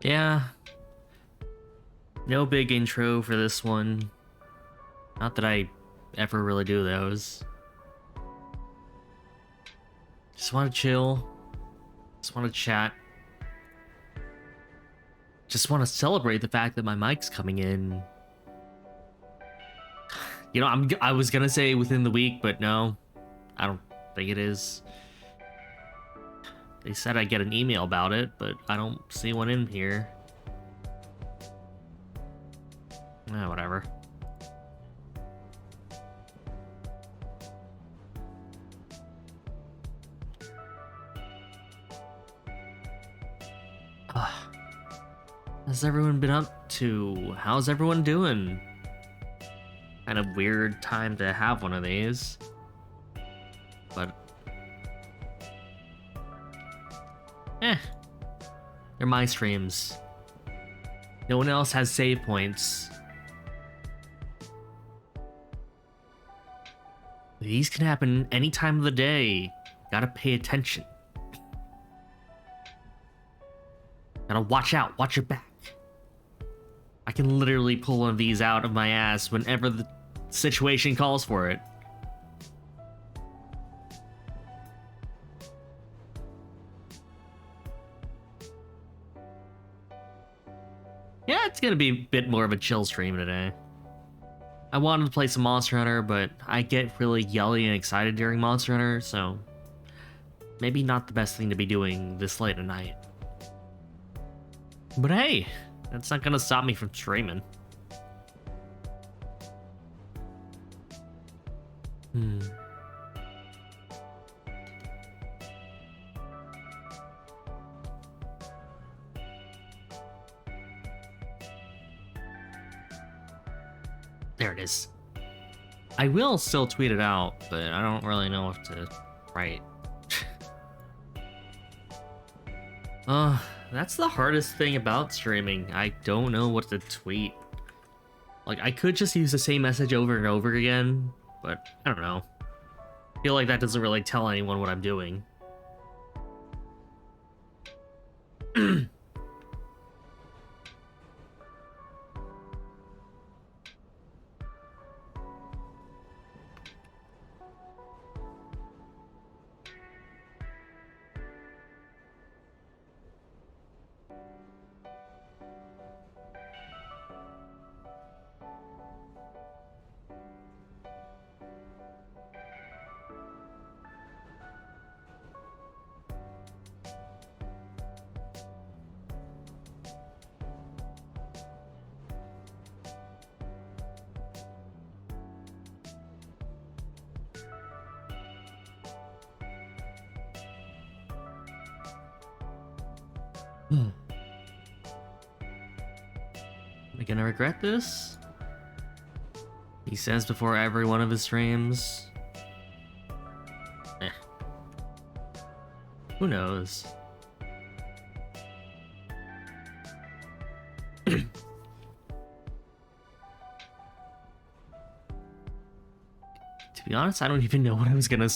Yeah, no big intro for this one. Not that I ever really do those. Just want to chill. Just want to chat. Just want to celebrate the fact that my mic's coming in. You know, I was gonna say within the week, but no, I don't think it is. They said I get an email about it, but I don't see one in here. Whatever. How's everyone been up to? How's everyone doing? Kind of weird time to have one of these. But they're my streams. No one else has save points. These can happen any time of the day. Gotta pay attention. Gotta watch out, watch your back. I can literally pull one of these out of my ass whenever the situation calls for it. Yeah, it's gonna be a bit more of a chill stream today. I wanted to play some Monster Hunter, but I get really yelly and excited during Monster Hunter, so maybe not the best thing to be doing this late at night. But hey, that's not gonna stop me from streaming. There it is. I will still tweet it out, but I don't really know what to write. That's the hardest thing about streaming. I don't know what to tweet. Like, I could just use the same message over and over again, but I don't know. I feel like that doesn't really tell anyone what I'm doing. Am I gonna regret this? He says before every one of his streams. Who knows? To be honest, I don't even know what I was gonna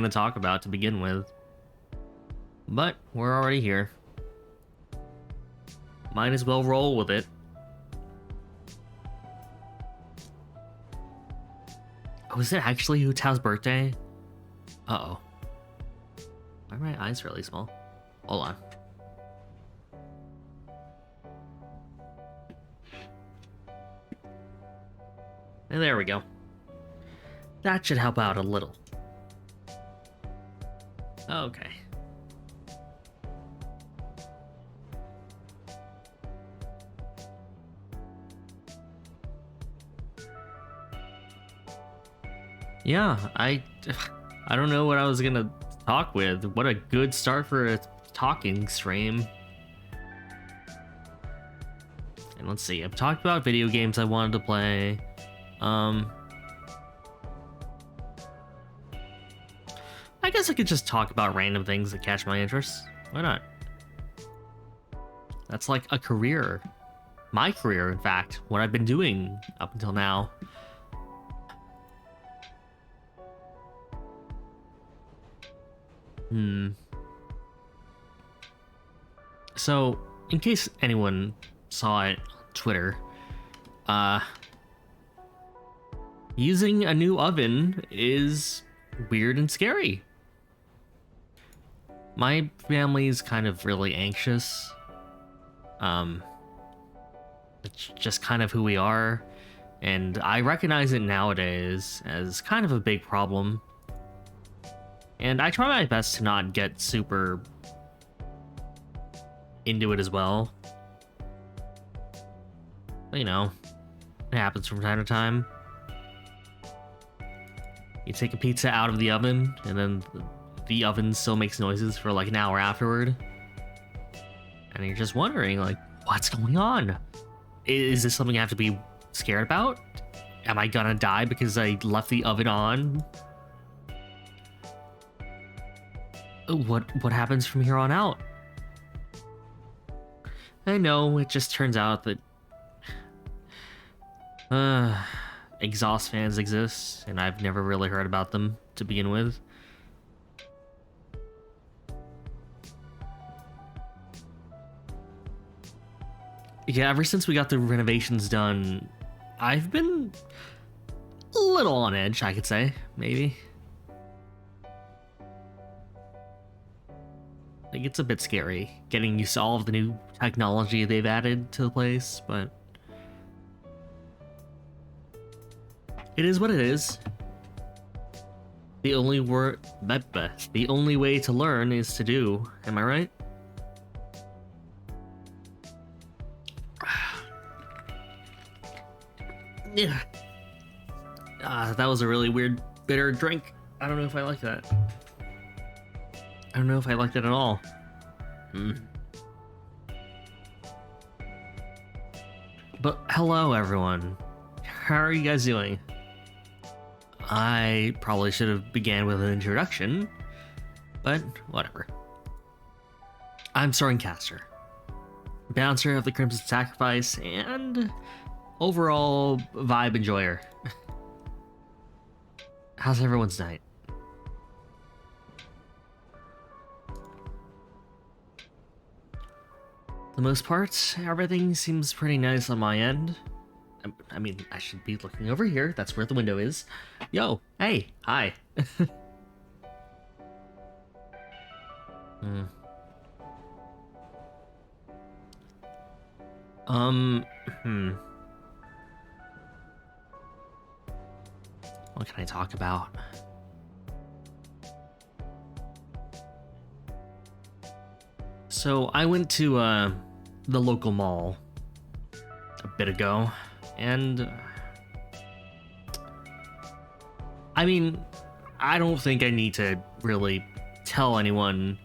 talk about to begin with. But we're already here. Might as well roll with it. Oh, is it actually Hu Tao's birthday? Uh-oh. Why are my eyes really small? Hold on. And there we go. That should help out a little. Okay. Yeah, I don't know what I was gonna talk with. What a good start for a talking stream. And let's see, I've talked about video games I wanted to play. I guess I could just talk about random things that catch my interest. Why not? That's like a career. My career, in fact, what I've been doing up until now. So, in case anyone saw it on Twitter, uh, using a new oven is weird and scary. My family's kind of really anxious. It's just kind of who we are, and I recognize it nowadays as kind of a big problem. And I try my best to not get super into it as well. But, you know, it happens from time to time. You take a pizza out of the oven, and then the oven still makes noises for like an hour afterward. And you're just wondering, like, what's going on? Is this something I have to be scared about? Am I gonna die because I left the oven on? What happens from here on out? I know, it just turns out that exhaust fans exist, and I've never really heard about them to begin with. Yeah, ever since we got the renovations done, I've been a little on edge, I could say, maybe. Like, it's a bit scary getting used to all of the new technology they've added to the place, but it is what it is. The only way to learn is to do. Am I right? Yeah. That was a really weird, bitter drink. I don't know if I like that. I don't know if I liked it at all. But hello, everyone. How are you guys doing? I probably should have began with an introduction, but whatever. I'm Soren Caster, bouncer of the Crimson Sacrifice, and overall vibe enjoyer. How's everyone's night? For the most part, everything seems pretty nice on my end. I mean, I should be looking over here. That's where the window is. Yo, hey, hi. What can I talk about? So I went to the local mall a bit ago, and I mean, I don't think I need to really tell anyone,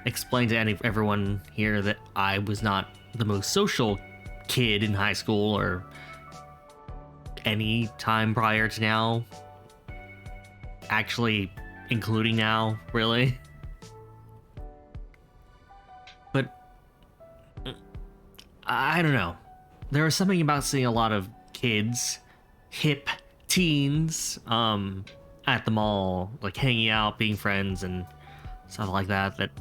explain to everyone here that I was not the most social kid in high school or any time prior to now. Actually, including now, really. But I don't know. There was something about seeing a lot of kids, hip teens, at the mall, like hanging out, being friends, and stuff like that, that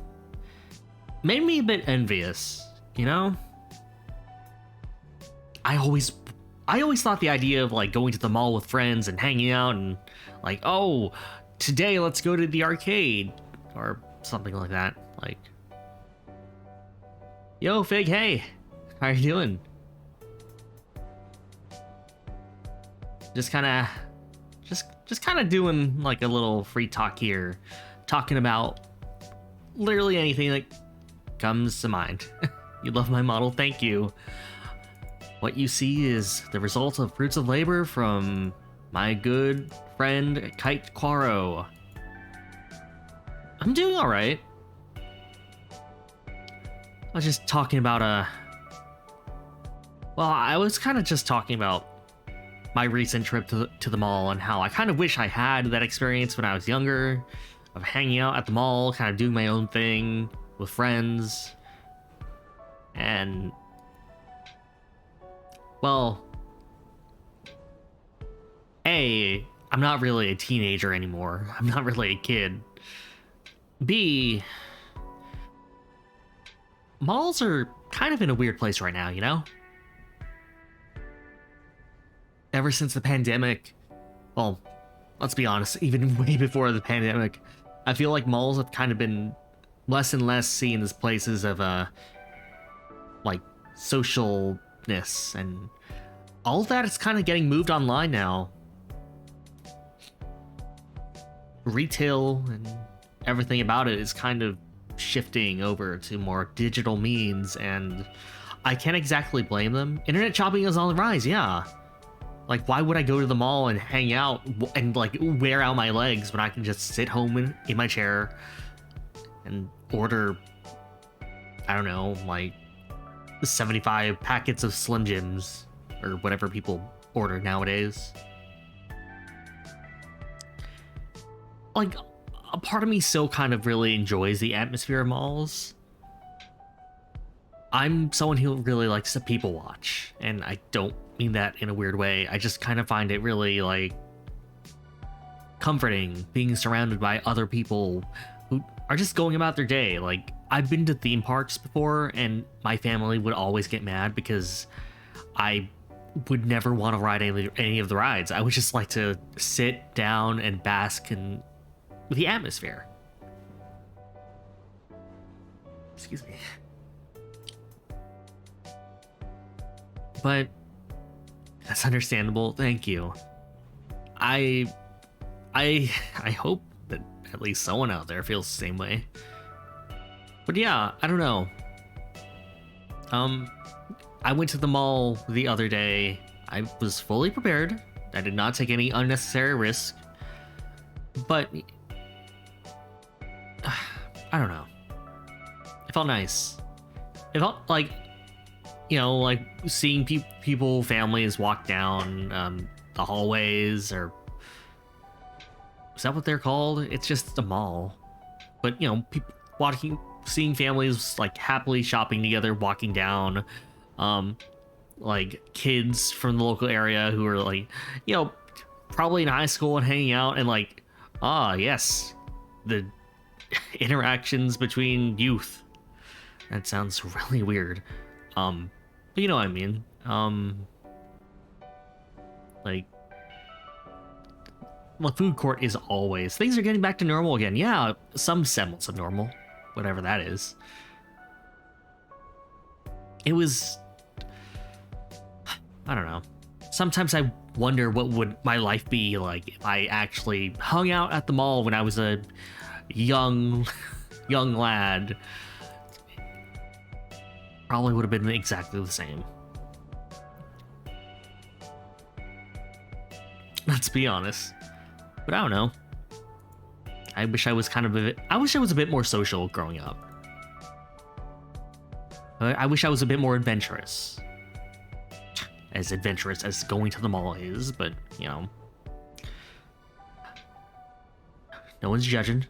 made me a bit envious, you know? I always thought the idea of like going to the mall with friends and hanging out and like, oh, today let's go to the arcade or something like that. Like, yo, Fig, hey, how you doing? Just kind of doing like a little free talk here, talking about literally anything that comes to mind. You love my model, thank you. What you see is the result of fruits of labor from my good friend Kite Quaro. I'm doing alright. I was just talking about well, I was kind of just talking about my recent trip to the mall and how I kind of wish I had that experience when I was younger, of hanging out at the mall, kind of doing my own thing with friends. And, well, A, I'm not really a teenager anymore. I'm not really a kid. B, malls are kind of in a weird place right now, you know? Ever since the pandemic, well, let's be honest, even way before the pandemic, I feel like malls have kind of been less and less seen as places of like socialness, and all of that is kind of getting moved online now. Retail and everything about it is kind of shifting over to more digital means, and I can't exactly blame them. Internet shopping is on the rise, yeah. Like, why would I go to the mall and hang out and like wear out my legs when I can just sit home in my chair and order, I don't know, like 75 packets of Slim Jims or whatever people order nowadays? Like, a part of me still kind of really enjoys the atmosphere of malls. I'm someone who really likes to people watch, and I don't mean that in a weird way. I just kind of find it really, like, comforting being surrounded by other people who are just going about their day. Like, I've been to theme parks before, and my family would always get mad because I would never want to ride any of the rides. I would just like to sit down and bask in the atmosphere. Excuse me. But that's understandable. Thank you. I hope that at least someone out there feels the same way. But yeah, I don't know. I went to the mall the other day. I was fully prepared. I did not take any unnecessary risk. But I don't know. It felt nice. It felt like, you know, like seeing people, families walk down the hallways, or is that what they're called? It's just a mall. But, you know, seeing families like happily shopping together, walking down, like kids from the local area who are like, you know, probably in high school and hanging out, and like, yes, the interactions between youth. That sounds really weird. But you know what I mean. Like, the food court is always, things are getting back to normal again. Yeah, some semblance of normal, whatever that is. It was, I don't know. Sometimes I wonder what would my life be like if I actually hung out at the mall when I was a young lad. Probably would have been exactly the same. Let's be honest. But I don't know. I wish I was a bit more social growing up. I wish I was a bit more adventurous. As adventurous as going to the mall is, but, you know. No one's judging.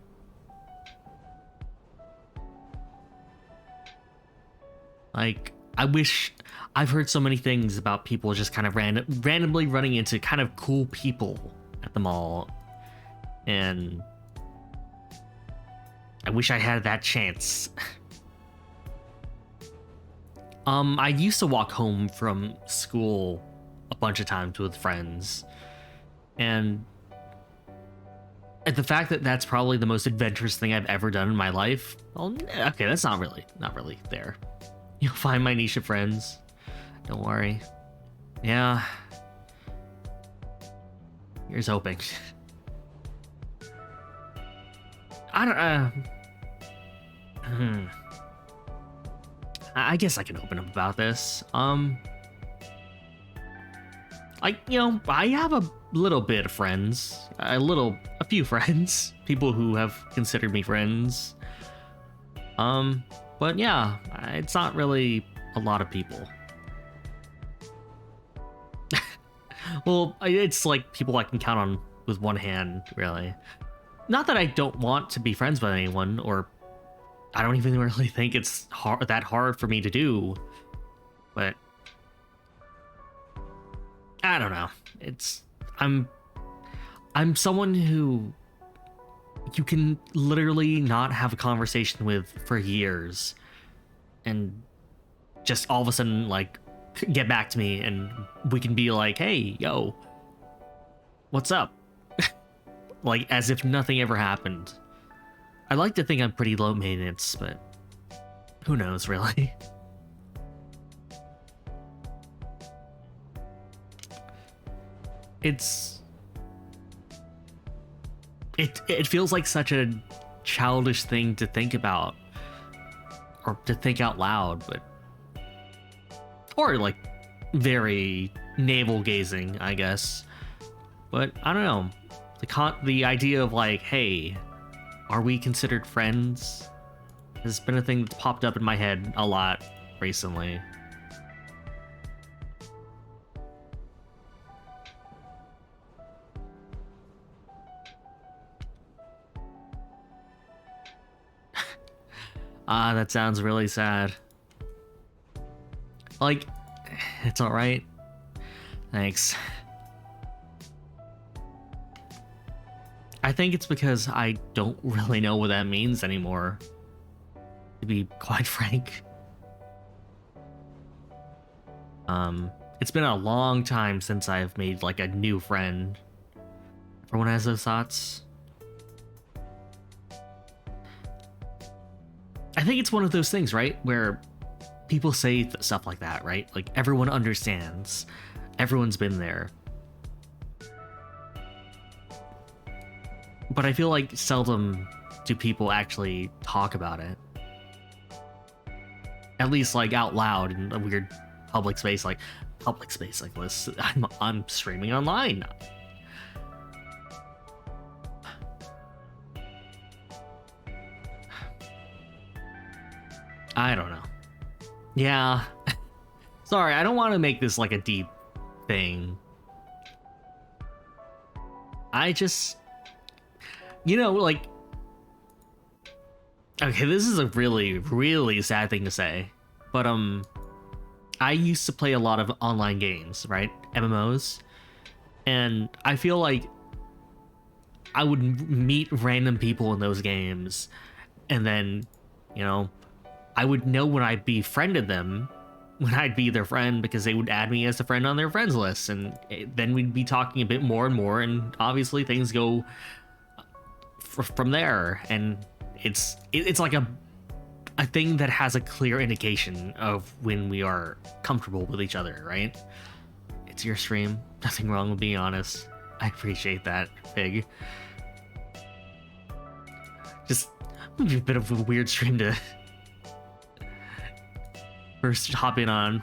Like, I've heard so many things about people just kind of randomly running into kind of cool people at the mall. And I wish I had that chance. I used to walk home from school a bunch of times with friends. And the fact that that's probably the most adventurous thing I've ever done in my life, well, okay, that's not really there. You'll find my niche of friends. Don't worry. Yeah. Here's hoping. I guess I can open up about this. Like, you know, I have a little bit of friends. A few friends. People who have considered me friends. But yeah, it's not really a lot of people. Well, it's like people I can count on with one hand, really. Not that I don't want to be friends with anyone, or I don't even really think it's that hard for me to do. But I don't know. I'm someone who you can literally not have a conversation with for years, and just all of a sudden like get back to me and we can be like, hey, yo, what's up? Like as if nothing ever happened. I like to think I'm pretty low maintenance, but who knows really. It feels like such a childish thing to think about or to think out loud, but or like very navel gazing, I guess. But I don't know. The idea of like, hey, are we considered friends? Has been a thing that's popped up in my head a lot recently. Ah, that sounds really sad. Like, it's alright. Thanks. I think it's because I don't really know what that means anymore, to be quite frank. It's been a long time since I've made like a new friend. Everyone has those thoughts. I think it's one of those things, right? Where people say stuff like that, right? Like everyone understands. Everyone's been there. But I feel like seldom do people actually talk about it. At least like out loud in a weird public space like this. I'm streaming online. I don't know. Yeah. Sorry, I don't want to make this like a deep thing. I just, like, okay, this is a really, really sad thing to say, but I used to play a lot of online games, right? MMOs, and I feel like I would meet random people in those games, and then, I would know when I befriended them, when I'd be their friend, because they would add me as a friend on their friends list, and then we'd be talking a bit more and more, and obviously things go from there, and it's like a thing that has a clear indication of when we are comfortable with each other, right? It's your stream. Nothing wrong with being honest. I appreciate that, Fig. Just a bit of a weird stream to first hop in on.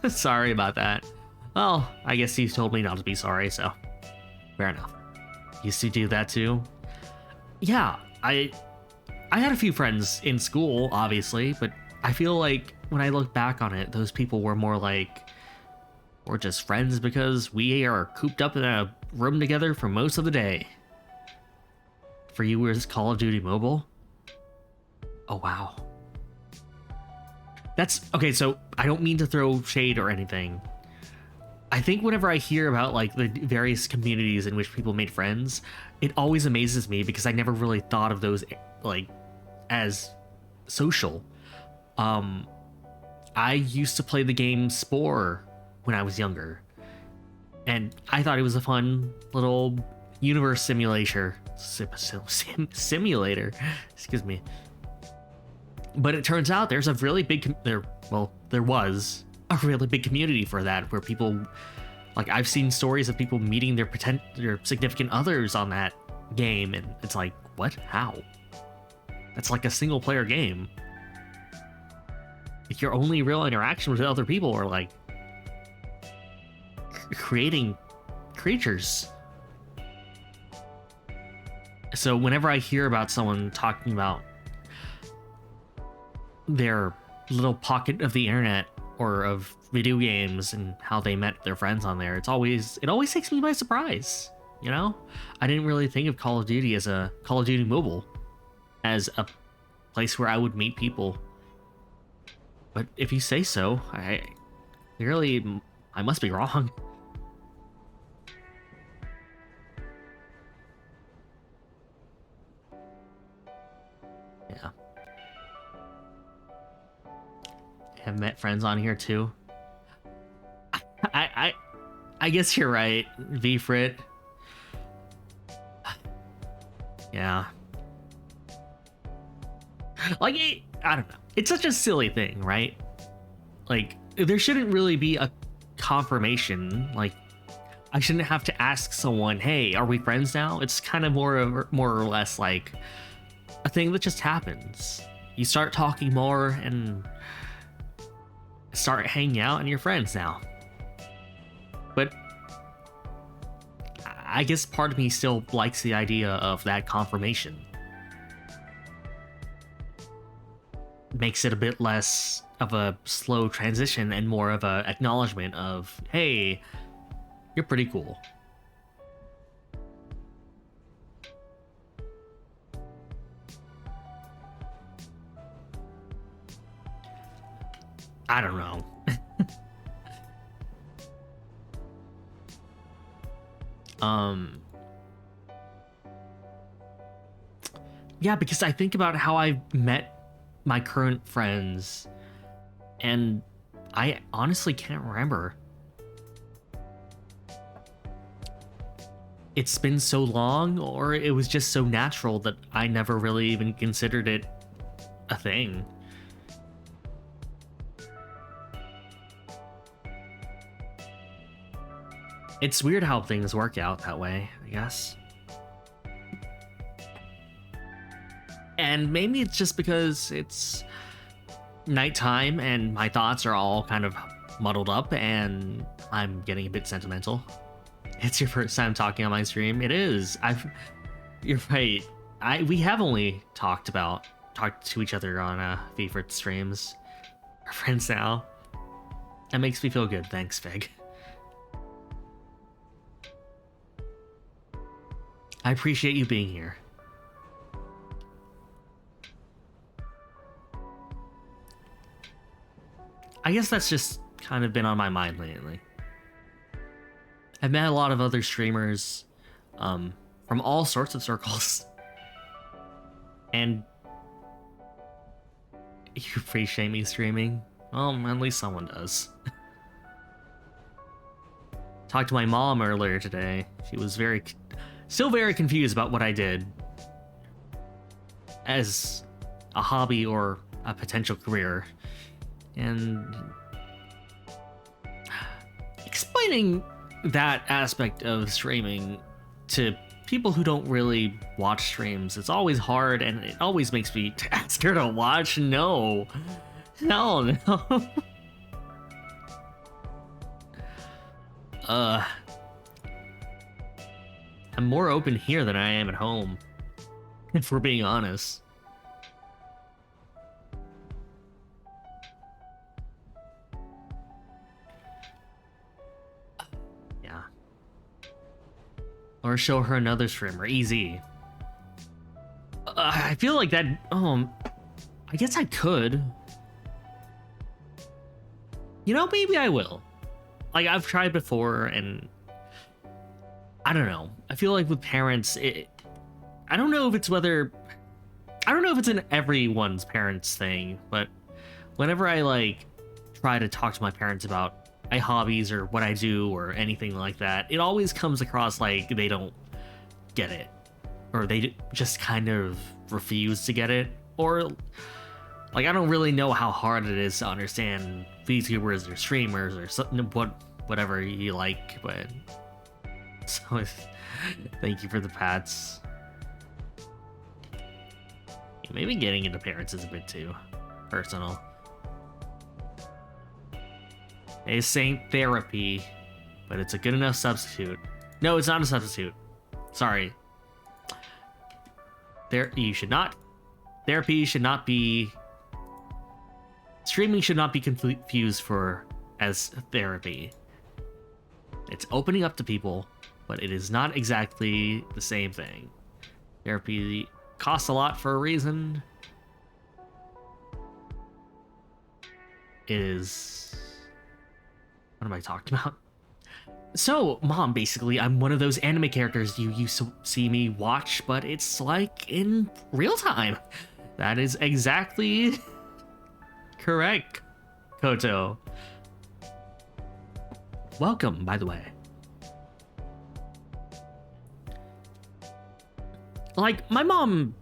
Sorry about that. Well, I guess you told me not to be sorry, so fair enough. Used to do that too. Yeah, I had a few friends in school, obviously, but I feel like when I look back on it, those people were more like, we're just friends because we are cooped up in a room together for most of the day. For you, it was Call of Duty Mobile? Oh, wow. That's okay. So I don't mean to throw shade or anything. I think whenever I hear about like the various communities in which people made friends, it always amazes me because I never really thought of those like as social. I used to play the game Spore when I was younger, and I thought it was a fun little universe simulator. Simulator, excuse me. But it turns out there's a really big there was a really big community for that, where people, like, I've seen stories of people meeting their significant others on that game, and it's like, what? How? That's like a single player game. Like, your only real interaction with other people are like creating creatures. So whenever I hear about someone talking about their little pocket of the internet or of video games and how they met their friends on there, it always takes me by surprise. I didn't really think of Call of Duty as a Call of Duty Mobile as a place where I would meet people. But if you say so, I must be wrong. Yeah. have met friends on here too. I I guess you're right, VFrit. Yeah. Like, I don't know. It's such a silly thing, right? Like, there shouldn't really be a confirmation. Like, I shouldn't have to ask someone, "Hey, are we friends now?" It's kind of more or less like a thing that just happens. You start talking more and start hanging out, and you're friends now. But I guess part of me still likes the idea of that confirmation. Makes it a bit less of a slow transition and more of a acknowledgement of, hey, you're pretty cool. I don't know. Yeah, because I think about how I've met my current friends, and I honestly can't remember. It's been so long, or it was just so natural that I never really even considered it a thing. It's weird how things work out that way, I guess. And maybe it's just because it's nighttime and my thoughts are all kind of muddled up and I'm getting a bit sentimental. It's your first time talking on my stream. It is. You're right. We have only talked to each other on favorite streams. We're friends now. That makes me feel good. Thanks, Fig. I appreciate you being here. I guess that's just kind of been on my mind lately. I've met a lot of other streamers from all sorts of circles. And you appreciate me streaming? Well, at least someone does. Talked to my mom earlier today. She was still very confused about what I did as a hobby or a potential career. And explaining that aspect of streaming to people who don't really watch streams, it's always hard, and it always makes me ask her to watch. No. Hell no. I'm more open here than I am at home, if we're being honest. Yeah. Or show her another streamer, easy. I feel like that, I guess I could. You know, maybe I will. Like, I've tried before, and I don't know. I feel like with parents, I don't know if it's an everyone's parents thing, but whenever I like try to talk to my parents about my hobbies or what I do or anything like that, it always comes across like they don't get it, or they just kind of refuse to get it, or like I don't really know how hard it is to understand VTubers or streamers or something, whatever you like, but so thank you for the pats. Yeah, maybe getting into parents is a bit too personal. It's saying therapy, but it's a good enough substitute. No, it's not a substitute. Sorry. Therapy should not be. Streaming should not be confused as therapy. It's opening up to people, but it is not exactly the same thing. Therapy costs a lot for a reason. It is... What am I talking about? So, Mom, basically, I'm one of those anime characters you used to see me watch, but it's like in real time. That is exactly correct. Koto. Welcome, by the way. Like, my mom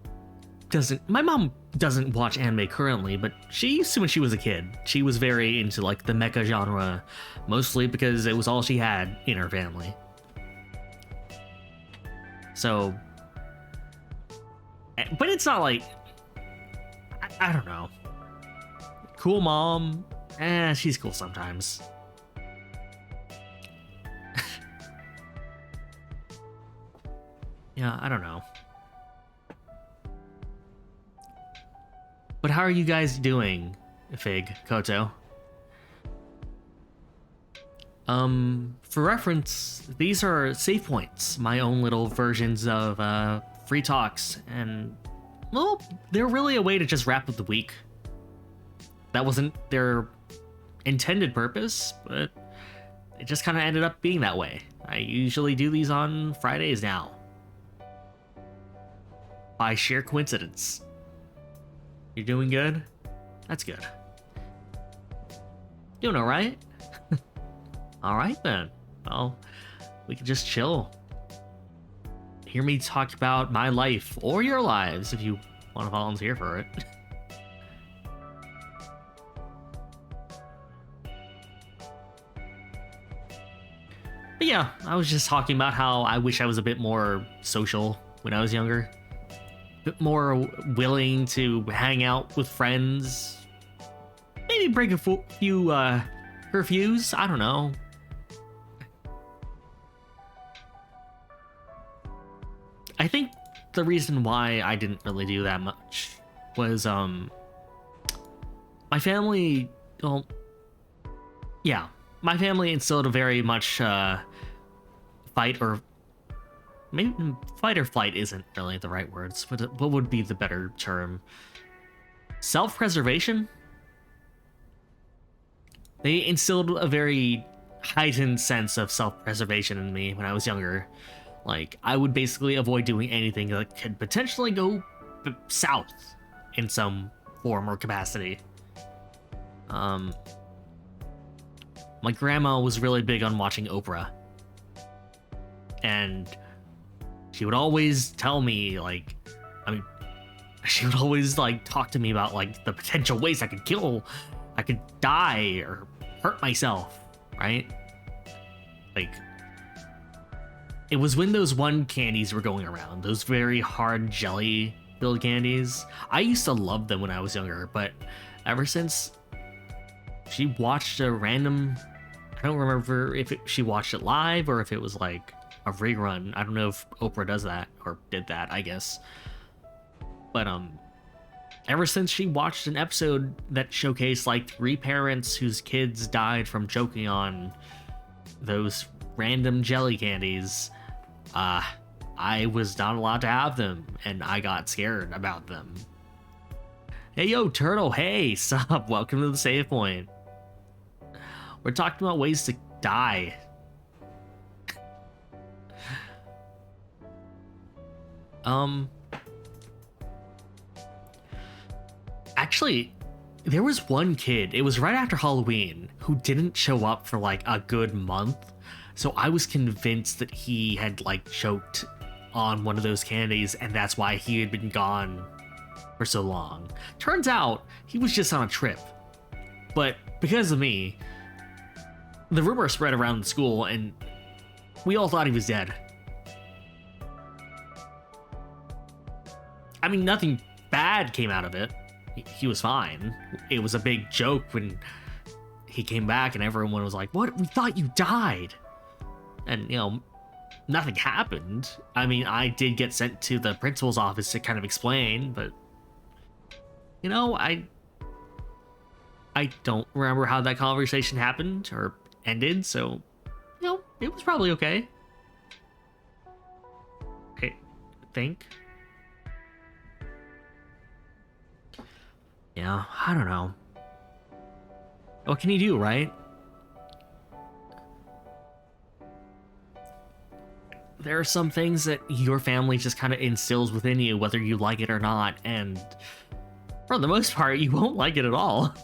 doesn't watch anime currently, but she used to when she was a kid. She was very into like the mecha genre, mostly because it was all she had in her family. So, but it's not like, I don't know. Cool mom, she's cool sometimes. Yeah, I don't know. But how are you guys doing, Fig, Koto? For reference, these are save points, my own little versions of free talks, and well, they're really a way to just wrap up the week. That wasn't their intended purpose, but it just kind of ended up being that way. I usually do these on Fridays now. By sheer coincidence. You're doing good? That's good. Doing alright? Alright then. Well, we can just chill. Hear me talk about my life, or your lives, if you want to volunteer for it. But yeah, I was just talking about how I wish I was a bit more social when I was younger. A bit more willing to hang out with friends. Maybe break a few curfews, I don't know. I think the reason why I didn't really do that much was my family, well, yeah, my family instilled a very much fight or flight isn't really the right words, but what would be the better term? Self-preservation? They instilled a very heightened sense of self-preservation in me when I was younger. Like, I would basically avoid doing anything that could potentially go south in some form or capacity. My grandma was really big on watching Oprah. And she would always tell me, like, she would always, like, talk to me about, like, the potential ways I could die or hurt myself, right? Like, it was when those one candies were going around, those very hard jelly filled candies. I used to love them when I was younger, but ever since she watched a random, I don't remember if she watched it live or if it was like a rerun. I don't know if Oprah does that or did that, I guess. But ever since she watched an episode that showcased like 3 parents whose kids died from choking on those random jelly candies, I was not allowed to have them, and I got scared about them. Hey, yo, Turtle, hey, sup, welcome to the save point. We're talking about ways to die. Actually, there was one kid, it was right after Halloween, who didn't show up for like a good month. So I was convinced that he had like choked on one of those candies and that's why he had been gone for so long. Turns out he was just on a trip. But because of me, the rumor spread around the school and we all thought he was dead. I mean, nothing bad came out of it. He was fine. It was a big joke when he came back and everyone was like, "What? We thought you died." And, you know, nothing happened. I mean, I did get sent to the principal's office to kind of explain, but, you know, I don't remember how that conversation happened or ended, so, you know, it was probably okay. I think. Yeah, I don't know. What can you do, right? There are some things that your family just kind of instills within you, whether you like it or not, and for the most part, you won't like it at all.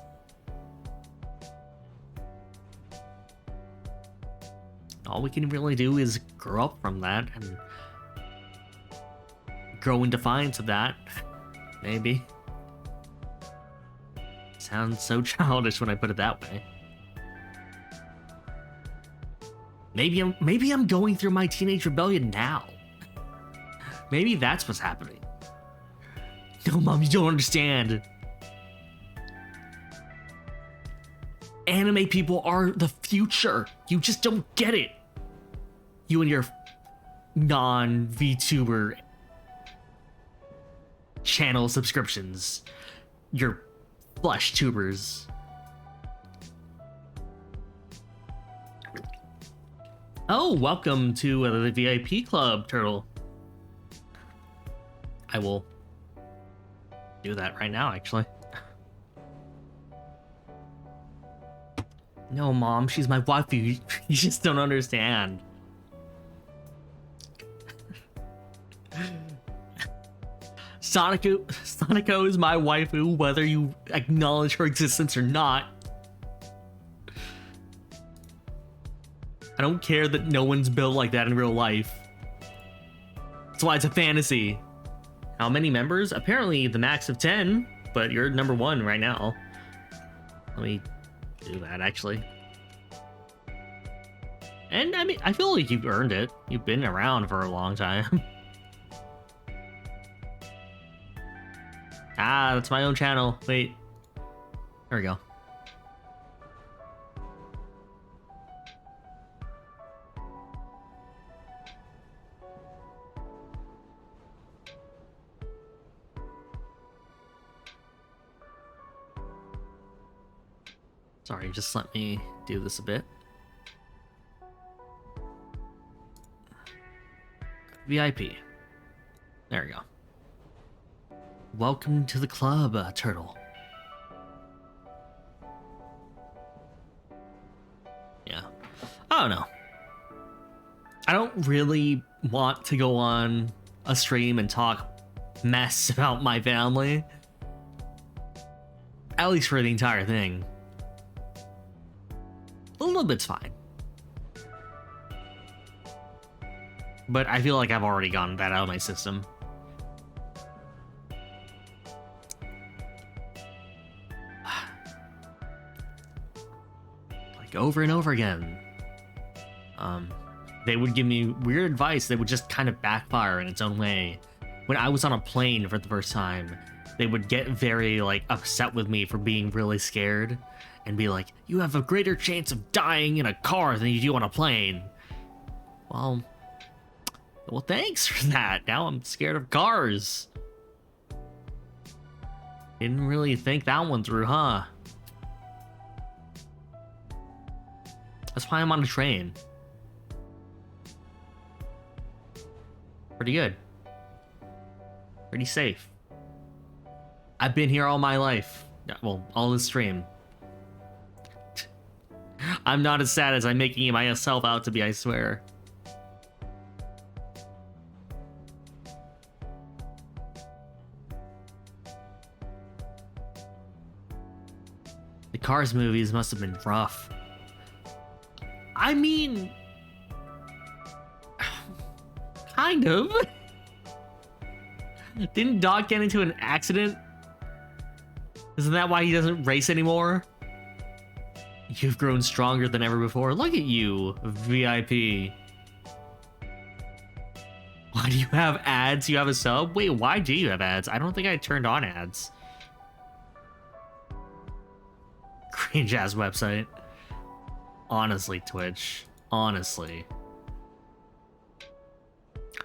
all we can really do is grow up from that and grow in defiance of that. Maybe. Sounds so childish when I put it that way. Maybe I'm going through my teenage rebellion now. Maybe that's what's happening. No, Mom, you don't understand. Anime people are the future. You just don't get it. You and your non-VTuber channel subscriptions. Your flesh tubers. Oh, welcome to the VIP club, Turtle. I will do that right now, actually. No, Mom, she's my wife. You just don't understand. Sonico is my waifu, whether you acknowledge her existence or not. I don't care that no one's built like that in real life. That's why it's a fantasy. How many members? Apparently the max of 10, but you're number 1 right now. Let me do that, actually. And I mean, I feel like you've earned it. You've been around for a long time. Ah, that's my own channel. Wait. There we go. Sorry, just let me do this a bit. VIP. There we go. Welcome to the club, Turtle. Yeah. I don't know. I don't really want to go on a stream and talk mess about my family. At least for the entire thing. A little bit's fine. But I feel like I've already gotten that out of my system. Like over and over again. They would give me weird advice that would just kind of backfire in its own way. When I was on a plane for the first time, they would get very like upset with me for being really scared and be like, you have a greater chance of dying in a car than you do on a plane. Well, thanks for that. Now I'm scared of cars. Didn't really think that one through, huh? That's why I'm on a train. Pretty good. Pretty safe. I've been here all my life. Well, all this stream. I'm not as sad as I'm making myself out to be, I swear. The Cars movies must have been rough. I mean... kind of. Didn't Doc get into an accident? Isn't that why he doesn't race anymore? You've grown stronger than ever before. Look at you, VIP. Why do you have ads? You have a sub? Wait, why do you have ads? I don't think I turned on ads. Cringe ass website. Honestly, Twitch. Honestly.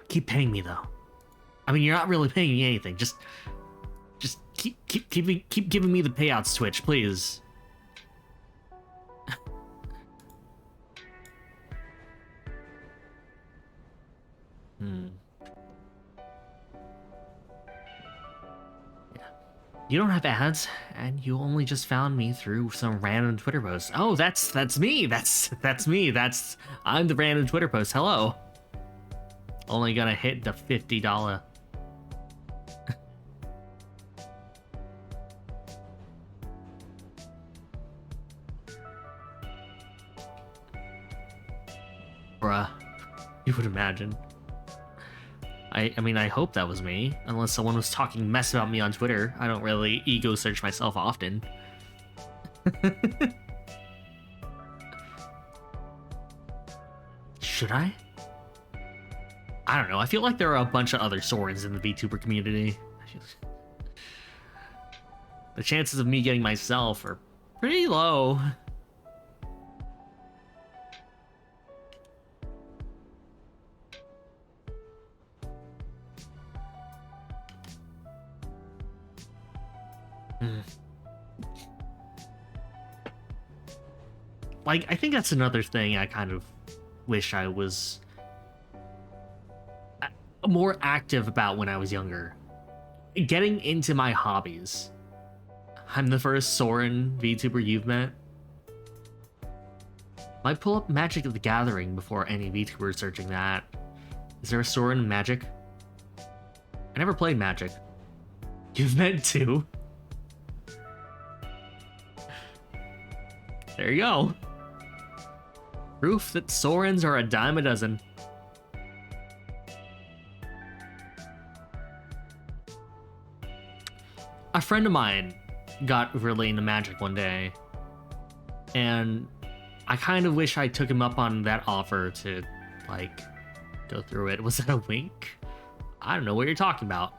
Keep paying me though. I mean, you're not really paying me anything. Just keep giving me the payouts, Twitch, please. Yeah. You don't have ads, and you only just found me through some random Twitter post. Oh, that's me. That's me. I'm the random Twitter post. Hello. Only gonna hit the $50. aura, you would imagine. I mean, I hope that was me, unless someone was talking mess about me on Twitter. I don't really ego search myself often. Should I? I don't know. I feel like there are a bunch of other Sorens in the VTuber community. The chances of me getting myself are pretty low. Like, I think that's another thing I kind of wish I was more active about when I was younger. Getting into my hobbies. I'm the first Soren VTuber you've met. Might pull up Magic of the Gathering before any VTuber searching that. Is there a Soren in Magic? I never played Magic. You've met two. There you go. Proof that Sorens are a dime a dozen. A friend of mine got really into Magic one day, and I kind of wish I took him up on that offer to, like, go through it. Was that a wink? I don't know what you're talking about.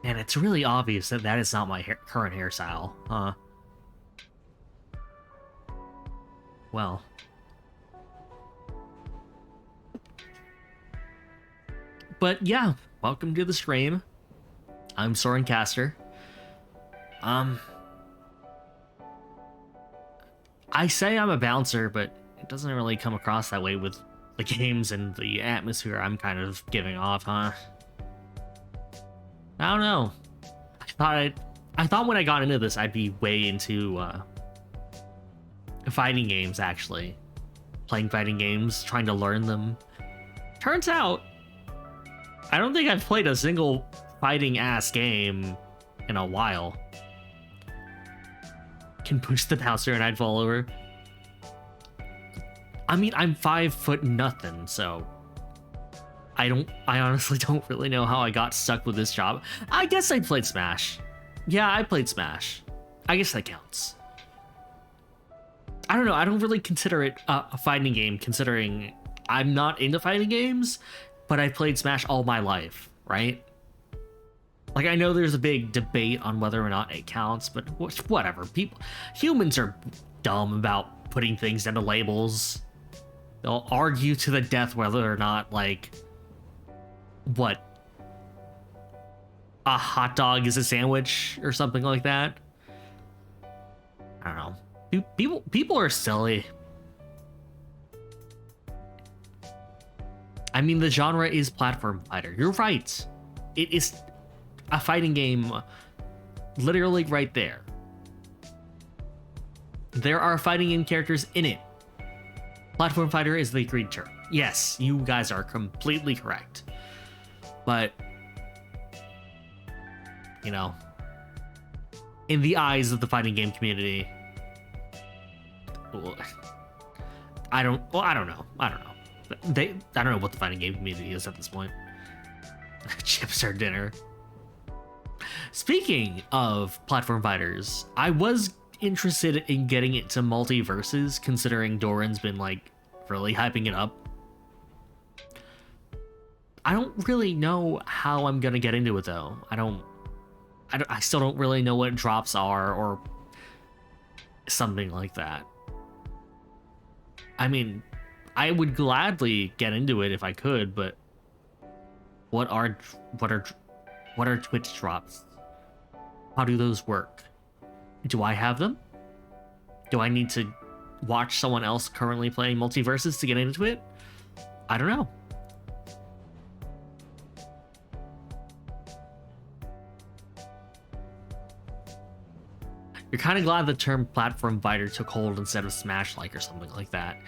And it's really obvious that that is not my current hairstyle, huh? Well. But yeah, welcome to the stream. I'm Soren Caster. I say I'm a bouncer, but it doesn't really come across that way with the games and the atmosphere I'm kind of giving off, huh? I don't know. I thought when I got into this, I'd be way into fighting games, actually. Playing fighting games, trying to learn them. Turns out, I don't think I've played a single fighting-ass game in a while. Can push the bouncer and I'd fall over. I mean, I'm 5 foot nothing, so I honestly don't really know how I got stuck with this job. I guess I played Smash. Yeah, I played Smash. I guess that counts. I don't know, I don't really consider it a fighting game, considering I'm not into fighting games, but I played Smash all my life, right? Like, I know there's a big debate on whether or not it counts, but whatever. Humans are dumb about putting things into labels. They'll argue to the death whether or not, like, what, a hot dog is a sandwich or something like that. I don't know. People are silly. I mean, the genre is platform fighter. You're right. It is a fighting game, literally right there. There are fighting game characters in it. Platform fighter is the agreed term. Yes, you guys are completely correct. But, you know, in the eyes of the fighting game community, I don't know. I don't know what the fighting game community is at this point. Chips are dinner. Speaking of platform fighters, I was interested in getting into multiverses, considering Doran's been, like, really hyping it up. I don't really know how I'm gonna get into it, though. I still don't really know what drops are or something like that. I mean, I would gladly get into it if I could, but what are Twitch drops? How do those work? Do I have them? Do I need to watch someone else currently playing multiverses to get into it? I don't know. You're kind of glad the term platform fighter took hold instead of Smash-like or something like that.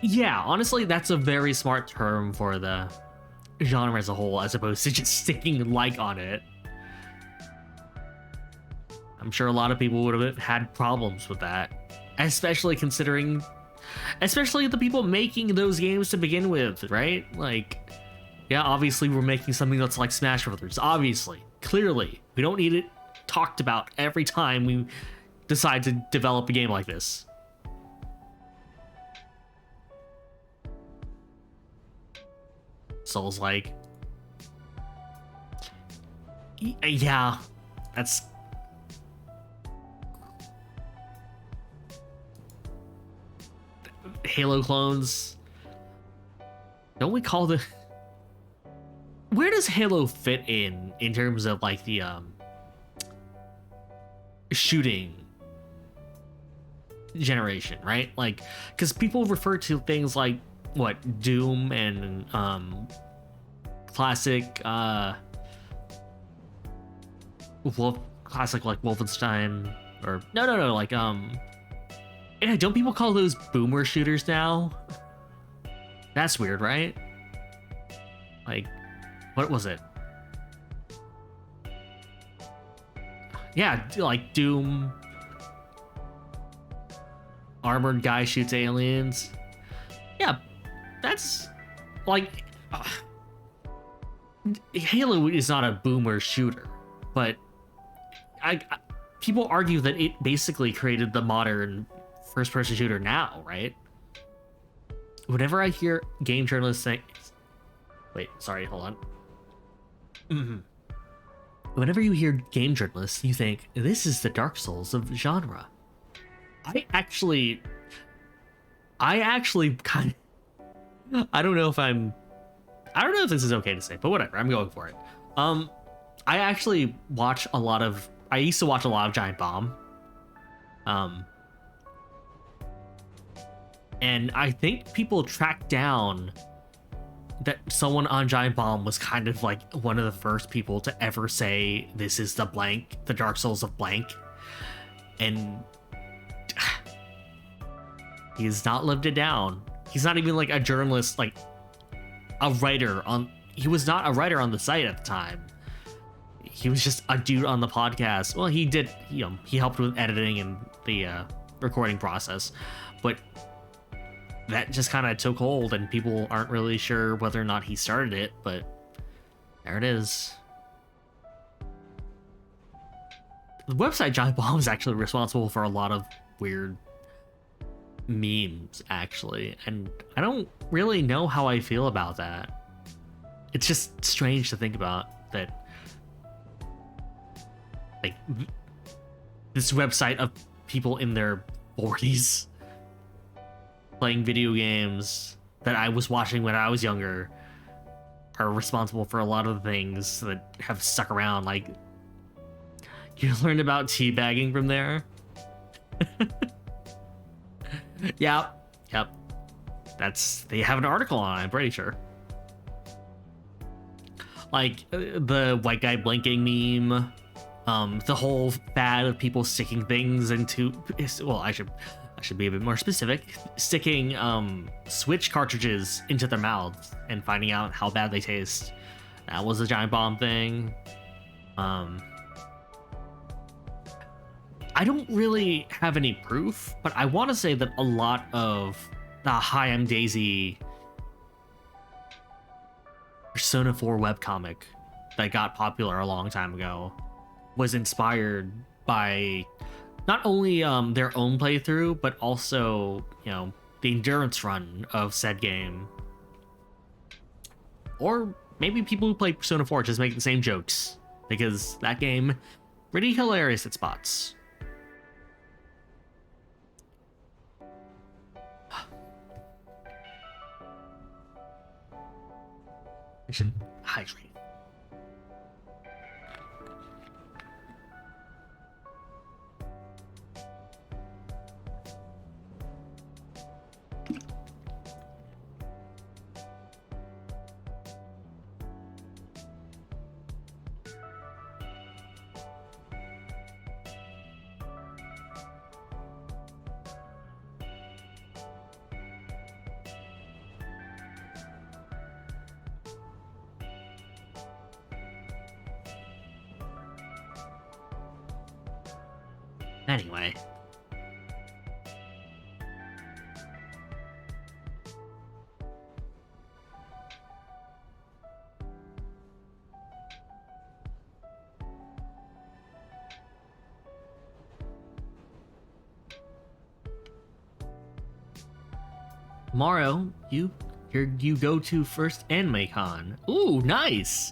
Yeah, honestly, that's a very smart term for the genre as a whole, as opposed to just sticking like on it. I'm sure a lot of people would have had problems with that, especially considering, especially the people making those games to begin with, right? Like, yeah, obviously we're making something that's like Smash Brothers. Obviously, clearly, we don't need it talked about every time we decide to develop a game like this. Souls-like. Yeah, that's... Halo clones. Don't we call the... Where does Halo fit in terms of like the shooting generation, right? Like, because people refer to things like what Doom and classic classic like Wolfenstein, or no like yeah, don't people call those boomer shooters now? That's weird, right? Like, what was it? Yeah, like Doom. Armored guy shoots aliens. Yeah, that's like Halo is not a boomer shooter, but I people argue that it basically created the modern first-person shooter now, right? Whenever I hear game journalists say, wait, sorry, hold on. Whenever you hear game journalists, you think this is the Dark Souls of genre. I actually kind of, I don't know if this is okay to say, but whatever, I'm going for it. I actually watch a lot of, I used to watch a lot of Giant Bomb. And I think people track down that someone on Giant Bomb was kind of like one of the first people to ever say, this is the blank, the Dark Souls of blank. And he has not lived it down. He's not even like a journalist, like a writer on, he was not a writer on the site at the time. He was just a dude on the podcast. Well, he did, you know, he helped with editing and the recording process, but that just kind of took hold and people aren't really sure whether or not he started it, but there it is. The website Giant Bomb is actually responsible for a lot of weird memes, actually, and I don't really know how I feel about that. It's just strange to think about that, like, this website of people in their 40s playing video games that I was watching when I was younger are responsible for a lot of the things that have stuck around. Like, you learned about teabagging from there? Yep. They have an article on it, I'm pretty sure. Like, the white guy blinking meme, the whole fad of people sticking things into, well, I should be a bit more specific, sticking Switch cartridges into their mouths and finding out how bad they taste. That was a Giant Bomb thing. I don't really have any proof, but I want to say that a lot of the Hi, I'm Daisy Persona 4 webcomic that got popular a long time ago was inspired by not only their own playthrough, but also, you know, the endurance run of said game. Or maybe people who play Persona 4 just make the same jokes, because that game, pretty hilarious at spots. I should hydrate. Anyway. Tomorrow, you go to first AnimeCon. Ooh, nice.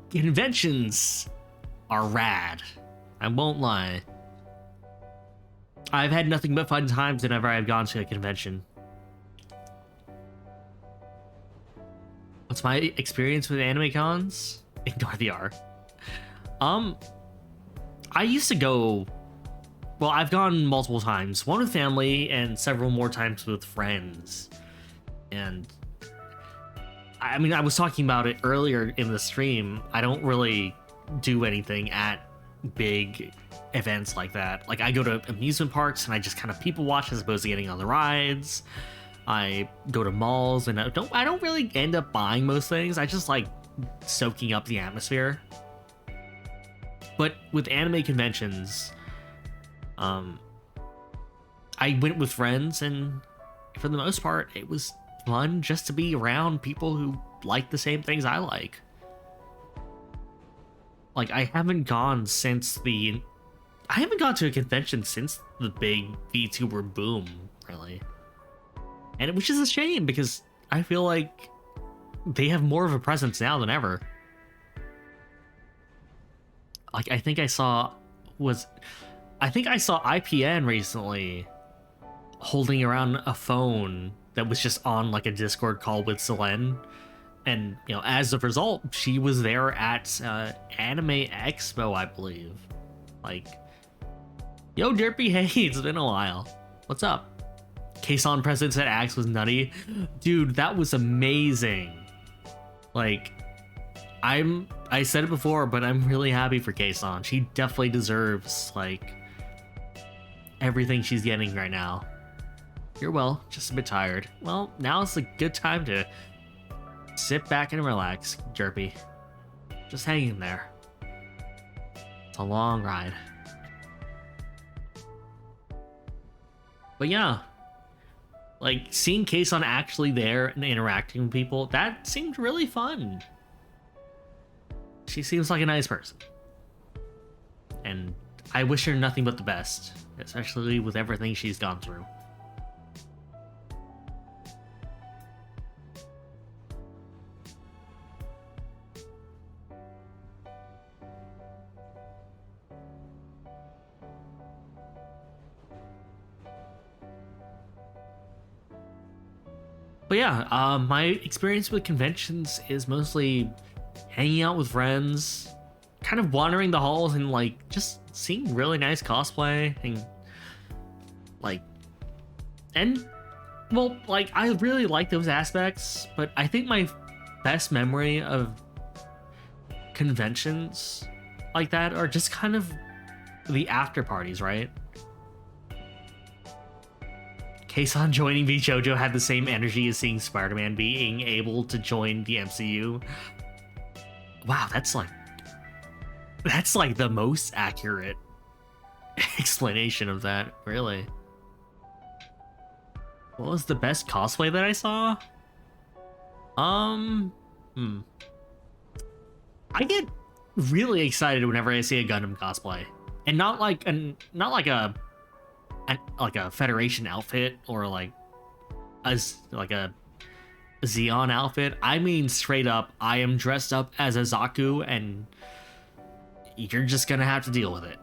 Conventions are rad. I won't lie. I've had nothing but fun times whenever I've gone to a convention. What's my experience with anime cons? Ignore the R. I used to go. Well, I've gone multiple times. One with family and several more times with friends. And I mean, I was talking about it earlier in the stream. I don't really do anything at big events like that. Like, I go to amusement parks and I just kind of people watch as opposed to getting on the rides. I go to malls and I don't really end up buying most things. I just like soaking up the atmosphere. But with anime conventions, I went with friends, and for the most part, it was fun just to be around people who like the same things I like. Like, I haven't gone to a convention since the big VTuber boom, really. And which is a shame, because I feel like they have more of a presence now than ever. Like, I think I saw IPN recently holding around a phone that was just on like a Discord call with Selene. And, you know, as a result, she was there at Anime Expo, I believe. Like, yo, Derpy, hey, it's been a while. What's up? Kason presence at Axe was nutty. Dude, that was amazing. Like, I said it before, but I'm really happy for Kason. She definitely deserves, like, everything she's getting right now. You're well, just a bit tired. Well, now's a good time to sit back and relax, Derpy. Just hang in there. It's a long ride. But yeah, like, seeing Kason actually there and interacting with people, that seemed really fun. She seems like a nice person. And I wish her nothing but the best, especially with everything she's gone through. But yeah, my experience with conventions is mostly hanging out with friends, kind of wandering the halls and like just seeing really nice cosplay and like, and well, like, I really like those aspects, but I think my best memory of conventions like that are just kind of the after parties, right? Kason joining VJojo had the same energy as seeing Spider-Man being able to join the MCU. Wow, that's like the most accurate explanation of that, really. What was the best cosplay that I saw? I get really excited whenever I see a Gundam cosplay, and not like a Federation outfit or like a Xeon outfit. I mean, straight up, I am dressed up as a Zaku, and you're just gonna have to deal with it.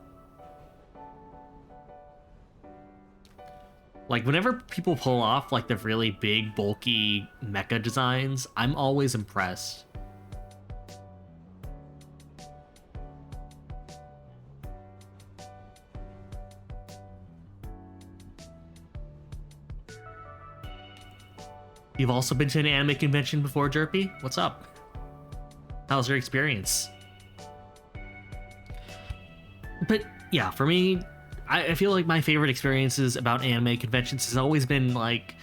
Like, whenever people pull off like the really big, bulky mecha designs, I'm always impressed. You've also been to an anime convention before, Derpy? What's up? How's your experience? But yeah, for me, I feel like my favorite experiences about anime conventions has always been like,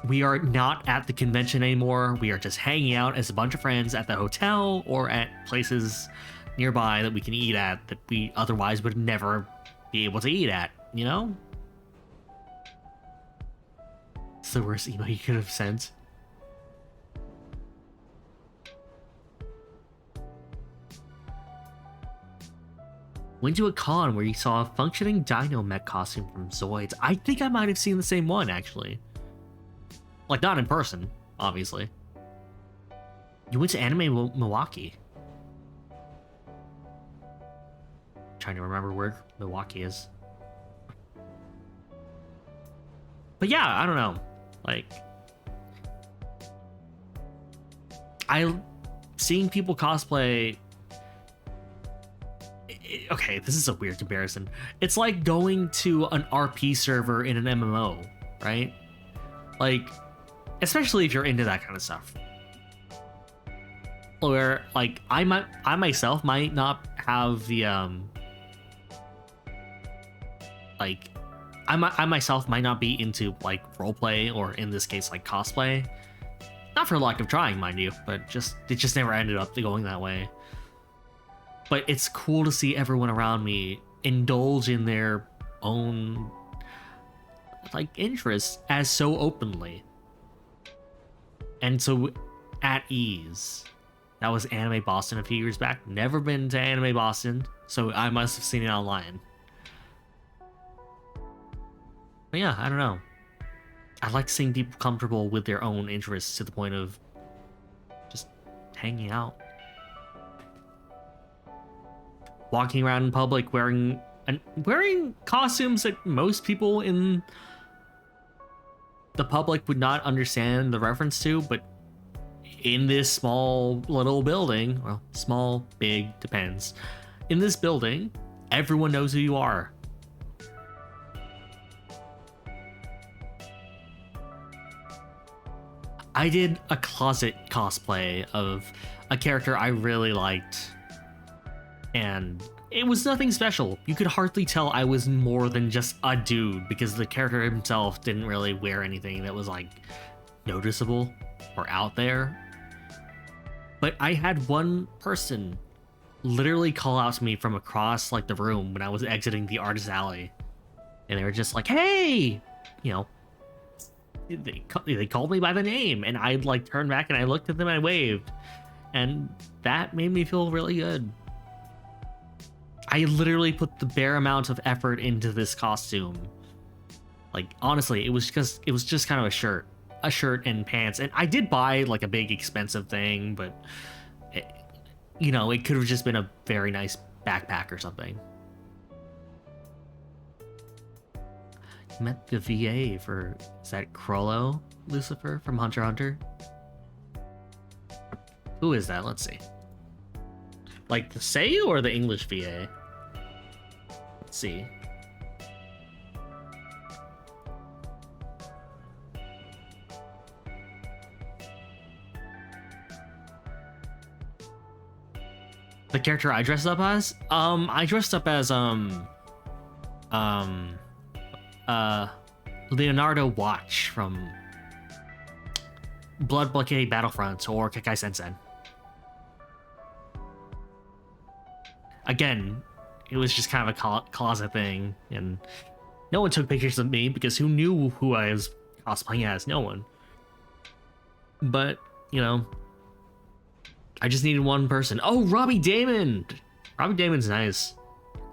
we are not at the convention anymore. We are just hanging out as a bunch of friends at the hotel or at places nearby that we can eat at that we otherwise would never be able to eat at, you know? It's the worst email you could have sent. Went to a con where you saw a functioning Dino Mech costume from Zoids. I think I might have seen the same one, actually. Like, not in person, obviously. You went to Anime Milwaukee. Trying to remember where Milwaukee is. But yeah, I don't know. Like, seeing people cosplay. Okay, this is a weird comparison. It's like going to an RP server in an MMO, right? Like, especially if you're into that kind of stuff. Where, like, I myself might not have the like, I myself might not be into like roleplay, or in this case like cosplay. Not for lack of trying, mind you, but it just never ended up going that way. But it's cool to see everyone around me indulge in their own like interests as so openly and so at ease. That was Anime Boston a few years back. Never been to Anime Boston, so I must have seen it online. But yeah, I don't know. I like seeing people comfortable with their own interests to the point of just hanging out. Walking around in public wearing costumes that most people in the public would not understand the reference to, but in this small little building, well, small, big, depends. In this building, everyone knows who you are. I did a closet cosplay of a character I really liked, and it was nothing special. You could hardly tell I was more than just a dude, because the character himself didn't really wear anything that was like noticeable or out there. But I had one person literally call out to me from across like the room when I was exiting the artist alley, and they were just like, "Hey," you know. They called me by the name, and I like turned back and I looked at them and I waved, and that made me feel really good. I literally put the bare amount of effort into this costume. Like, honestly, it was just kind of a shirt and pants, and I did buy like a big expensive thing, but it could have just been a very nice backpack or something. Met the VA for, is that Krollo Lucifer from Hunter x Hunter? Who is that? Let's see. Like the Seiyu or the English VA? Let's see. The character I dressed up as? I dressed up as Leonardo Watch from Blood Blockade Battlefront or Kekai Sensen. Again, it was just kind of a closet thing, and no one took pictures of me because who knew who I was cosplaying as? No one. But, I just needed one person. Oh, Robbie Damon! Robbie Damon's nice.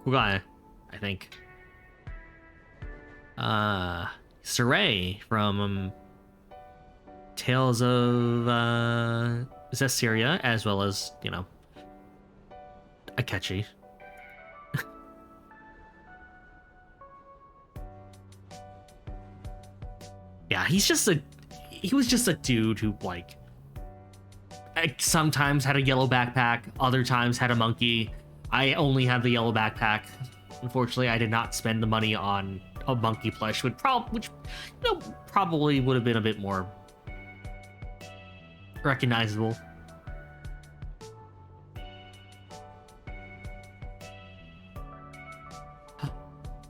Cool guy, I think. Saray from Tales of Zestiria, as well as, Akechi. Yeah, he was just a dude who, like, sometimes had a yellow backpack, other times had a monkey. I only had the yellow backpack. Unfortunately, I did not spend the money on a monkey plush, which probably would have been a bit more recognizable.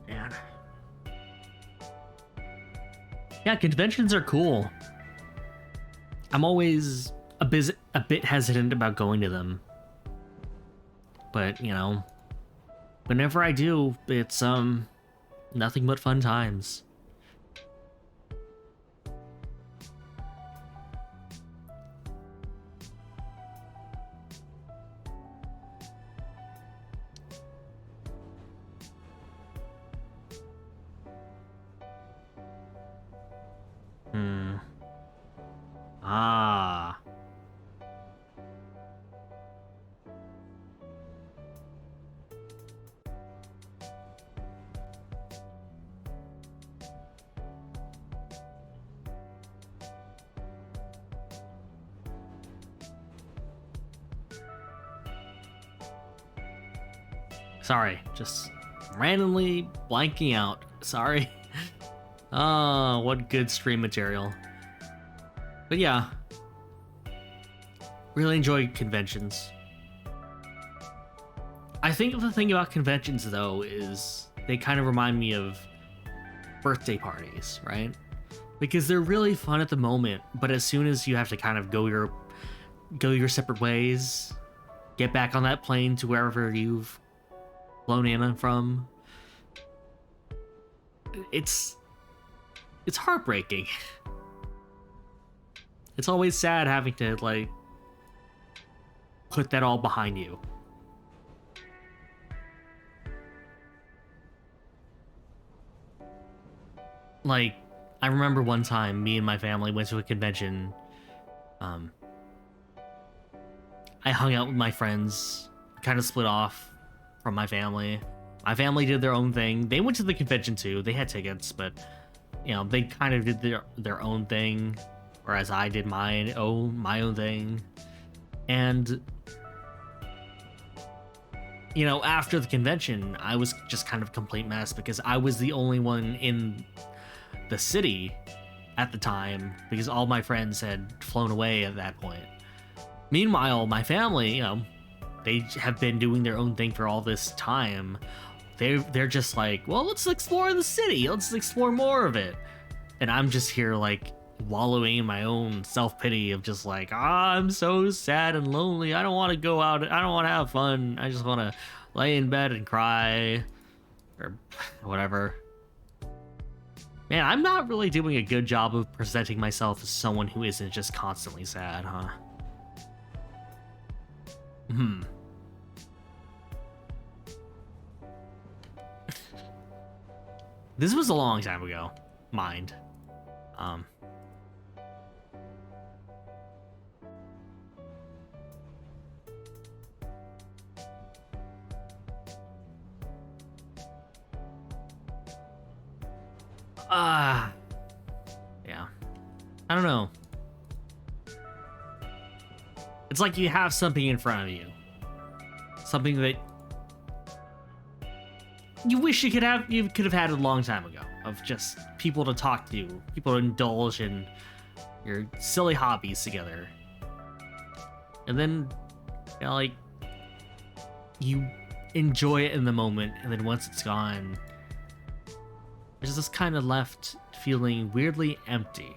Man. Yeah, conventions are cool. I'm always a bit hesitant about going to them. But, you know, whenever I do, it's nothing but fun times. Hmm. Ah. Sorry, just randomly blanking out. Sorry. Oh, what good stream material. But yeah, really enjoy conventions. I think the thing about conventions, though, is they kind of remind me of birthday parties, right? Because they're really fun at the moment, but as soon as you have to kind of go your separate ways, get back on that plane to wherever you've flown in from, it's heartbreaking. It's always sad having to like put that all behind you. Like, I remember one time me and my family went to a convention. I hung out with my friends, kind of split off from my family. My family did their own thing. They went to the convention too. They had tickets, but you know, they kind of did their own thing, whereas I did my own thing. And you know, after the convention, I was just kind of a complete mess because I was the only one in the city at the time because all my friends had flown away at that point. Meanwhile, my family, you know, they have been doing their own thing for all this time. They're just like, well, let's explore the city. Let's explore more of it. And I'm just here like wallowing in my own self-pity of just like, I'm so sad and lonely. I don't want to go out. I don't want to have fun. I just want to lay in bed and cry or whatever. Man, I'm not really doing a good job of presenting myself as someone who isn't just constantly sad, huh? This was a long time ago. Mind. Yeah. I don't know. It's like you have something in front of you. Something that you wish you could have had a long time ago, of just people to talk to, people to indulge in your silly hobbies together. And then, you know, like, you enjoy it in the moment, and then once it's gone, you're just kind of left feeling weirdly empty.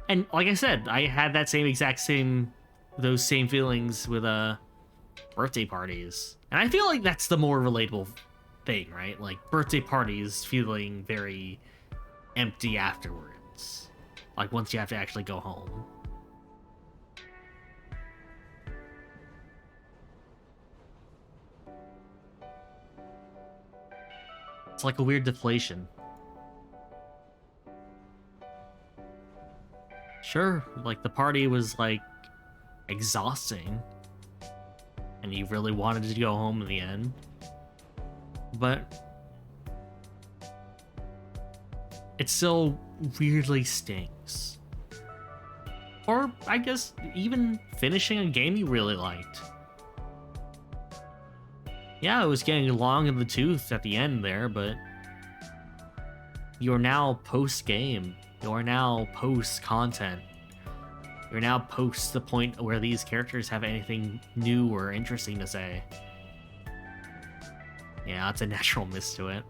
And like I said, I had that those same feelings with birthday parties. And I feel like that's the more relatable thing, right? Like birthday parties feeling very empty afterwards. Like once you have to actually go home. It's like a weird deflation. Sure, like the party was like exhausting and you really wanted to go home in the end, but it still weirdly stings. Or I guess even finishing a game you really liked. Yeah, it was getting long in the tooth at the end there, but you're now post-game. You're now post-content. You're now post the point where these characters have anything new or interesting to say. Yeah, it's a natural miss to it.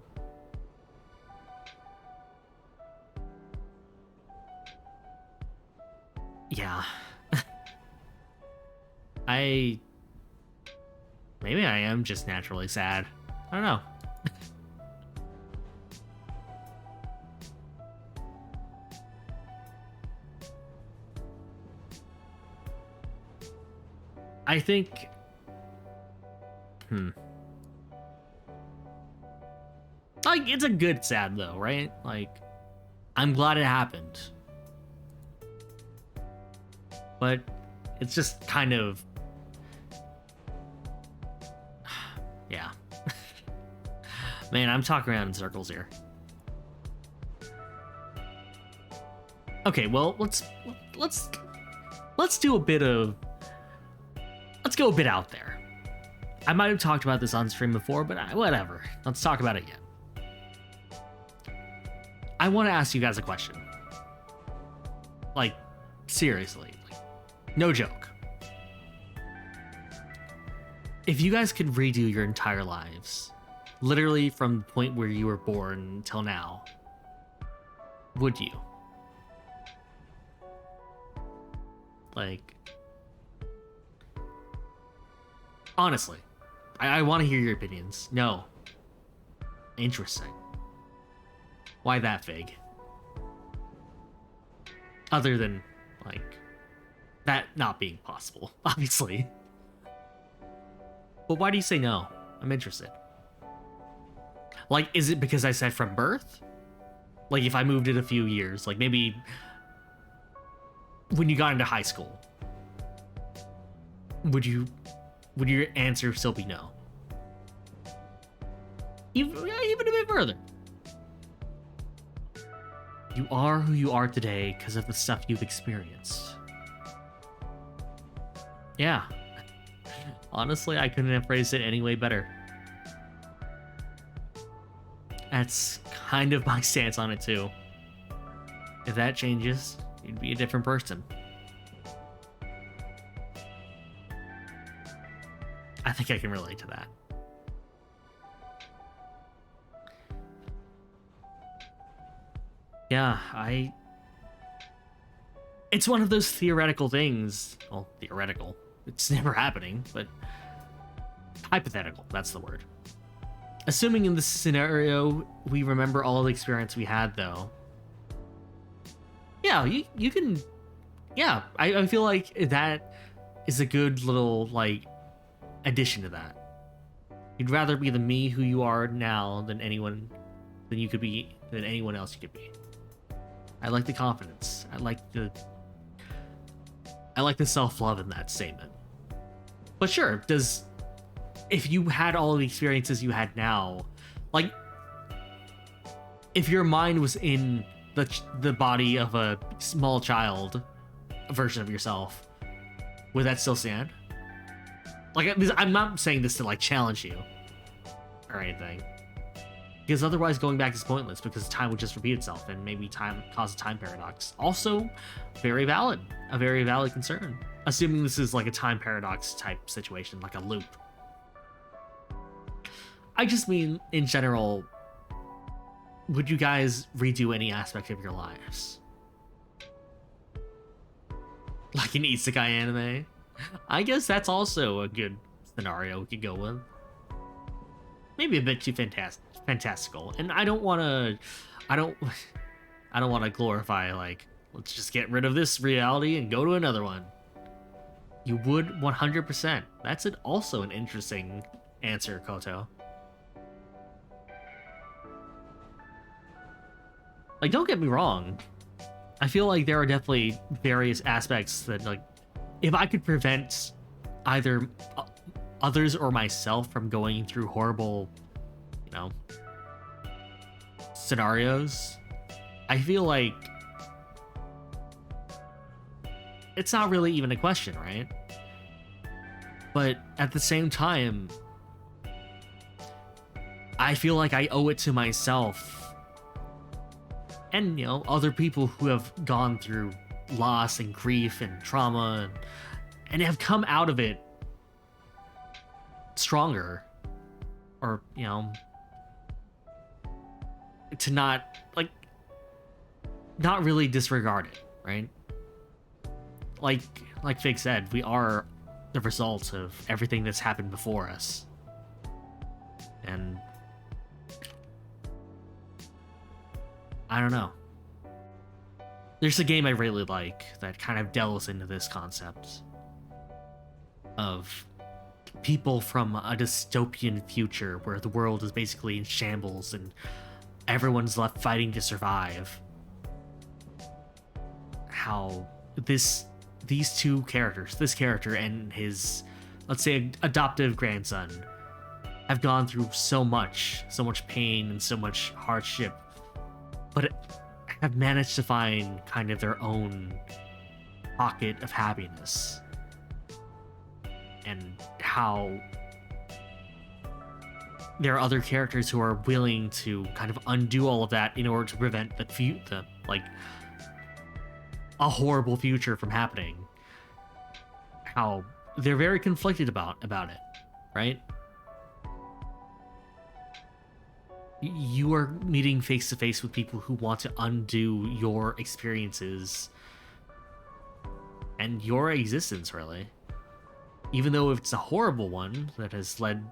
Yeah. I Maybe I am just naturally sad. I don't know. I think... Like, it's a good sad, though, right? Like, I'm glad it happened. But it's just kind of... Yeah. Man, I'm talking around in circles here. Okay, well, let's do a bit of... Let's go a bit out there. I might have talked about this on stream before, but whatever. Let's talk about it again. I want to ask you guys a question. Like, seriously. Like, no joke. If you guys could redo your entire lives, literally from the point where you were born till now, would you? Like, honestly, I want to hear your opinions. No. Interesting. Why that Fig? Other than, like, that not being possible, obviously. But why do you say no? I'm interested. Like, is it because I said from birth? Like, if I moved it a few years, like maybe when you got into high school, would your answer still be no? Even a bit further. You are who you are today because of the stuff you've experienced. Yeah. Honestly, I couldn't have phrased it any way better. That's kind of my stance on it too. If that changes, you'd be a different person. I think I can relate to that. Yeah, it's one of those theoretical things. Well, theoretical. It's never happening, but hypothetical, that's the word. Assuming in this scenario, we remember all the experience we had, though. Yeah, you can... Yeah, I feel like that is a good little, like, addition to that. You'd rather be the me who you are now than anyone else you could be. I like the confidence. I like the self-love in that statement. But sure, if you had all the experiences you had now, like, if your mind was in the body of a small child version of yourself, would that still stand? Like, I'm not saying this to, like, challenge you or anything, because otherwise going back is pointless, because time would just repeat itself and maybe time cause a time paradox. Also, a very valid concern, assuming this is like a time paradox type situation, like a loop. I just mean, in general, would you guys redo any aspect of your lives? Like an isekai anime? I guess that's also a good scenario we could go with. Maybe a bit too fantastical, and I don't want to glorify, like, let's just get rid of this reality and go to another one. You would 100%. That's also an interesting answer, Koto. Like, don't get me wrong. I feel like there are definitely various aspects that, like, if I could prevent either others or myself from going through horrible, scenarios, I feel like it's not really even a question, right? But at the same time, I feel like I owe it to myself and, other people who have gone through loss and grief and trauma and have come out of it stronger, or, to not really disregard it, right? Like Fig said, we are the result of everything that's happened before us. And I don't know. There's a game I really like that kind of delves into this concept of people from a dystopian future where the world is basically in shambles and everyone's left fighting to survive. How these two characters, this character and his, let's say, adoptive grandson, have gone through so much pain and so much hardship, but have managed to find kind of their own pocket of happiness. And how there are other characters who are willing to kind of undo all of that in order to prevent a horrible future from happening. How they're very conflicted about it, right? You are meeting face to face with people who want to undo your experiences and your existence, really. Even though it's a horrible one that has led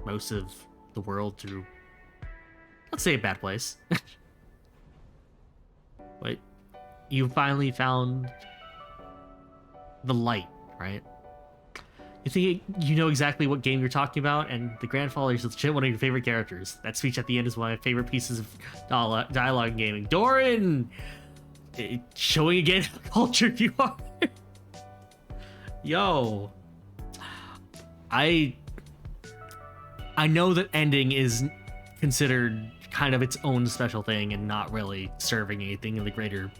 most of the world through, let's say, a bad place. But you finally found the light, right? You think you know exactly what game you're talking about, and the Grandfather is legit one of your favorite characters. That speech at the end is one of my favorite pieces of dialogue in gaming. Doran! Showing again how cultured you are. Yo. I know that ending is considered kind of its own special thing and not really serving anything in the greater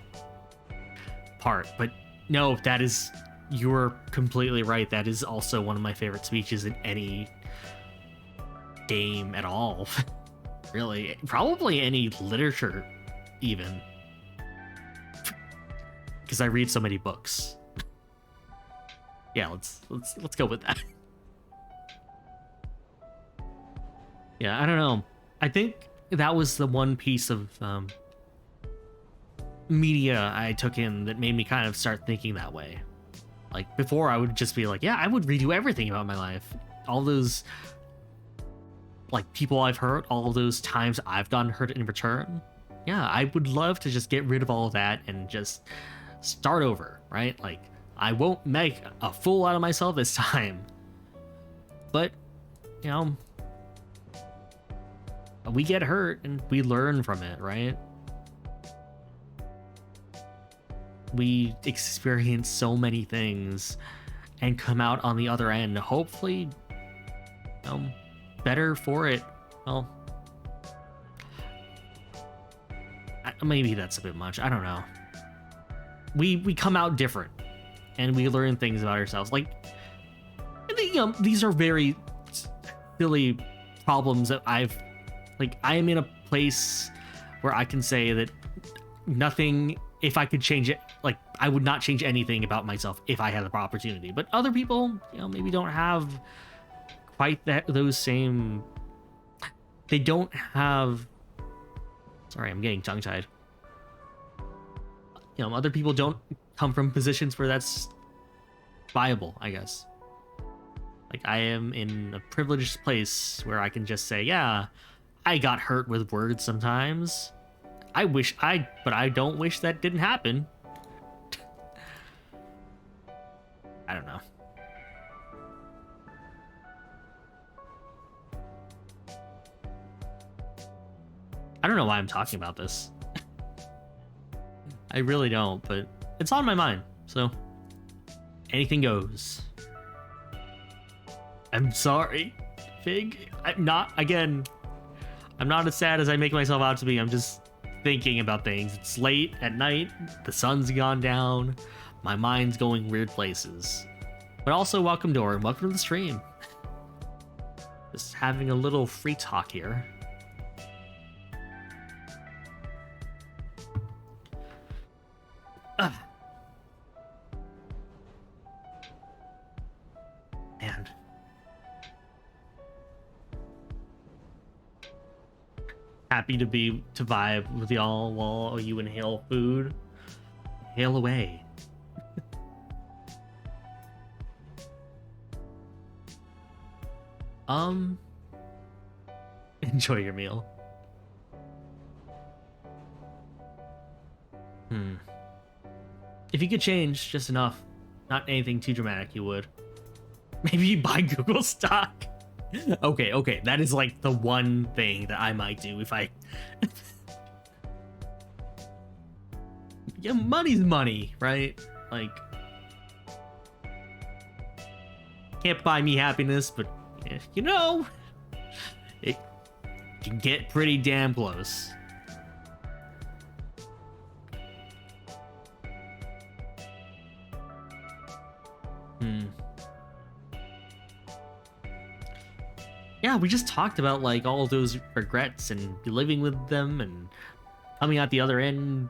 part, but no, you're completely right. That is also one of my favorite speeches in any game at all. Really, probably any literature even, because I read so many books. Yeah, let's go with that. Yeah, I don't know. I think that was the one piece of media I took in that made me kind of start thinking that way. Like, before I would just be like, yeah, I would redo everything about my life. All those, like, people I've hurt, all those times I've gotten hurt in return. Yeah, I would love to just get rid of all of that and just start over, right? Like, I won't make a fool out of myself this time. But, you know, we get hurt and we learn from it, right? We experience so many things and come out on the other end, hopefully, better for it. Well, maybe that's a bit much. I don't know. We come out different and we learn things about ourselves. Like, these are very silly problems that I am in a place where I can say that nothing, if I could change it, like, I would not change anything about myself if I had the opportunity. But other people, maybe don't have quite those same. They don't have. Sorry, I'm getting tongue-tied. Other people don't come from positions where that's viable, I guess. Like, I am in a privileged place where I can just say, yeah, I got hurt with words sometimes. But I don't wish that didn't happen. I don't know. I don't know why I'm talking about this. I really don't, but it's on my mind, so anything goes. I'm sorry, Fig. I'm not as sad as I make myself out to be. I'm just thinking about things. It's late at night, the sun's gone down, my mind's going weird places. But also, welcome, Doran. Welcome to the stream. Just having a little free talk here. Man. Happy to vibe with y'all while you inhale food. Inhale away. Um, enjoy your meal. If you could change just enough, not anything too dramatic, you would. Maybe you buy Google stock. Okay, that is like the one thing that I might do if I... Yeah, money's money, right? Like, can't buy me happiness, but you know, it can get pretty damn close. Yeah, we just talked about like all of those regrets and living with them and coming out the other end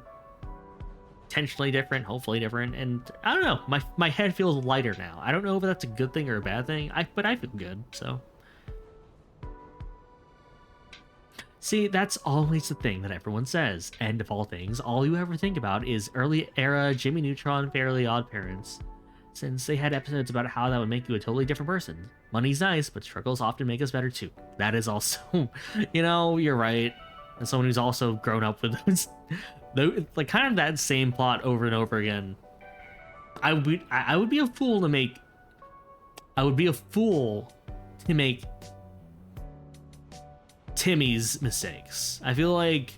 intentionally different, hopefully different, and I don't know, my head feels lighter now. I don't know if that's a good thing or a bad thing, but I feel good, so. See, that's always the thing that everyone says. End of all things, all you ever think about is early era Jimmy Neutron Fairly Odd Parents, since they had episodes about how that would make you a totally different person. Money's nice, but struggles often make us better too. That is also, you know, you're right. As someone who's also grown up with those, like kind of that same plot over and over again. I would be a fool to make. I would be a fool to make Timmy's mistakes. I feel like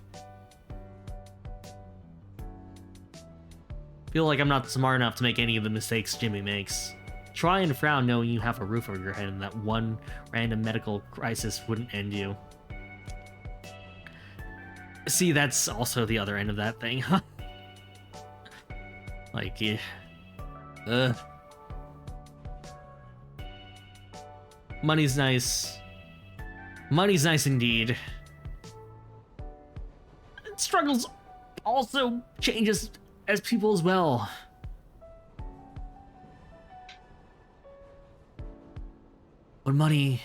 I'm not smart enough to make any of the mistakes Jimmy makes. Try and frown knowing you have a roof over your head and that one random medical crisis wouldn't end you. See, that's also the other end of that thing, huh? Like, yeah. Money's nice. Money's nice indeed. Struggles also changes as people as well. When money...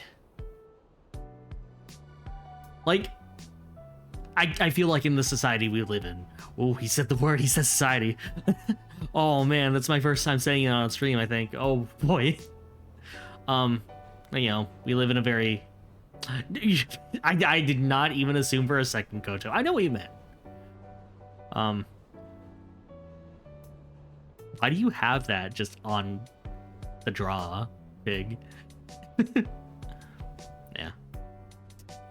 Like, I feel like in the society we live in... Oh, he said the word, he said society. Oh man, that's my first time saying it on stream, I think. Oh boy. You know, we live in a very... I did not even assume for a second, Koto. I know what you meant. Why do you have that just on the draw, Big? Yeah.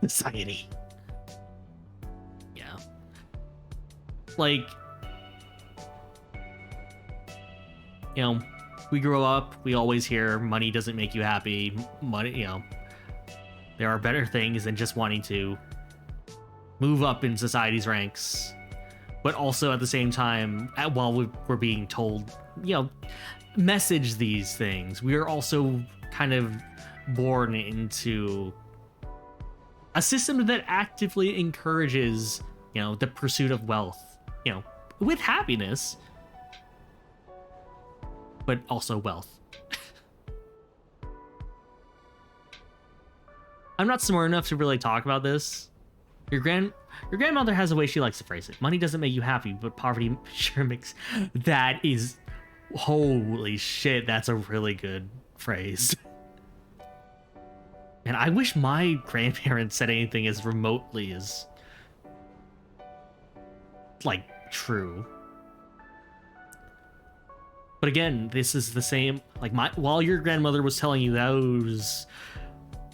Society. Yeah. Like, you know, we grow up, we always hear money doesn't make you happy. Money, you know, there are better things than just wanting to move up in society's ranks. But also at the same time, while we're being told, you know, message these things, we are also kind of born into a system that actively encourages, you know, the pursuit of wealth, you know, with happiness, but also wealth. I'm not smart enough to really talk about this. Your grandmother has a way she likes to phrase it. Money doesn't make you happy, but poverty sure makes... That is... Holy shit, that's a really good phrase. And I wish my grandparents said anything as remotely as... like, true. But again, this is the same... Like, while your grandmother was telling you those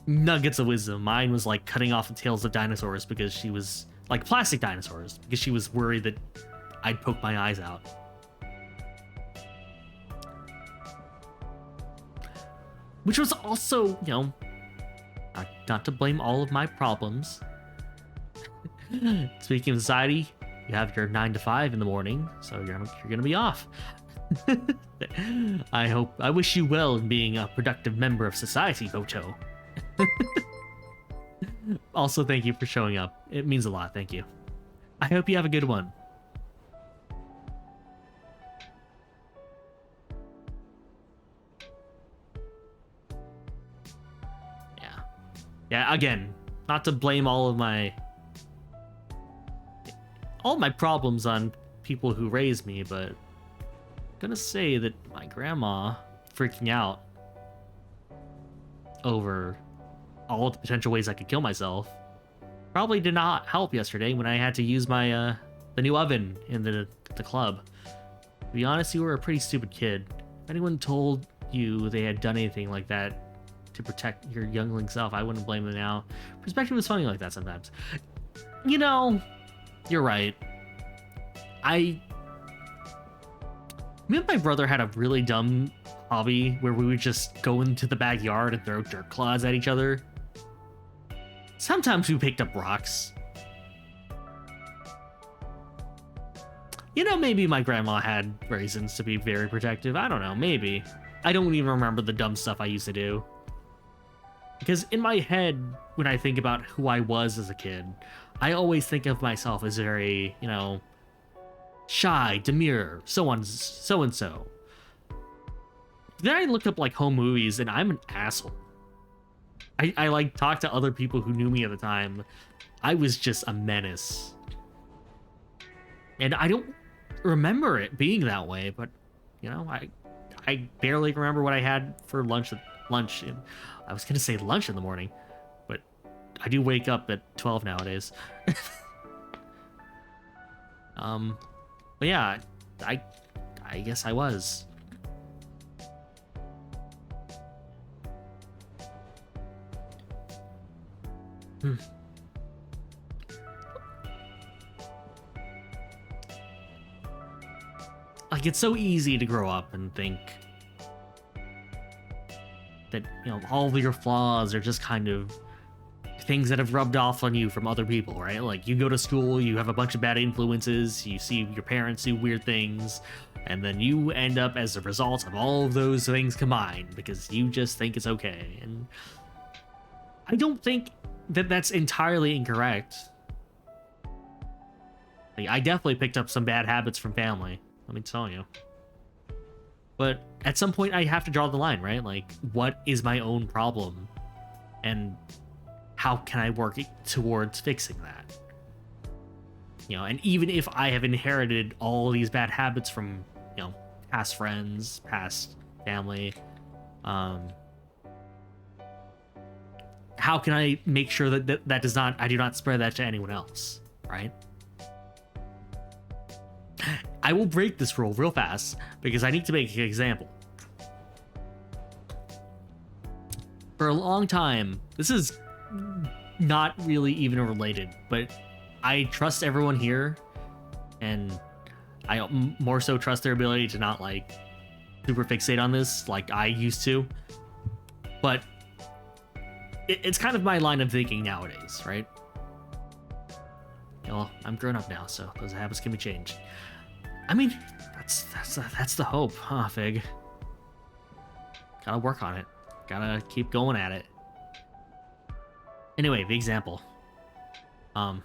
nuggets of wisdom, mine was like cutting off the tails of dinosaurs because she was... like plastic dinosaurs, because she was worried that I'd poke my eyes out. Which was also, you know, not to blame all of my problems. Speaking of society, you have your 9 to 5 in the morning, so you're gonna be off. I wish you well in being a productive member of society, Koto. Also, thank you for showing up. It means a lot, thank you. I hope you have a good one. Yeah, again, not to blame all of my problems on people who raised me, but I'm gonna say that my grandma freaking out over all the potential ways I could kill myself. Probably did not help yesterday when I had to use my the new oven in the club. To be honest, you were a pretty stupid kid. If anyone told you they had done anything like that to protect your youngling self, I wouldn't blame them now. Perspective is funny like that sometimes. You know, you're right. Me and my brother had a really dumb hobby where we would just go into the backyard and throw dirt claws at each other. Sometimes we picked up rocks. You know, maybe my grandma had reasons to be very protective. I don't know, maybe. I don't even remember the dumb stuff I used to do. Because in my head, when I think about who I was as a kid, I always think of myself as very, you know, shy, demure, so and so. Then I looked up like home movies and I'm an asshole. I like talked to other people who knew me at the time. I was just a menace. And I don't remember it being that way, but you know, I barely remember what I had for lunch. I was gonna say lunch in the morning, but I do wake up at 12 nowadays. But yeah, I guess I was. Like, it's so easy to grow up and think that, you know, all of your flaws are just kind of things that have rubbed off on you from other people, right? Like, you go to school, you have a bunch of bad influences, you see your parents do weird things, and then you end up as a result of all of those things combined because you just think it's okay. And I don't think that that's entirely incorrect. Like, I definitely picked up some bad habits from family, let me tell you. But at some point, I have to draw the line, right? Like, what is my own problem? And how can I work towards fixing that? You know, and even if I have inherited all these bad habits from, you know, past friends, past family, how can I make sure that I do not spread that to anyone else, right? I will break this rule real fast because I need to make an example. For a long time, this is not really even related, but I trust everyone here, and I more so trust their ability to not like super fixate on this like I used to. But it's kind of my line of thinking nowadays, right? Well, I'm grown up now, so those habits can be changed. I mean, that's the hope, huh, Fig? Gotta work on it. Gotta keep going at it. Anyway, the example. I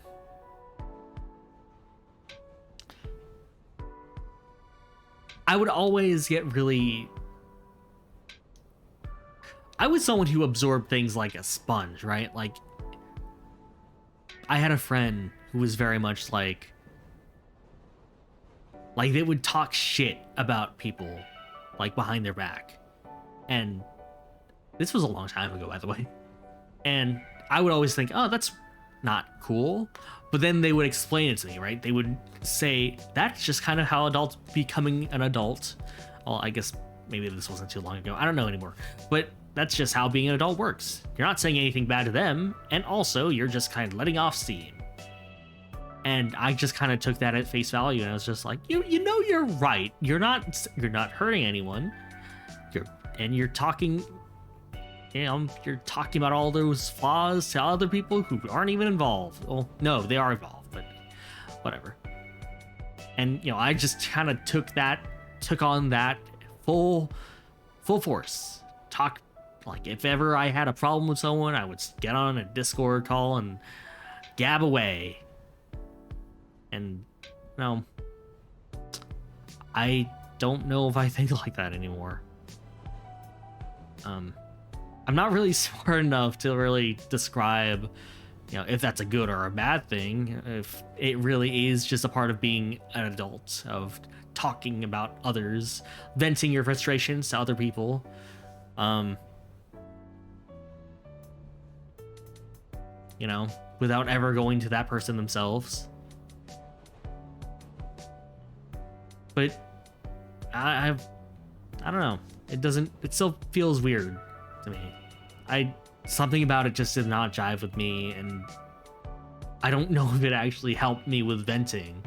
would always get really... I was someone who absorbed things like a sponge, right? Like, I had a friend who was very much like they would talk shit about people, like, behind their back. And this was a long time ago, by the way. And I would always think, oh, that's not cool. But then they would explain it to me, right? They would say, that's just kind of how adults becoming an adult. Well, I guess maybe this wasn't too long ago. I don't know anymore. But that's just how being an adult works. You're not saying anything bad to them. And also, you're just kind of letting off steam. And I just kind of took that at face value, and I was just like, you know, you're right. You're not hurting anyone. You're talking, you know, you're talking about all those flaws to other people who aren't even involved. Well, no, they are involved, but whatever. And you know, I just kind of took on that full force. Talk, like, if ever I had a problem with someone, I would get on a Discord call and gab away. And, you know, I don't know if I think like that anymore. I'm not really smart enough to really describe, you know, if that's a good or a bad thing, if it really is just a part of being an adult, of talking about others, venting your frustrations to other people. you know, without ever going to that person themselves. But I don't know. It still feels weird to me. Something about it just did not jive with me, and I don't know if it actually helped me with venting.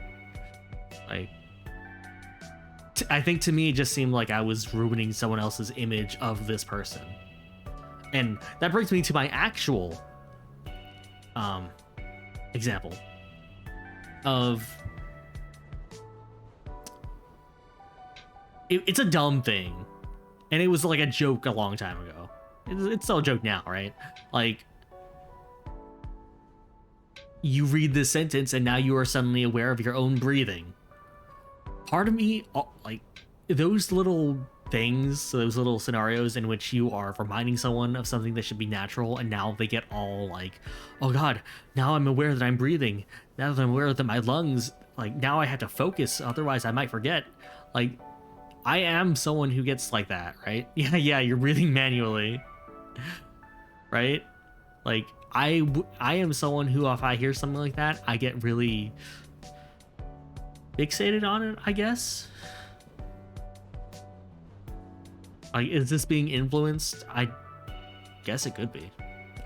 Like, I think to me it just seemed like I was ruining someone else's image of this person. And that brings me to my actual example of it's a dumb thing, and it was like a joke a long time ago. It's still a joke now, right? Like, you read this sentence and now you are suddenly aware of your own breathing. Part of me, like, those little things, those little scenarios in which you are reminding someone of something that should be natural, and now they get all like, oh god, now I'm aware that I'm breathing, now that I'm aware that my lungs, like, now I have to focus, otherwise I might forget. Like, I am someone who gets like that, right? Yeah, you're breathing manually, right? Like, I am someone who, if I hear something like that, I get really fixated on it, I guess. Like, is this being influenced? I guess it could be.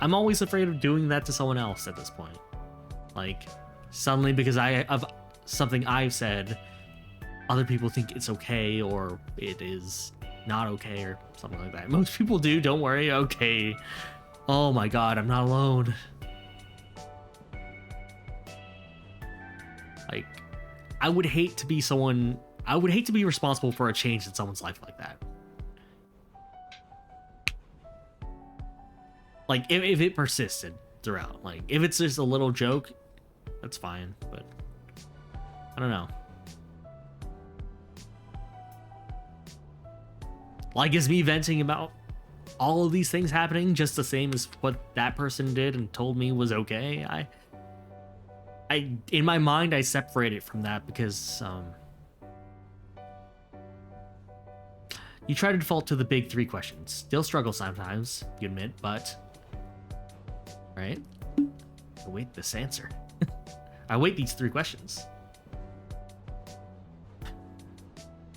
I'm always afraid of doing that to someone else at this point. Like, suddenly because of something I've said, other people think it's okay, or it is not okay, or something like that. Most people do, don't worry. Okay. Oh my god, I'm not alone. Like, I would hate to be responsible for a change in someone's life like that. Like, if it persisted throughout. Like, if it's just a little joke, that's fine, but I don't know. Like, is me venting about all of these things happening just the same as what that person did and told me was okay? I in my mind, I separate it from that because you try to default to the big three questions. Still struggle sometimes, you admit, but right? I wait this answer. I wait these three questions.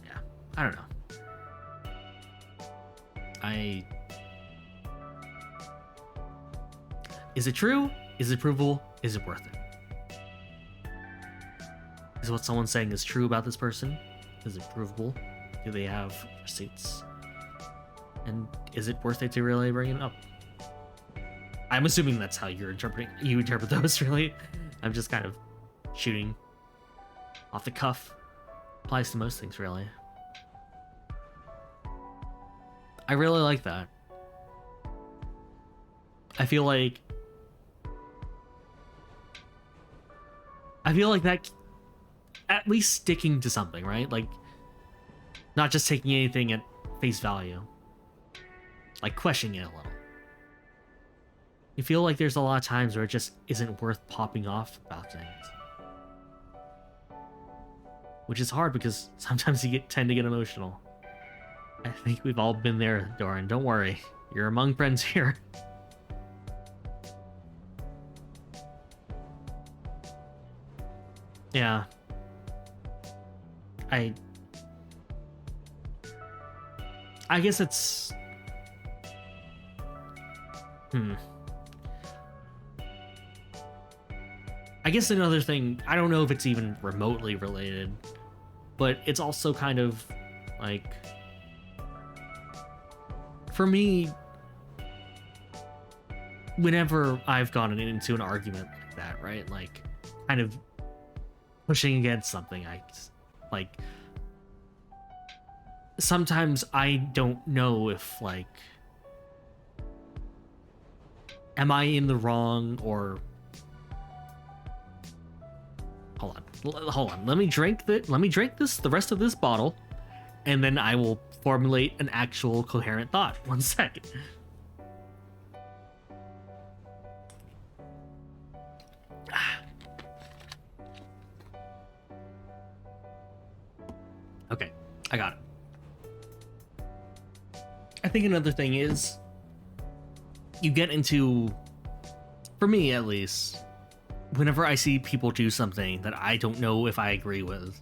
Yeah, I don't know. Is it true? Is it provable? Is it worth it? Is what someone's saying is true about this person? Is it provable? Do they have receipts? And is it worth it to really bring it up? I'm assuming that's how you interpret those, really. I'm just kind of shooting off the cuff. Applies to most things, really. I really like that. I feel like that, at least sticking to something, right? Like, not just taking anything at face value. Like, questioning it a little. You feel like there's a lot of times where it just isn't worth popping off about things. Which is hard because sometimes you tend to get emotional. I think we've all been there, Doran. Don't worry. You're among friends here. Yeah. I guess it's... I guess another thing, I don't know if it's even remotely related, but it's also kind of like... For me, whenever I've gotten into an argument like that, right? Like, kind of pushing against something, sometimes I don't know if, like, am I in the wrong, or... Hold on. Let me drink the rest of this bottle, and then I will formulate an actual coherent thought. 1 second. Okay, I got it. I think another thing is you get into for me at least, whenever I see people do something that I don't know if I agree with,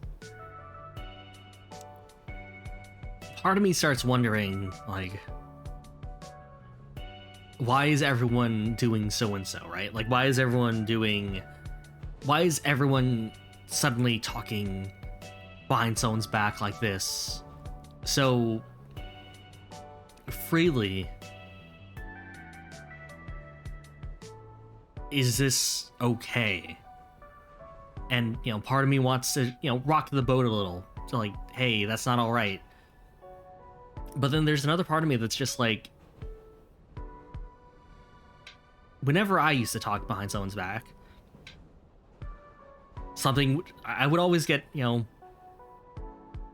part of me starts wondering, like, why is everyone doing so and so, right? Like, why is everyone suddenly talking behind someone's back like this so freely? Is this okay? And, you know, part of me wants to, you know, rock the boat a little. So, like, hey, that's not all right. But then there's another part of me that's just like, whenever I used to talk behind someone's back, I would always get, you know,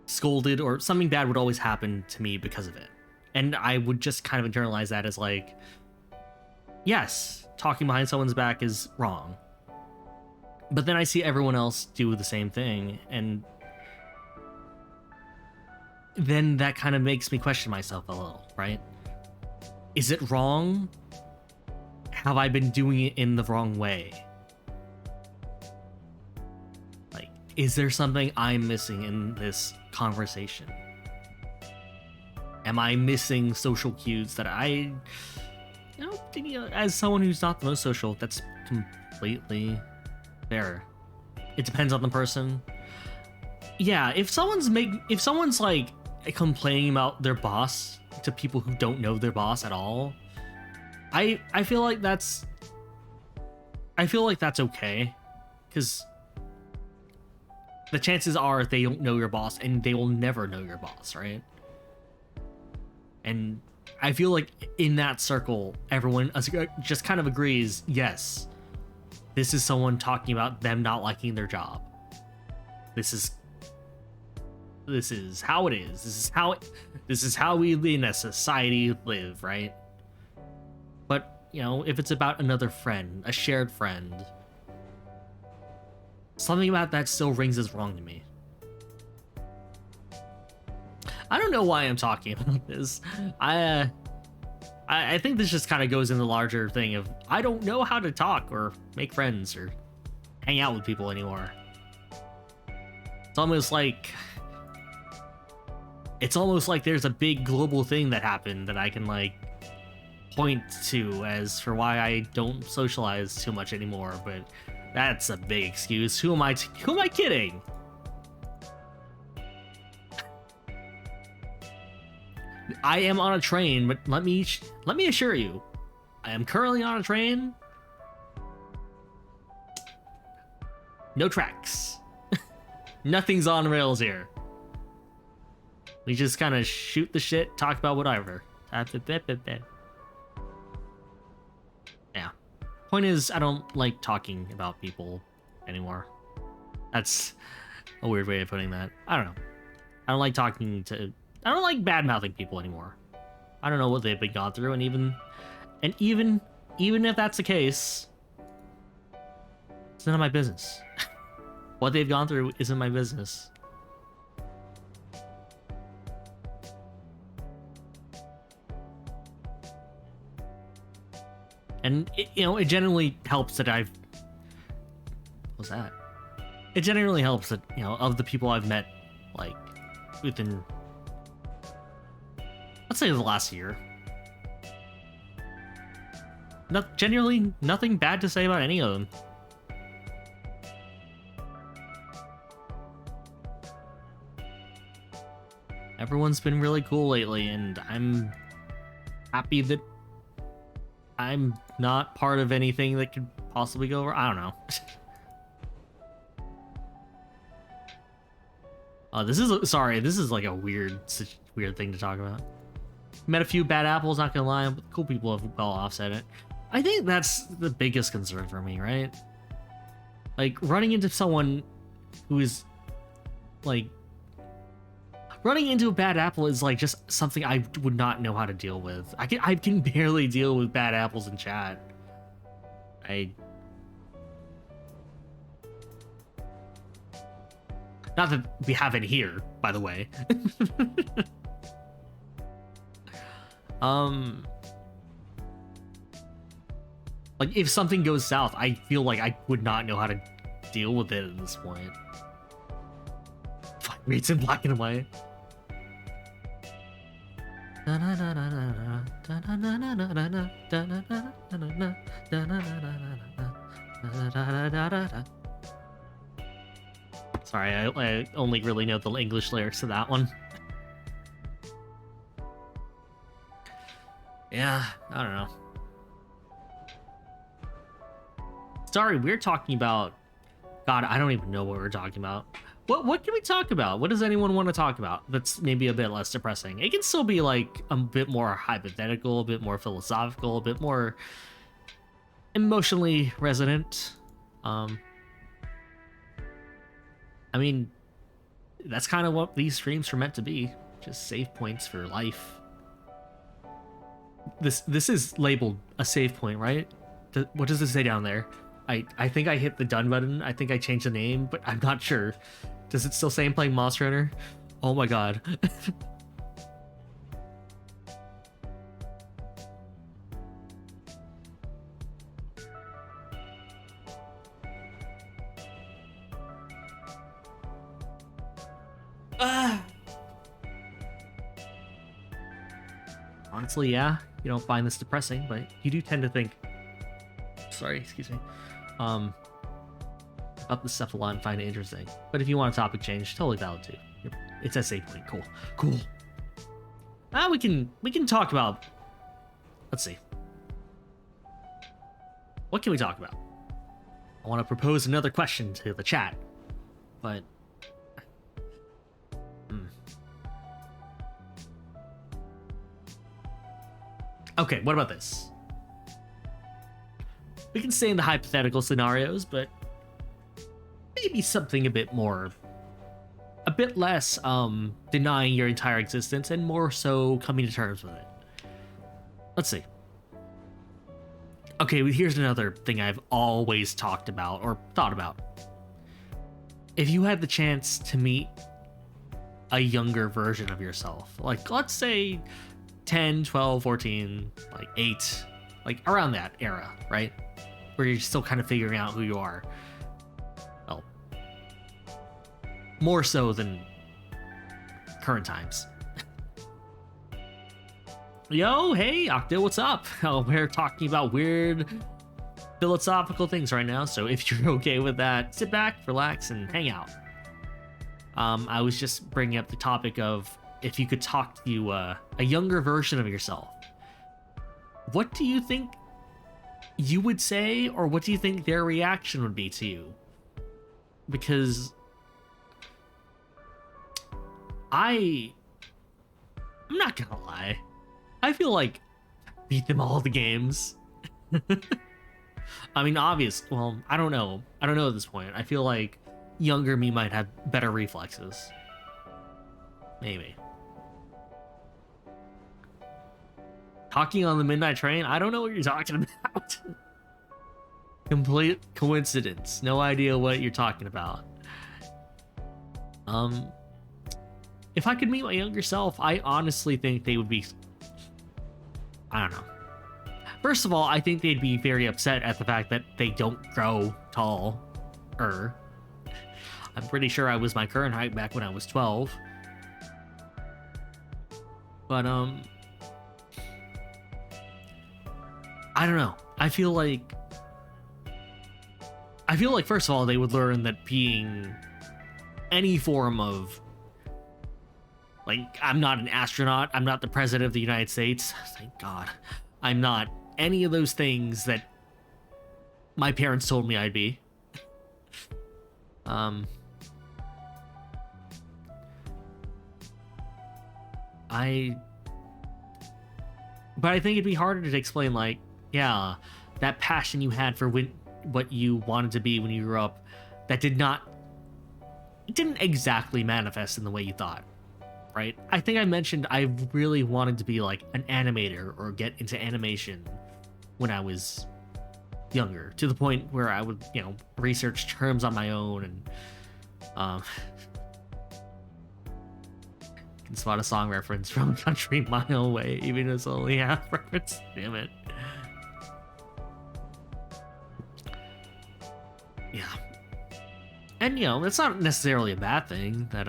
scolded, or something bad would always happen to me because of it. And I would just kind of internalize that as like, yes, talking behind someone's back is wrong. But then I see everyone else do the same thing, and then that kind of makes me question myself a little, right? Is it wrong? Have I been doing it in the wrong way? Like, is there something I'm missing in this conversation? Am I missing social cues that I, you know, as someone who's not the most social, that's completely fair. It depends on the person. Yeah, if someone's like complaining about their boss to people who don't know their boss at all, I feel like that's okay, because the chances are they don't know your boss, and they will never know your boss, right? And I feel like in that circle, everyone just kind of agrees, yes, this is someone talking about them not liking their job. This is how it is. This is how we in a society live, right? But, you know, if it's about another friend, a shared friend, something about that still rings as wrong to me. I don't know why I'm talking about this. I think this just kind of goes in the larger thing of, I don't know how to talk or make friends or hang out with people anymore. It's almost like there's a big global thing that happened that I can like point to as for why I don't socialize too much anymore, but that's a big excuse. Who am I kidding? I am on a train, but let me assure you, I am currently on a train. No tracks. Nothing's on rails here. We just kind of shoot the shit, talk about whatever. Yeah. Point is, I don't like talking about people anymore. That's a weird way of putting that. I don't know. I don't like bad-mouthing people anymore. I don't know what they've been gone through, and even if that's the case, it's none of my business. What they've gone through isn't my business. And it generally helps that What was that? It generally helps that, of the people I've met, like, within, let's say, the last year. Generally, nothing bad to say about any of them. Everyone's been really cool lately, and I'm happy that I'm not part of anything that could possibly go wrong. I don't know. This is like a weird thing to talk about. Met a few bad apples, not gonna lie, but cool people have well offset it. I think that's the biggest concern for me, right? Like, running into someone who is, like, running into a bad apple is, like, just something I would not know how to deal with. I can barely deal with bad apples in chat. Not that we have any here, by the way. Like, if something goes south, I feel like I would not know how to deal with it at this point. Fine, it's in black and white. Sorry, I only really know the English lyrics to that one. Yeah, I don't know. Sorry, we're talking about... God, I don't even know what we're talking about. What can we talk about? What does anyone want to talk about that's maybe a bit less depressing? It can still be like a bit more hypothetical, a bit more philosophical, a bit more emotionally resonant. I mean, that's kind of what these streams are meant to be. Just save points for life. This is labeled a save point, right? What does it say down there? I think I hit the done button. I think I changed the name, but I'm not sure. Does it still say I'm playing Monster Hunter? Oh my god. Honestly, yeah, you don't find this depressing, but you do tend to think... Sorry, excuse me. About the stuff a lot and find it interesting. But if you want a topic change, totally valid too. It's a save point. Cool. We can talk about... Let's see. What can we talk about? I want to propose another question to the chat, but... Okay, what about this? We can stay in the hypothetical scenarios, but maybe something a bit less denying your entire existence and more so coming to terms with it. Let's see. Okay, here's another thing I've always talked about or thought about. If you had the chance to meet a younger version of yourself, like let's say 10, 12, 14, like 8, like around that era, right? Where you're still kind of figuring out who you are. Well, more so than current times. Yo, hey, Octo, what's up? Oh, we're talking about weird philosophical things right now, so if you're okay with that, sit back, relax, and hang out. I was just bringing up the topic of if you could talk to a younger version of yourself. What do you think you would say, or what do you think their reaction would be to you? Because I'm not gonna lie, I feel like I beat them all the games. I mean, well, I don't know at this point. I feel like younger me might have better reflexes. Maybe. Talking on the midnight train? I don't know what you're talking about. Complete coincidence. No idea what you're talking about. If I could meet my younger self, I honestly think they would be... I don't know. First of all, I think they'd be very upset at the fact that they don't grow tall. I'm pretty sure I was my current height back when I was 12. But, I don't know. I feel like first of all, they would learn that being any form of, like, I'm not an astronaut, I'm not the president of the United States, thank God. I'm not any of those things that my parents told me I'd be. But I think it'd be harder to explain, like, yeah, that passion you had for what you wanted to be when you grew up, that didn't exactly manifest in the way you thought, right? I think I mentioned I really wanted to be like an animator or get into animation when I was younger, to the point where I would, research terms on my own and can spot a song reference from a country mile away, even if it's only half reference. Damn it. And it's not necessarily a bad thing that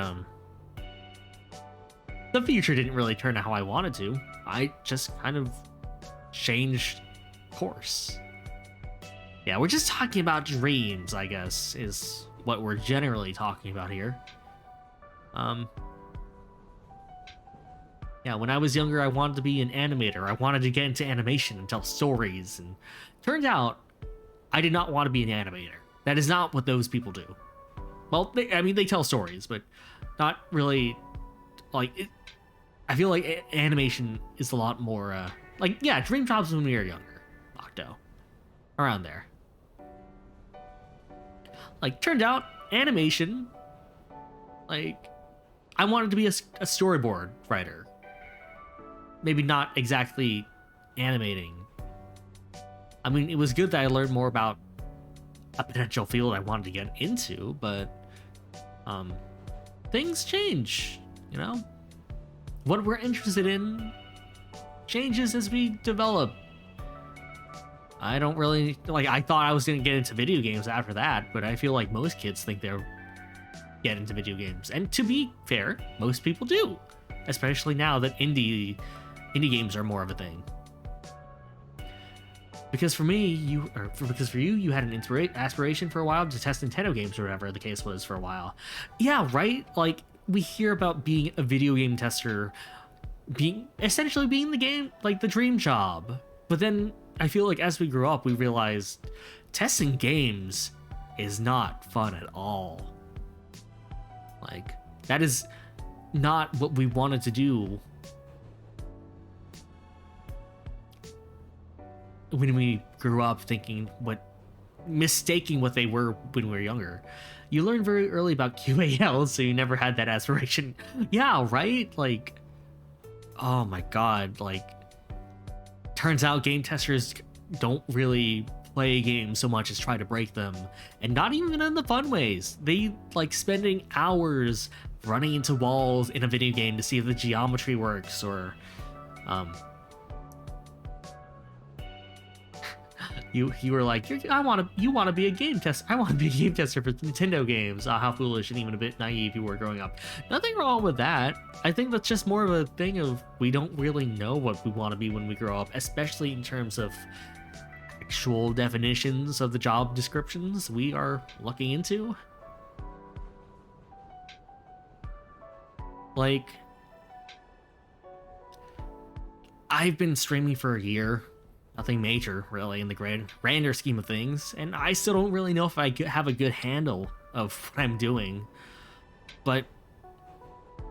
the future didn't really turn out how I wanted to. I just kind of changed course. Yeah, we're just talking about dreams, I guess, is what we're generally talking about here. Yeah, when I was younger, I wanted to be an animator. I wanted to get into animation and tell stories, and turns out I did not want to be an animator. That is not what those people do. Well, they tell stories, but not really, like, I feel like animation is a lot more, dream jobs when we were younger, Octo. Around there. Like, turned out, animation, like, I wanted to be a storyboard writer. Maybe not exactly animating. I mean, it was good that I learned more about a potential field I wanted to get into, but things change, What we're interested in changes as we develop. I don't really, I thought I was going to get into video games after that, but I feel like most kids think they'll get into video games. And to be fair, most people do, especially now that indie games are more of a thing. Because for me, because for you, you had an aspiration for a while to test Nintendo games or whatever the case was for a while. Yeah, right? Like, we hear about being a video game tester, essentially being the dream job. But then I feel like as we grew up, we realized testing games is not fun at all. Like, that is not what we wanted to do when we grew up, mistaking what they were when we were younger. You learn very early about QAL, so you never had that aspiration. Yeah, right? Like, oh my god, turns out game testers don't really play games so much as try to break them, and not even in the fun ways. They like spending hours running into walls in a video game to see if the geometry works, or you were like, you want to be a game tester. I want to be a game tester for Nintendo games. How foolish and even a bit naive you were growing up. Nothing wrong with that. I think that's just more of a thing of we don't really know what we want to be when we grow up, especially in terms of actual definitions of the job descriptions we are looking into. Like, I've been streaming for a year. Nothing major, really, in the grander scheme of things, and I still don't really know if I have a good handle of what I'm doing. But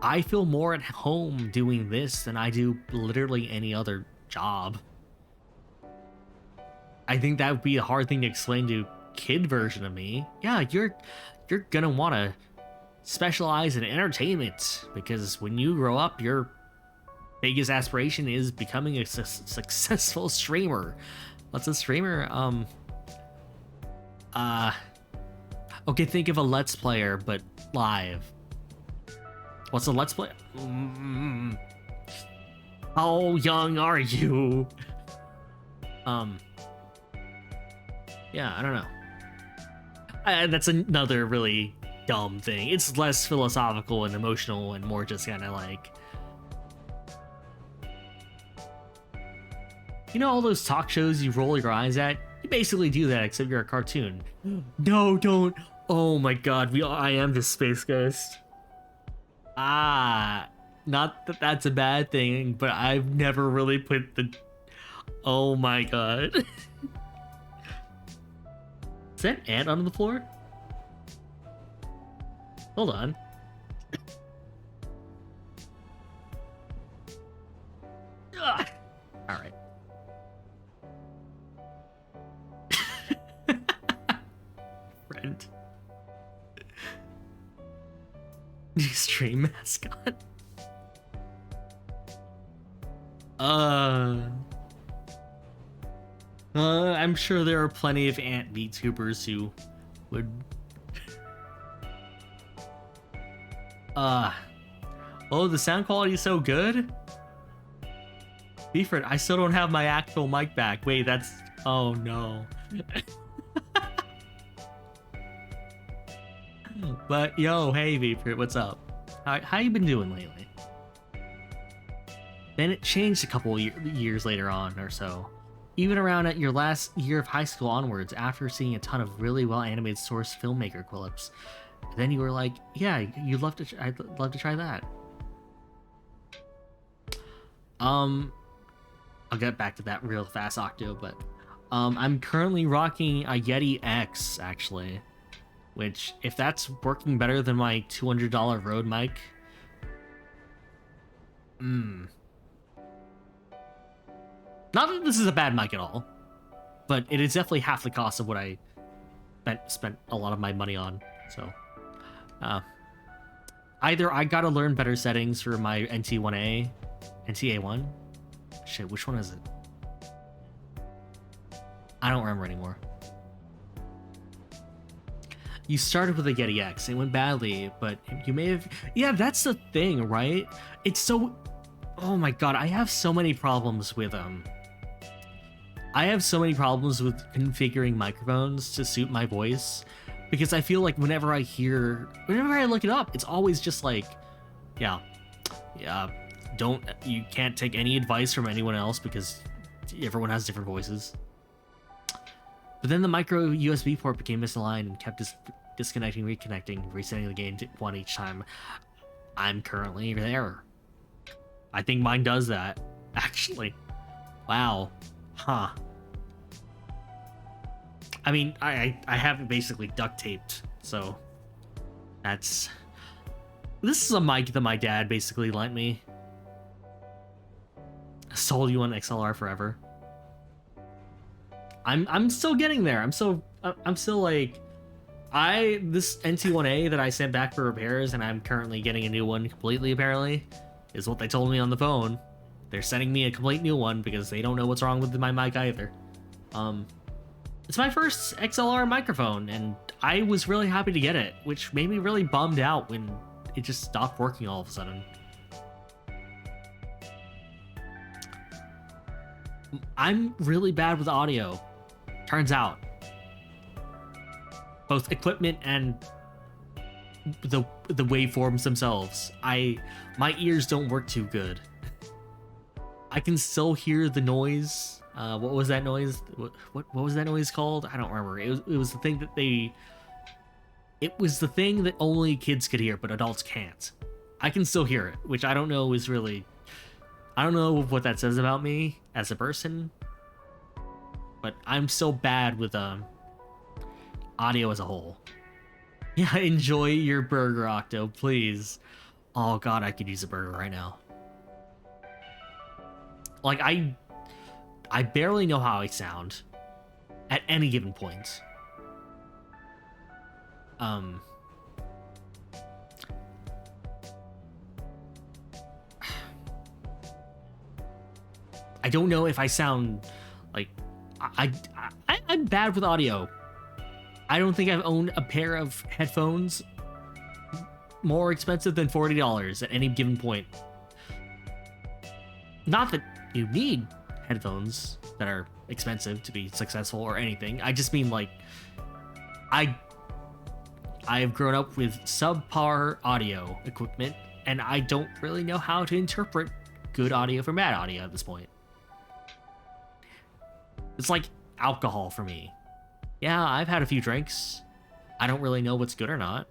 I feel more at home doing this than I do literally any other job. I think that would be a hard thing to explain to kid version of me. Yeah, you're gonna want to specialize in entertainment, because when you grow up, your biggest aspiration is becoming a successful streamer. What's a streamer? Okay, think of a Let's Player, but live. What's a Let's Play? How young are you? Yeah, I don't know. That's another really dumb thing. It's less philosophical and emotional and more just kind of like, all those talk shows you roll your eyes at? You basically do that, except you're a cartoon. No, don't. Oh my god, I am just Space Ghost. Not that that's a bad thing, but I've never really put the... Oh my god. Is that ant on the floor? Hold on. Alright. Friend. New stream mascot. I'm sure there are plenty of ant VTubers who would. Oh, the sound quality is so good. Beeford, I still don't have my actual mic back. Wait, that's. Oh no. But yo, hey Vapor, what's up? How you been doing lately? Then it changed a couple years later on or so. Even around at your last year of high school onwards, after seeing a ton of really well animated source filmmaker clips, then you were like, "Yeah, I'd love to try that." I'll get back to that real fast, Octo, but I'm currently rocking a Yeti X actually, which if that's working better than my $200 Rode mic, not that this is a bad mic at all, but it is definitely half the cost of what I spent a lot of my money on. So, either I gotta learn better settings for my NT1A1. Shit, which one is it? I don't remember anymore. You started with a Yeti X. It went badly, but you may have... Yeah, that's the thing, right? It's so... Oh my god, I have so many problems with I have so many problems with configuring microphones to suit my voice, because I feel like whenever I look it up, it's always just like, yeah, you can't take any advice from anyone else because everyone has different voices. But then the micro USB port became misaligned and kept disconnecting, reconnecting, resetting the gain to 1 each time. I'm currently there. I think mine does that, actually. Wow. Huh. I mean, I have it basically duct taped, so this is a mic that my dad basically lent me. Sold you on XLR forever. I'm still getting there. I'm still like, this NT1A that I sent back for repairs, and I'm currently getting a new one completely, apparently, is what they told me on the phone. They're sending me a complete new one because they don't know what's wrong with my mic either. It's my first XLR microphone, and I was really happy to get it, which made me really bummed out when it just stopped working all of a sudden. I'm really bad with audio, turns out. Both equipment and the waveforms themselves. My ears don't work too good. I can still hear the noise. What was that noise? What was that noise called? I don't remember. It was the thing that it was the thing that only kids could hear, but adults can't. I can still hear it, which I don't know is really... I don't know what that says about me as a person, but I'm so bad with audio as a whole. Yeah, enjoy your burger, Octo, please. Oh god, I could use a burger right now. Like, I barely know how I sound at any given point. I don't know if I sound like I'm bad with audio. I don't think I've owned a pair of headphones more expensive than $40 at any given point. Not that you need headphones that are expensive to be successful or anything. I just mean, like, I've grown up with subpar audio equipment, and I don't really know how to interpret good audio from bad audio at this point. It's like alcohol for me. Yeah, I've had a few drinks. I don't really know what's good or not.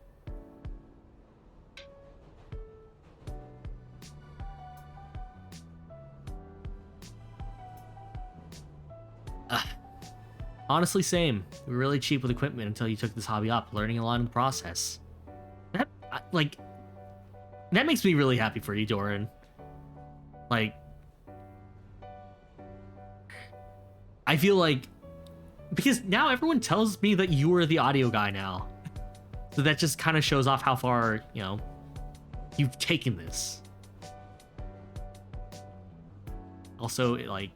Honestly, same. We were really cheap with equipment until you took this hobby up, learning a lot in the process. That makes me really happy for you, Doran. Like, I feel like, because now everyone tells me that you are the audio guy now. So that just kind of shows off how far, you know, you've taken this. Also, like,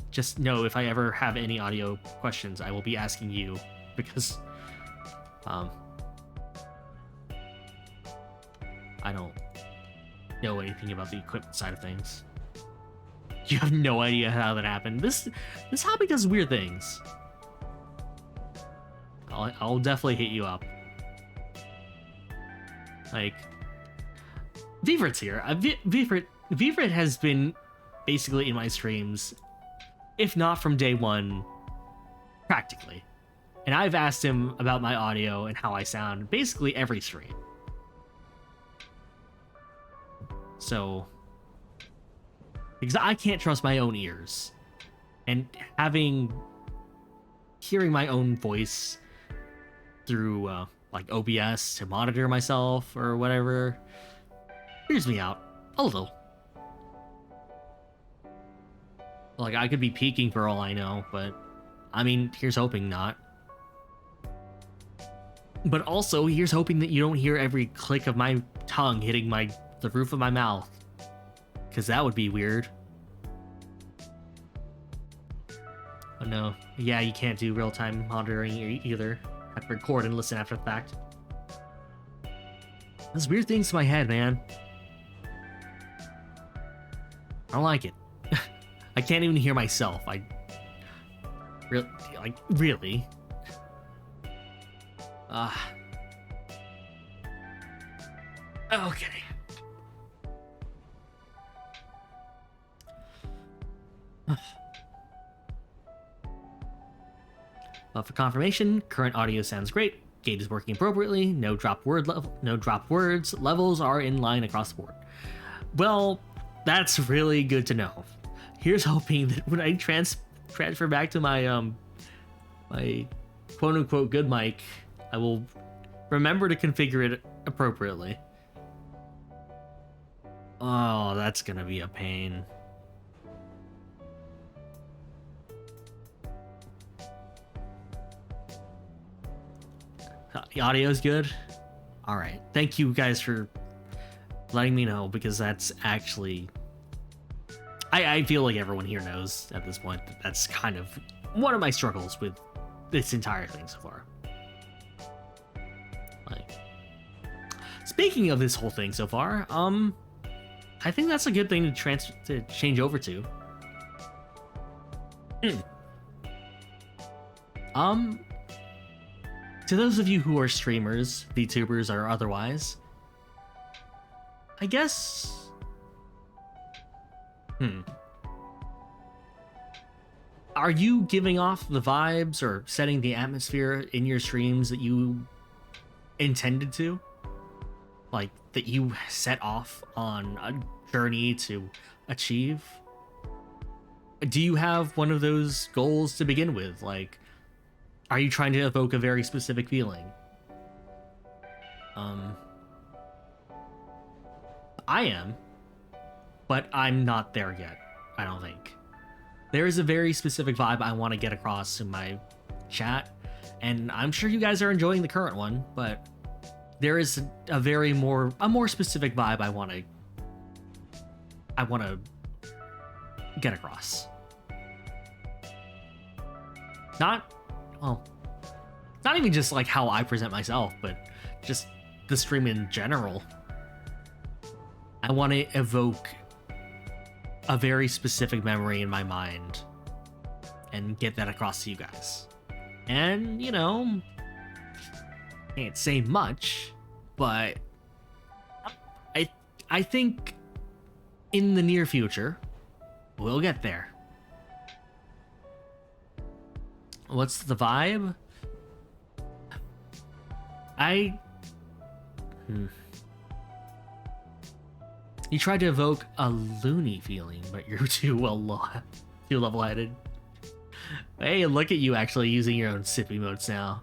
just know if I ever have any audio questions, I will be asking you, because I don't know anything about the equipment side of things. You have no idea how that happened. This hobby does weird things. I'll definitely hit you up. Like, Vivrit's here. Vivrit has been basically in my streams, if not from day one, practically. And I've asked him about my audio and how I sound basically every stream. So, because I can't trust my own ears. And hearing my own voice through like OBS to monitor myself or whatever hears me out a little. Like, I could be peaking for all I know, but I mean, here's hoping not. But also, here's hoping that you don't hear every click of my tongue hitting the roof of my mouth, because that would be weird. Oh no. Yeah, you can't do real-time monitoring either. I have to record and listen after the fact. There's weird things to my head, man. I don't like it. I can't even hear myself. Really? Okay. For confirmation, current audio sounds great. Gate is working appropriately. No drop words. Levels are in line across the board. Well, that's really good to know. Here's hoping that when I transfer back to my my quote unquote good mic, I will remember to configure it appropriately. Oh, that's gonna be a pain. The audio's good? Alright. Thank you guys for letting me know, because that's actually... I feel like everyone here knows at this point that that's kind of one of my struggles with this entire thing so far. Like, speaking of this whole thing so far, I think that's a good thing to change over to. To those of you who are streamers, VTubers, or otherwise, I guess... Are you giving off the vibes or setting the atmosphere in your streams that you intended to? Like, that you set off on a journey to achieve? Do you have one of those goals to begin with? Like, are you trying to evoke a very specific feeling? I am, but I'm not there yet, I don't think. There is a very specific vibe I want to get across in my chat, and I'm sure you guys are enjoying the current one, but there is a more specific vibe I want to get across. Not even just like how I present myself, but just the stream in general. I want to evoke a very specific memory in my mind and get that across to you guys. And, you know, can't say much, but I think in the near future, we'll get there. What's the vibe? You tried to evoke a loony feeling, but you're too level-headed. Hey, look at you actually using your own sip emotes now.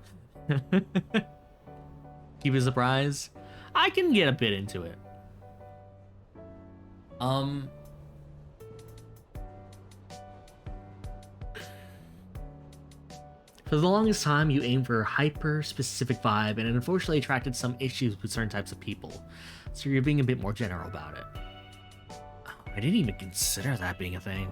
Keep a surprise. I can get a bit into it. For the longest time, you aimed for a hyper-specific vibe, and it unfortunately attracted some issues with certain types of people. So you're being a bit more general about it. Oh, I didn't even consider that being a thing.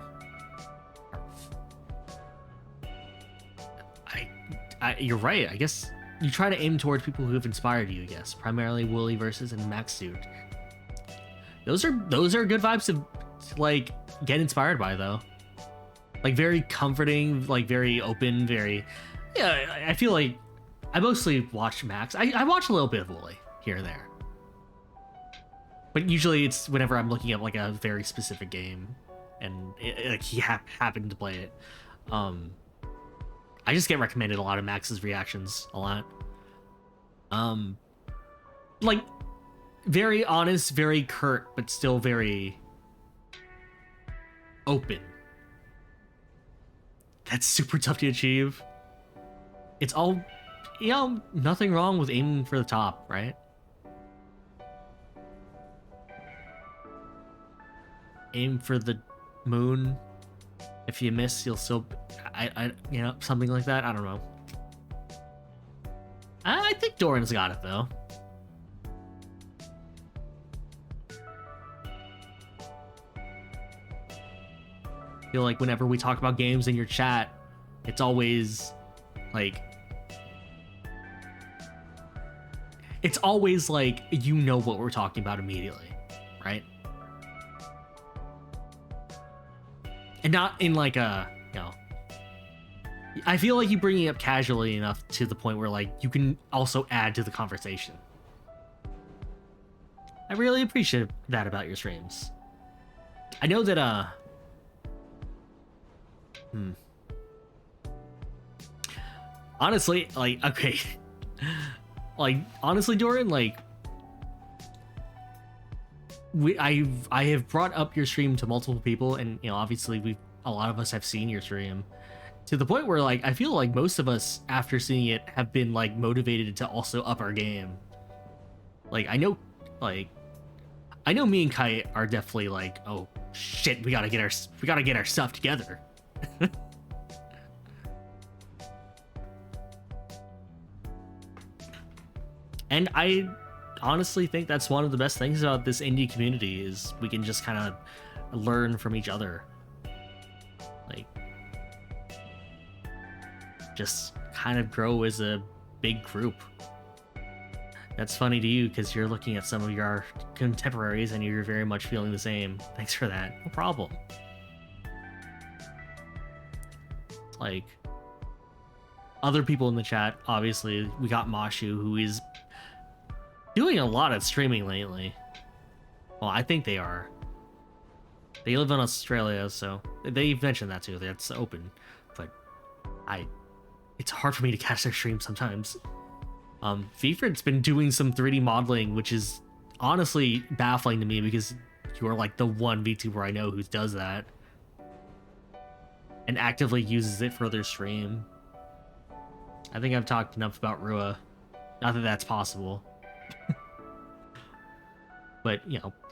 You're right. I guess you try to aim towards people who have inspired you. I guess primarily Wooly versus and Max Suit. Those are good vibes to like get inspired by, though. Like very comforting, like very open, very. Yeah, I feel like I mostly watch Max. I watch a little bit of Wooly here and there. But usually it's whenever I'm looking at like a very specific game, and like he happened to play it. Um, I just get recommended a lot of Max's reactions a lot. Like very honest, very curt, but still very open. That's super tough to achieve. It's all, nothing wrong with aiming for the top, right? Aim for the moon. If you miss, you'll still, something like that. I don't know. I think Doran's got it though. I feel like whenever we talk about games in your chat, it's always like, you know what we're talking about immediately, right? And not in like a, I feel like you bringing it up casually enough to the point where like you can also add to the conversation. I really appreciate that about your streams. I know that honestly, like, okay. Like, honestly, Doran, like, I have brought up your stream to multiple people, and obviously a lot of us have seen your stream, to the point where like I feel like most of us after seeing it have been like motivated to also up our game. Like I know me and Kai are definitely like, oh shit, we gotta get our stuff together. And I honestly think that's one of the best things about this indie community is we can just kind of learn from each other. Like, just kind of grow as a big group. That's funny to you because you're looking at some of your contemporaries and you're very much feeling the same. Thanks for that. No problem. Like, other people in the chat, obviously, we got Mashu, who is doing a lot of streaming lately. Well, I think they are. They live in Australia, so they've mentioned that too. That's open, but it's hard for me to catch their stream sometimes. Feefred's been doing some 3D modeling, which is honestly baffling to me because you are like the one VTuber I know who does that and actively uses it for their stream. I think I've talked enough about Rua. Not that that's possible. But,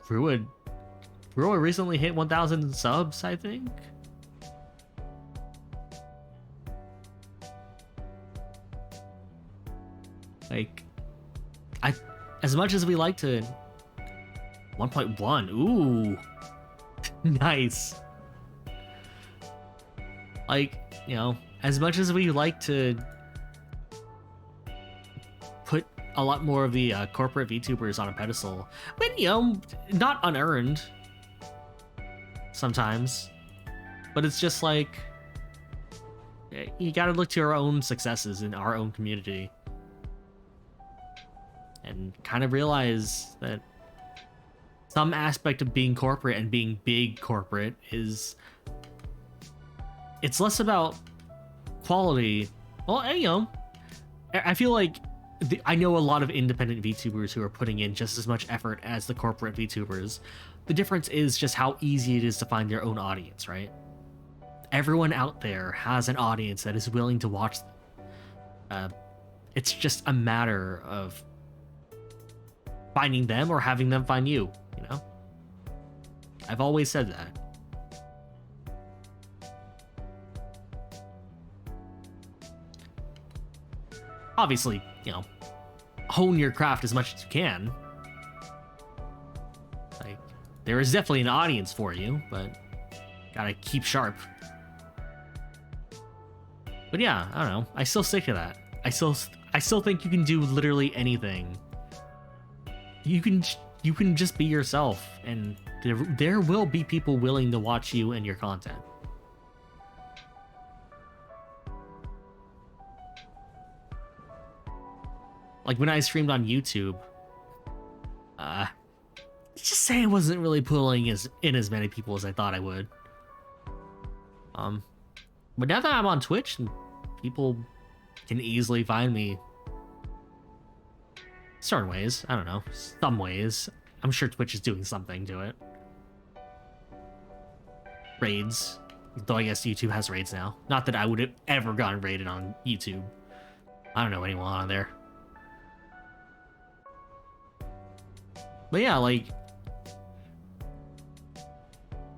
Rua recently hit 1,000 subs, I think. Like, as much as we like to 1.1, ooh. Nice. Like, as much as we like to put a lot more of the corporate VTubers on a pedestal, but not unearned sometimes, but it's just like you gotta look to our own successes in our own community and kind of realize that some aspect of being corporate and being big corporate is it's less about quality. Well, I feel like I know a lot of independent VTubers who are putting in just as much effort as the corporate VTubers. The difference is just how easy it is to find their own audience, right? Everyone out there has an audience that is willing to watch them. It's just a matter of finding them or having them find you, I've always said that. Obviously, hone your craft as much as you can. Like, there is definitely an audience for you, but gotta keep sharp. But yeah, I don't know. I still stick to that. I still think you can do literally anything. You can just be yourself, and there will be people willing to watch you and your content. Like when I streamed on YouTube, let's just say I wasn't really pulling as many people as I thought I would. But now that I'm on Twitch and people can easily find me certain ways, I don't know, some ways. I'm sure Twitch is doing something to it. Raids, though I guess YouTube has raids now. Not that I would have ever gotten raided on YouTube. I don't know anyone on there. But yeah, like,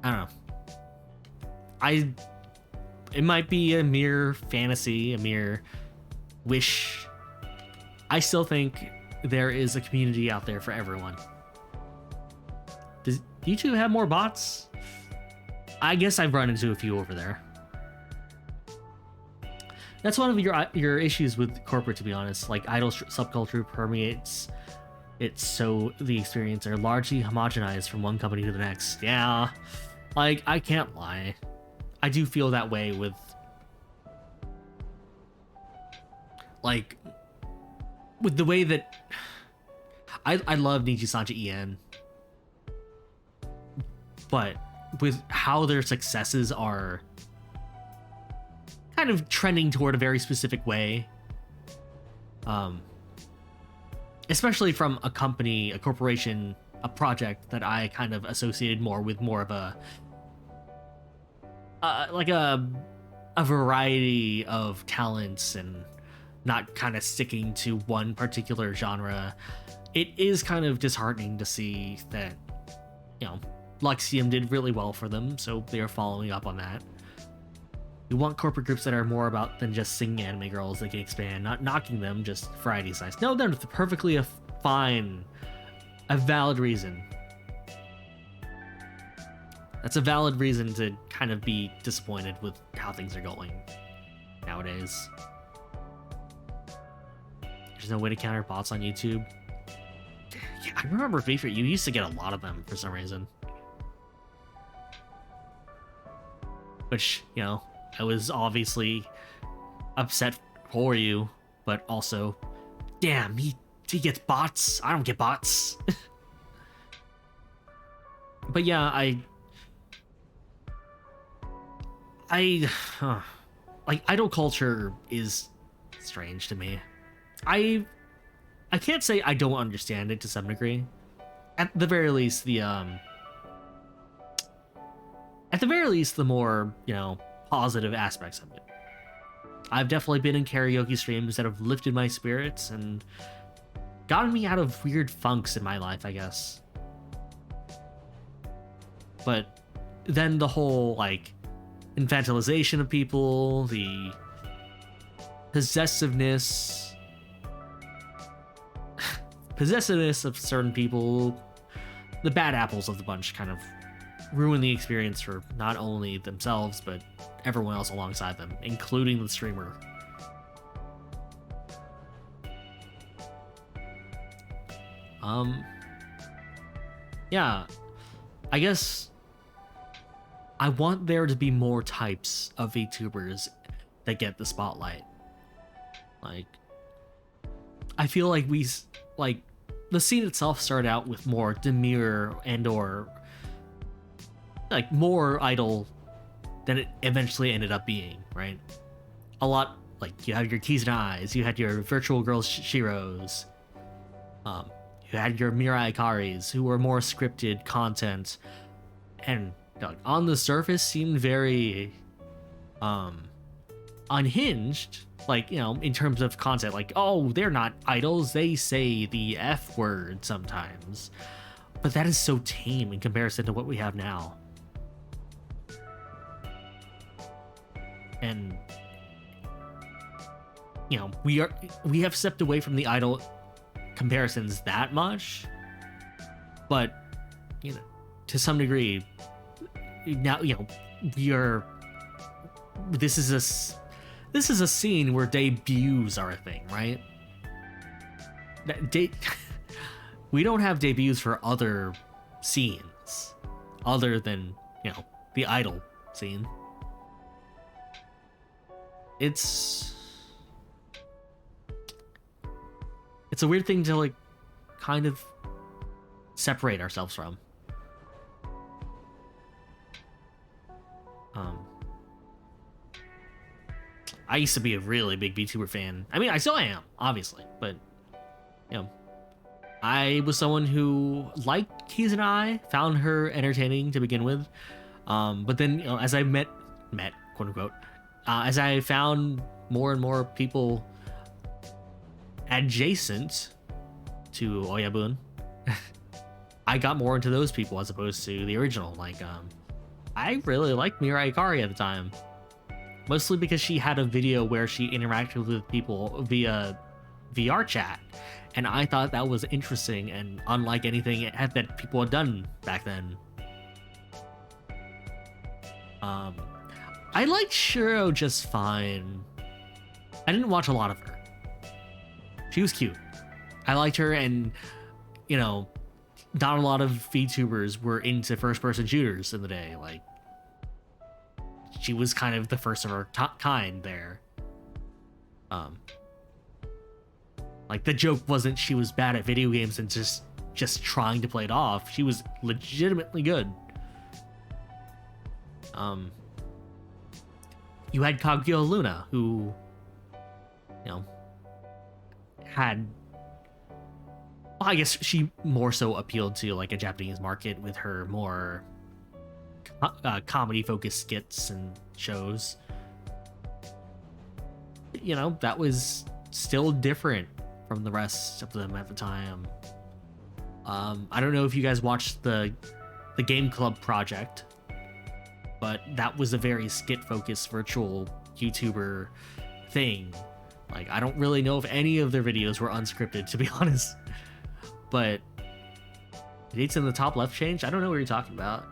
I don't know. It might be a mere fantasy, a mere wish. I still think there is a community out there for everyone. Does YouTube have more bots? I guess I've run into a few over there. That's one of your issues with corporate, to be honest. Like, idol subculture permeates it, so the experience are largely homogenized from one company to the next. Yeah, like, I can't lie. I do feel that way with, like, with the way that I love Niji-Sanji En, but with how their successes are kind of trending toward a very specific way, especially from a company, a corporation, a project that I kind of associated more with more of a like a variety of talents and not kind of sticking to one particular genre. It is kind of disheartening to see that, you know, Luxium did really well for them, so they're following up on that. We want corporate groups that are more about than just singing anime girls that can expand, not knocking them, just variety size. No, that's perfectly a valid reason. That's a valid reason to kind of be disappointed with how things are going nowadays. There's no way to counter bots on YouTube. Yeah, I remember Beefert, you used to get a lot of them for some reason. Which, you know, I was obviously upset for you, but also, damn, he gets bots. I don't get bots. But yeah, like, idol culture is strange to me. I can't say I don't understand it to some degree. At the very least, the more, you know, positive aspects of it. I've definitely been in karaoke streams that have lifted my spirits and gotten me out of weird funks in my life, I guess. But then the whole, like, infantilization of people, the possessiveness of certain people, the bad apples of the bunch kind of ruin the experience for not only themselves, but everyone else alongside them, including the streamer. Yeah, I guess I want there to be more types of VTubers that get the spotlight. Like, I feel like the scene itself started out with more demure and/or like more idle than it eventually ended up being, right? A lot, like, you have your T's and I's, you had your virtual girls Shiros, you had your Mirai Ikaris, who were more scripted content, and on the surface seemed very unhinged, like, you know, in terms of content, like, oh, they're not idols, they say the F word sometimes. But that is so tame in comparison to what we have now. And, you know, we have stepped away from the idol comparisons that much, but, you know, to some degree now, you know, this is a scene where debuts are a thing, right? We don't have debuts for other scenes other than, you know, the idol scene. It's a weird thing to, like, kind of separate ourselves from. Um, I used to be a really big VTuber fan. I mean, I still am, obviously, but you know, I was someone who liked Keys and I, found her entertaining to begin with. But then, you know, as I met, quote unquote, as I found more and more people adjacent to Oyabun, I got more into those people as opposed to the original. Like, I really liked Mirai Ikari at the time, mostly because she had a video where she interacted with people via VR chat, and I thought that was interesting and unlike anything that people had done back then. I liked Shiro just fine. I didn't watch a lot of her. She was cute. I liked her, and you know, not a lot of VTubers were into first-person shooters in the day. Like, she was kind of the first of her kind there. Like, the joke wasn't she was bad at video games and just trying to play it off. She was legitimately good. You had Kaguya Luna, who, you know, had, well, I guess she more so appealed to like a Japanese market with her more comedy focused skits and shows. You know, that was still different from the rest of them at the time. I don't know if you guys watched the Game Club project, but that was a very skit focused virtual YouTuber thing. Like, I don't really know if any of their videos were unscripted, to be honest. But dates in the top left changed? I don't know what you're talking about.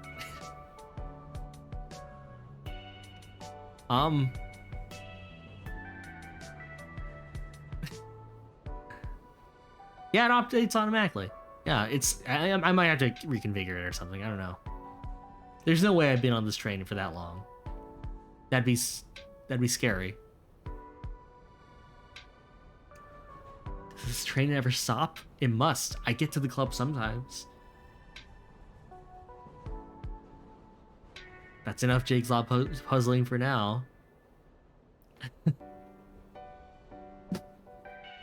Yeah, it updates automatically. Yeah, it's I might have to reconfigure it or something. I don't know. There's no way I've been on this train for that long. That'd be scary. Does this train ever stop? It must. I get to the club sometimes. That's enough Jigsaw puzzling for now.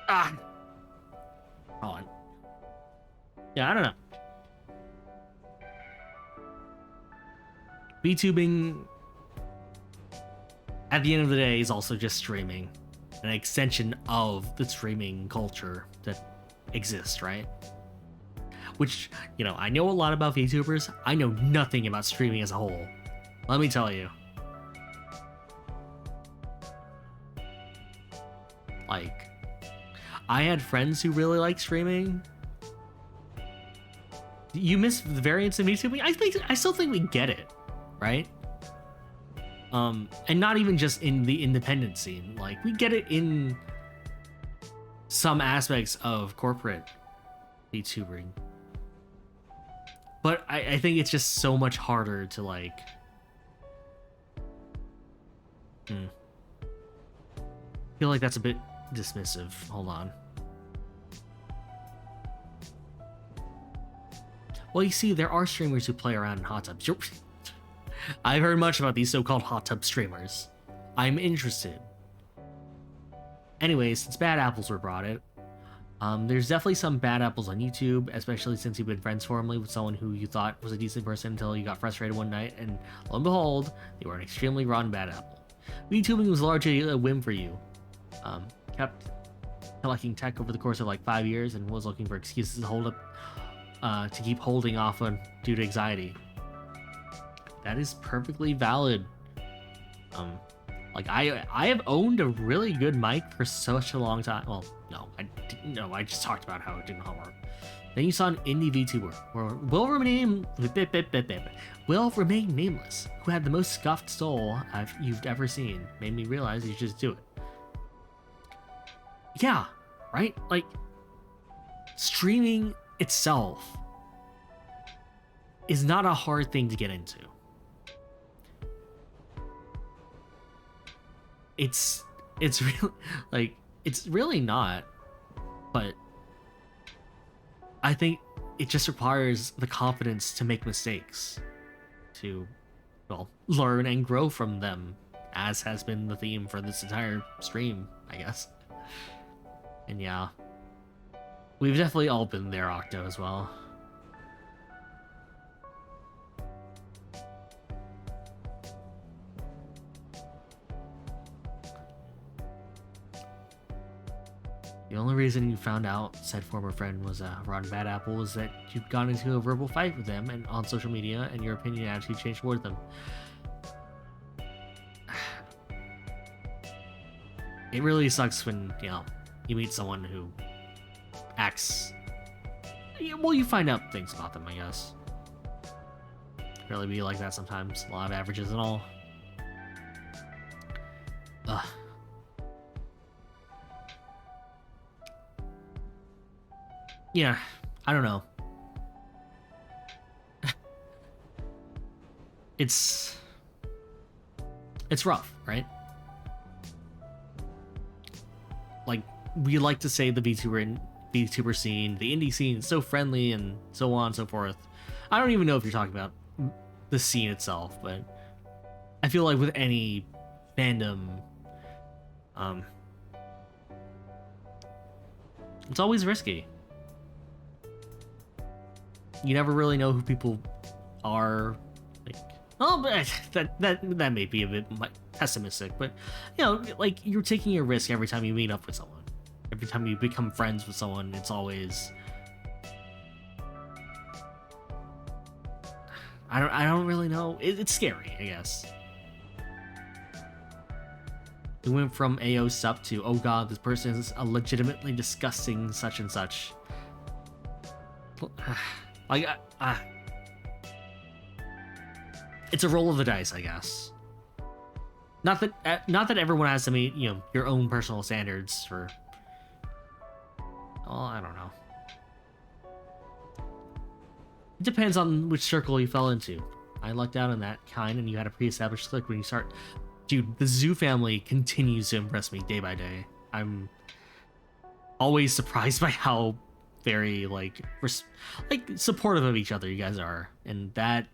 Ah! Hold on. Yeah, I don't know. VTubing, at the end of the day, is also just streaming. An extension of the streaming culture that exists, right? Which, you know, I know a lot about VTubers. I know nothing about streaming as a whole. Let me tell you. Like, I had friends who really like streaming. You miss the variance of VTubing? I still think we get it, right? And not even just in the independent scene. Like, we get it in some aspects of corporate VTubing. But I think it's just so much harder to, like... I feel like that's a bit dismissive. Hold on. Well, you see, there are streamers who play around in hot tubs. I've heard much about these so-called hot tub streamers. I'm interested. Anyways, since bad apples were brought in, there's definitely some bad apples on YouTube, especially since you've been friends formerly with someone who you thought was a decent person until you got frustrated one night, and lo and behold, they were an extremely rotten bad apple. VTubing was largely a whim for you. Kept collecting tech over the course of like 5 years and was looking for excuses to hold up, to keep holding off on due to anxiety. That is perfectly valid. Like I have owned a really good mic for such a long time. Well, no, I didn't know. I just talked about how it didn't work. Then you saw an indie VTuber, or will remain nameless, who had the most scuffed soul you've ever seen. Made me realize you should just do it. Yeah, right? Like, streaming itself is not a hard thing to get into. It's really, like, it's really not, but I think it just requires the confidence to make mistakes, to, well, learn and grow from them, as has been the theme for this entire stream, I guess. And yeah, we've definitely all been there, Octo, as well. The only reason you found out said former friend was a rotten bad apple was that you'd gone into a verbal fight with them and on social media, and your opinion and attitude changed towards them. It really sucks when, you know, you meet someone who acts... Well, you find out things about them, I guess. Really be like that sometimes. A lot of averages and all. Ugh. Yeah, I don't know. It's rough, right? Like, we like to say the VTuber scene, the indie scene is so friendly and so on and so forth. I don't even know if you're talking about the scene itself, but I feel like with any fandom, it's always risky. You never really know who people are. Like, oh, but that may be a bit pessimistic, but you know, like, you're taking a risk every time you meet up with someone. Every time you become friends with someone, it's always... I don't really know. It's scary, I guess. We went from AO sup to, oh god, this person is a legitimately disgusting such and such. Like, it's a roll of the dice, I guess. Not that everyone has to meet, you know, your own personal standards for... Oh, I don't know. It depends on which circle you fell into. I lucked out in that kind, and you had a pre-established clique when you start. Dude, the Zoo family continues to impress me day by day. I'm always surprised by how very, like supportive of each other you guys are, and that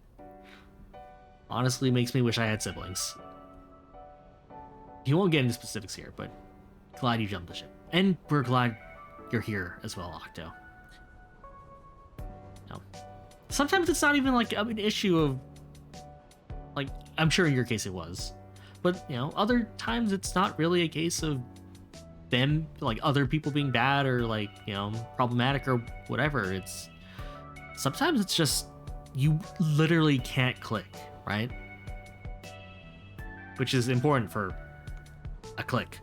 honestly makes me wish I had siblings. You won't get into specifics here, but glad you jumped the ship, and we're glad you're here as well, Octo. No. Sometimes it's not even like an issue of, like, I'm sure in your case it was, but you know, other times it's not really a case of them, like, other people being bad or, like, you know, problematic or whatever. It's sometimes it's just you literally can't click, right? Which is important for a click.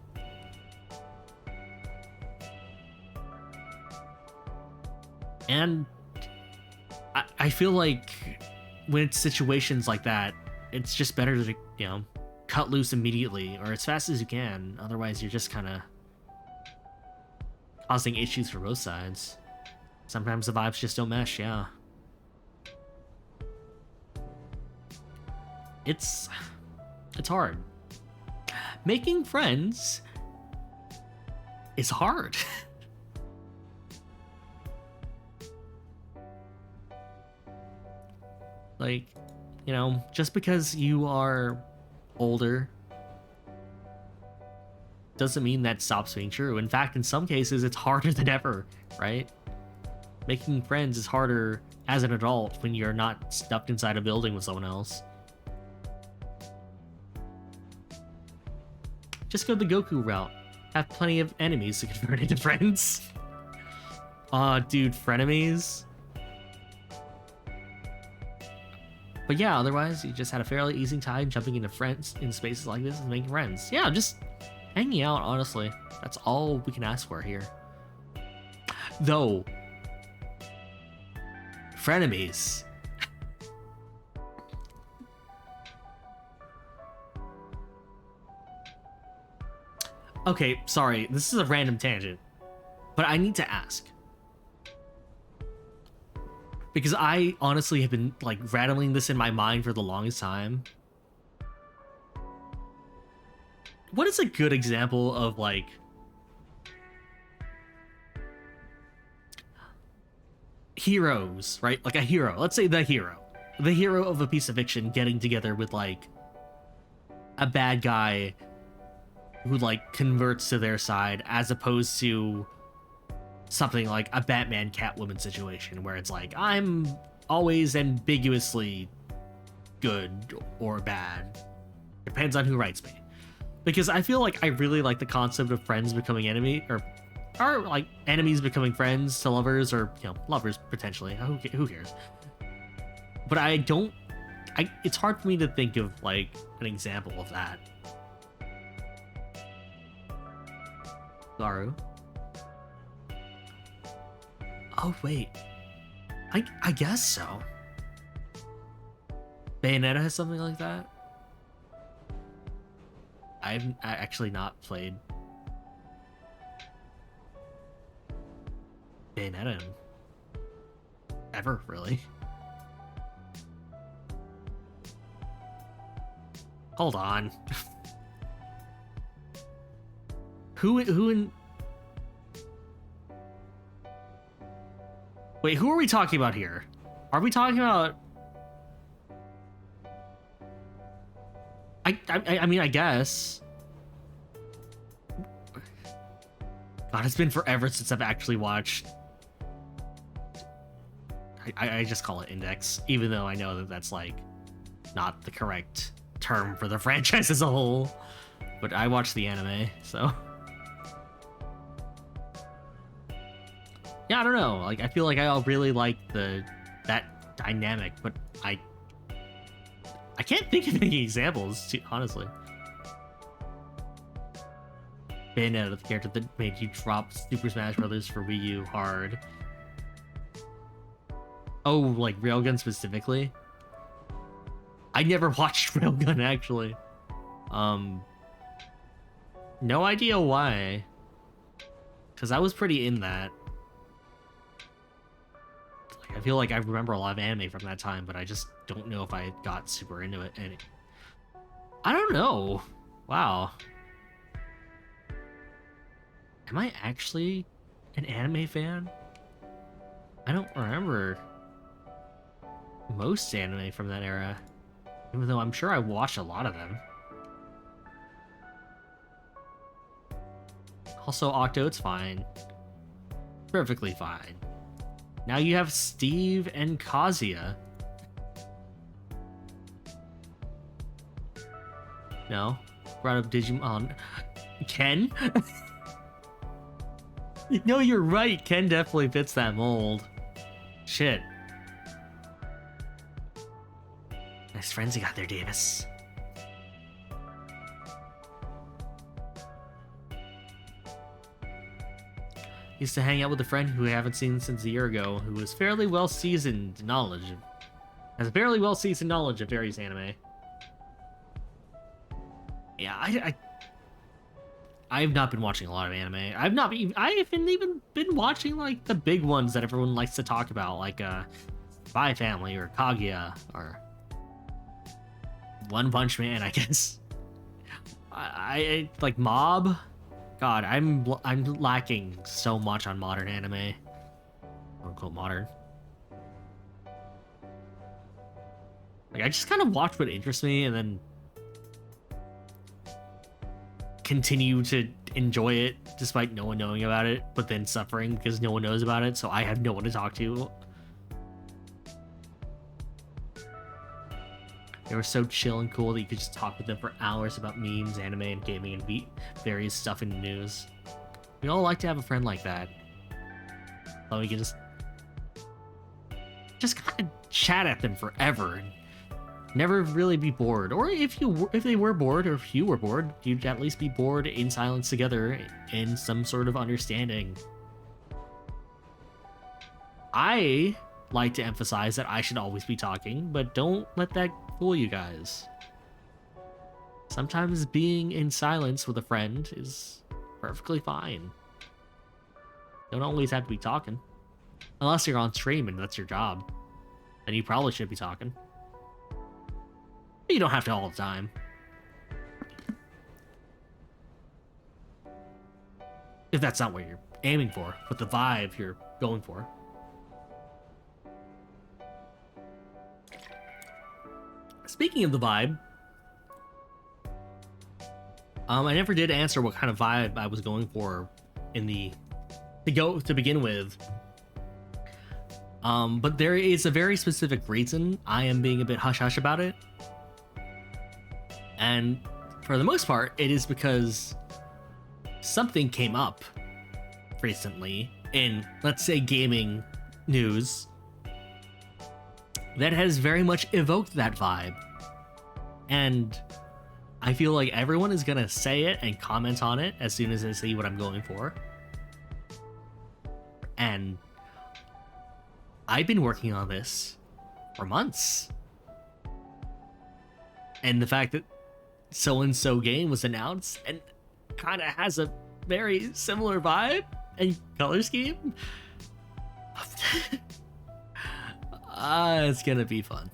And I feel like when it's situations like that, it's just better to, you know, cut loose immediately or as fast as you can. Otherwise, you're just kind of causing issues for both sides. Sometimes the vibes just don't mesh, yeah. It's hard. Making friends is hard. Like, you know, just because you are older doesn't mean that stops being true. In fact, in some cases, it's harder than ever, right? Making friends is harder as an adult when you're not stuck inside a building with someone else. Just go the Goku route. Have plenty of enemies to convert into friends. Dude, frenemies. But yeah, otherwise, you just had a fairly easy time jumping into friends in spaces like this and making friends. Yeah, just hanging out, honestly. That's all we can ask for here. Though, frenemies. Okay, sorry, this is a random tangent, but I need to ask. Because I honestly have been, like, rattling this in my mind for the longest time. What is a good example of, like... heroes, right? Like a hero. Let's say the hero. The hero of a piece of fiction getting together with like a bad guy who like converts to their side, as opposed to something like a Batman Catwoman situation where it's like I'm always ambiguously good or bad. Depends on who writes me. Because I feel like I really like the concept of friends becoming enemy, or like enemies becoming friends to lovers, or lovers potentially. Who cares? But I don't. It's hard for me to think of like an example of that. Garu. Oh wait, I guess so. Bayonetta has something like that. I actually not played Bayonetta ever, really. Hold on. Who in... Wait, who are we talking about here? Are we talking about... I mean, I guess. God, it's been forever since I've actually watched... I just call it Index, even though I know that that's, like, not the correct term for the franchise as a whole. But I watched the anime, so... Yeah, I don't know. Like, I feel like I really like that dynamic, but I can't think of any examples, honestly. Bayonetta, the character that made you drop Super Smash Bros. For Wii U hard. Oh, like Railgun specifically? I never watched Railgun, actually. No idea why. Because I was pretty in that. I feel like I remember a lot of anime from that time, but I just don't know if I got super into it. And I don't know. Wow. Am I actually an anime fan? I don't remember most anime from that era, even though I'm sure I watched a lot of them. Also, Octo's fine. Perfectly fine. Now you have Steve and Kazuya. No? Brought up Digimon. Ken? No, you're right. Ken definitely fits that mold. Shit. Nice friends you got there, Davis. Used to hang out with a friend who I haven't seen since a year ago, who was fairly well seasoned knowledge. Has fairly well seasoned knowledge of various anime. Yeah, I've not been watching a lot of anime. I haven't even been watching like the big ones that everyone likes to talk about, like Spy Family or Kaguya or One Punch Man, I guess. I like Mob. God, I'm lacking so much on modern anime. Quote unquote modern. Like I just kind of watch what interests me and then continue to enjoy it despite no one knowing about it, but then suffering because no one knows about it, so I have no one to talk to. They were so chill and cool that you could just talk with them for hours about memes, anime, and gaming, and beat various stuff in the news. We'd all like to have a friend like that. So we can just kind of chat at them forever and never really be bored. Or if they were bored, or if you were bored, you'd at least be bored in silence together in some sort of understanding. I like to emphasize that I should always be talking, but don't let that fool you guys. Sometimes being in silence with a friend is perfectly fine. Don't always have to be talking. Unless you're on stream and that's your job. Then you probably should be talking. But you don't have to all the time. If that's not what you're aiming for, but the vibe you're going for. Speaking of the vibe, I never did answer what kind of vibe I was going for in the to begin with. But there is a very specific reason I am being a bit hush hush about it. And for the most part, it is because something came up recently in, let's say, gaming news that has very much evoked that vibe. And I feel like everyone is gonna say it and comment on it as soon as they see what I'm going for. And I've been working on this for months. And the fact that so-and-so game was announced and kind of has a very similar vibe and color scheme, it's gonna be fun.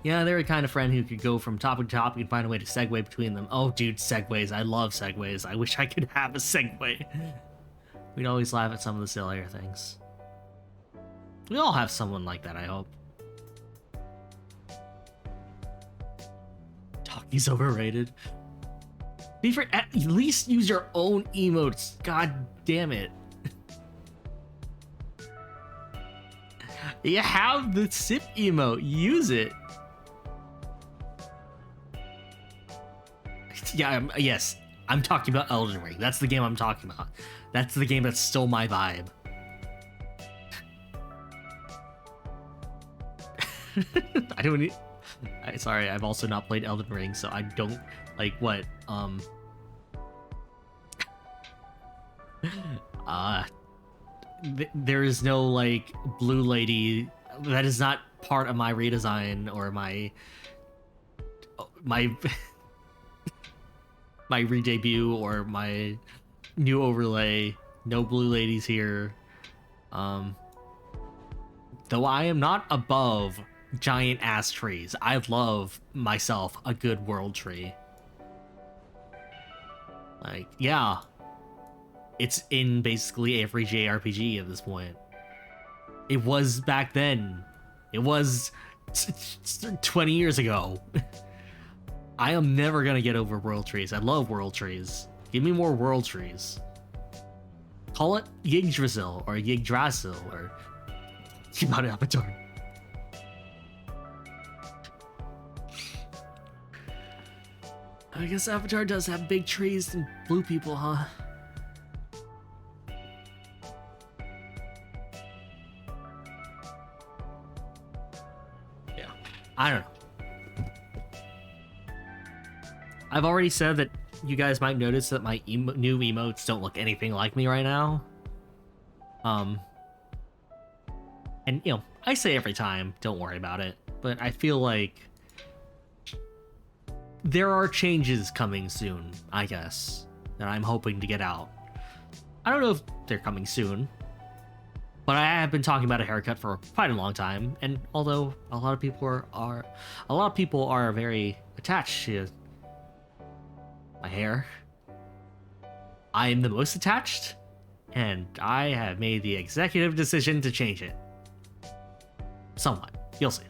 Yeah, they're a kind of friend who could go from topic to topic and find a way to segue between them. Oh, dude, segues. I love segues. I wish I could have a segue. We'd always laugh at some of the sillier things. We all have someone like that, I hope. Talking's overrated. At least use your own emotes. God damn it. You have the sip emote. Use it. Yeah, yes. I'm talking about Elden Ring. That's the game I'm talking about. That's the game that stole my vibe. I don't need... Sorry, I've also not played Elden Ring, so I don't... Like, what? There is no, like, blue lady... That is not part of my redesign or my my re-debut or my new overlay. No blue ladies here. Though I am not above giant ass trees, I love myself a good world tree. Like, yeah, it's in basically every JRPG at this point. It was back then. It was 20 years ago. I am never gonna get over world trees. I love world trees. Give me more world trees. Call it Yggdrasil or Yggdrasil or Shimada Avatar. I guess Avatar does have big trees and blue people, huh? Yeah, I don't know. I've already said that you guys might notice that my new emotes don't look anything like me right now. And, you know, I say every time, don't worry about it. But I feel like there are changes coming soon, I guess, that I'm hoping to get out. I don't know if they're coming soon, but I have been talking about a haircut for quite a long time. And although a lot of people are very attached to my hair, I am the most attached, and I have made the executive decision to change it. Somewhat. You'll see.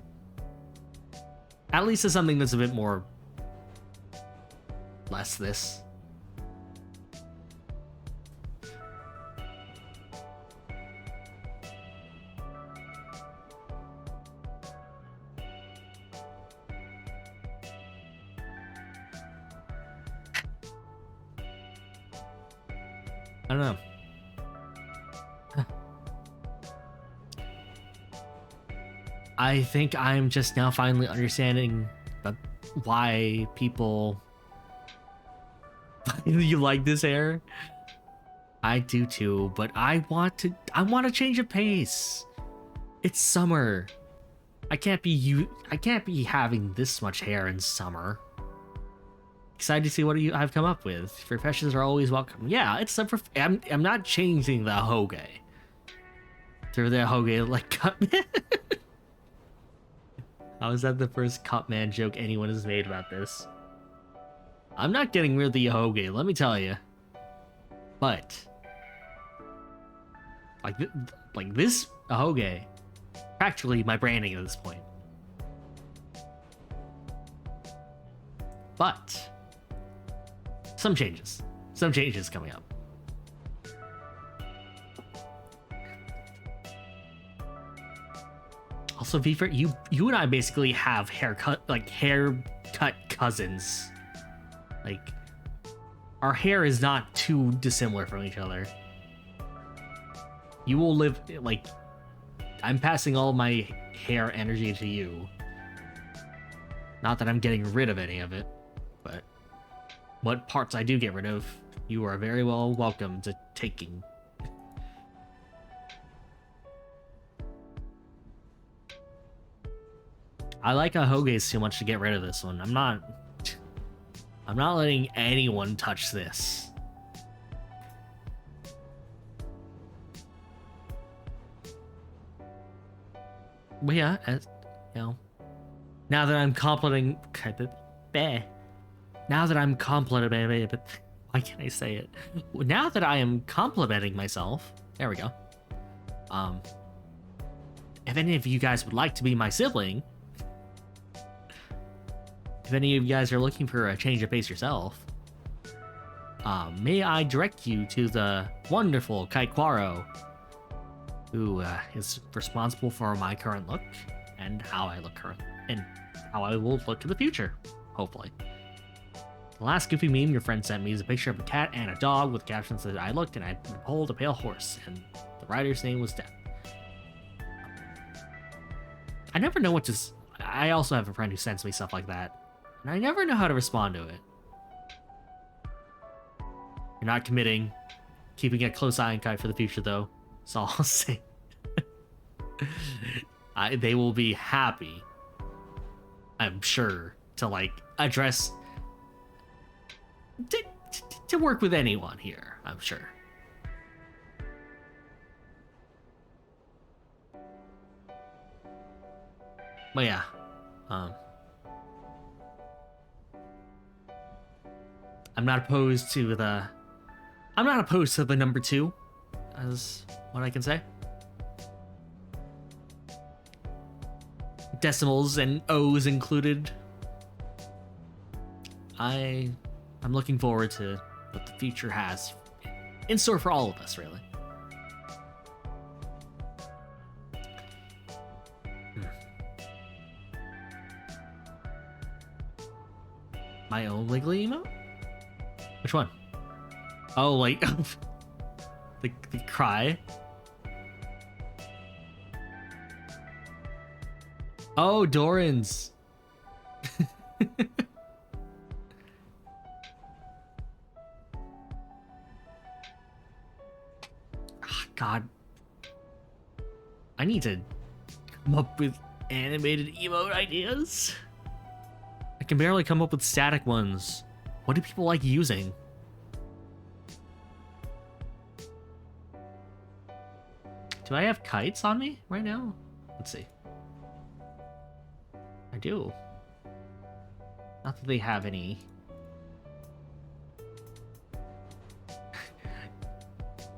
At least it's something that's a bit more... less this. I don't know. I think I'm just now finally understanding why people... You like this hair? I do too, but I want to change of pace. It's summer. I can't be having this much hair in summer. Excited to see what I've come up with. Professions are always welcome. Yeah, it's I'm not changing the Hoge. Through the Hoge like cut. How is that the first cut man joke anyone has made about this? I'm not getting rid of the Hoge, let me tell you. But like this Hoge, practically my branding at this point. But some changes. Some changes coming up. Also, Vfer, you and I basically have haircut cousins. Like, our hair is not too dissimilar from each other. You will live, like, I'm passing all my hair energy to you. Not that I'm getting rid of any of it, but what parts I do get rid of, you are very well welcome to taking. I like Ahoge's too much to get rid of this one. I'm not letting anyone touch this. But yeah, as you know, now that I'm complimenting, now that I'm complimenting, but why can't I say it? Now that I am complimenting myself, there we go. If any of you guys would like to be my sibling, if any of you guys are looking for a change of pace yourself, may I direct you to the wonderful Kaikwaro, who is responsible for my current look and how I look current and how I will look in the future, hopefully. The last goofy meme your friend sent me is a picture of a cat and a dog with captions that I looked and I pulled a pale horse, and the rider's name was Death. I never know what to. I also have a friend who sends me stuff like that, and I never know how to respond to it. You're not committing, keeping a close eye on Kai for the future, though. That's all I'll say. They will be happy, I'm sure, to like address, to work with anyone here, I'm sure. But yeah, I'm not opposed to the number 2, as what I can say. Decimals and O's included. I'm looking forward to what the future has in store for all of us, really. My own Wiggly emote? Which one? Oh, like the cry. Oh, Doran's. God. I need to come up with animated emote ideas. I can barely come up with static ones. What do people like using? Do I have kites on me right now? Let's see. I do. Not that they have any.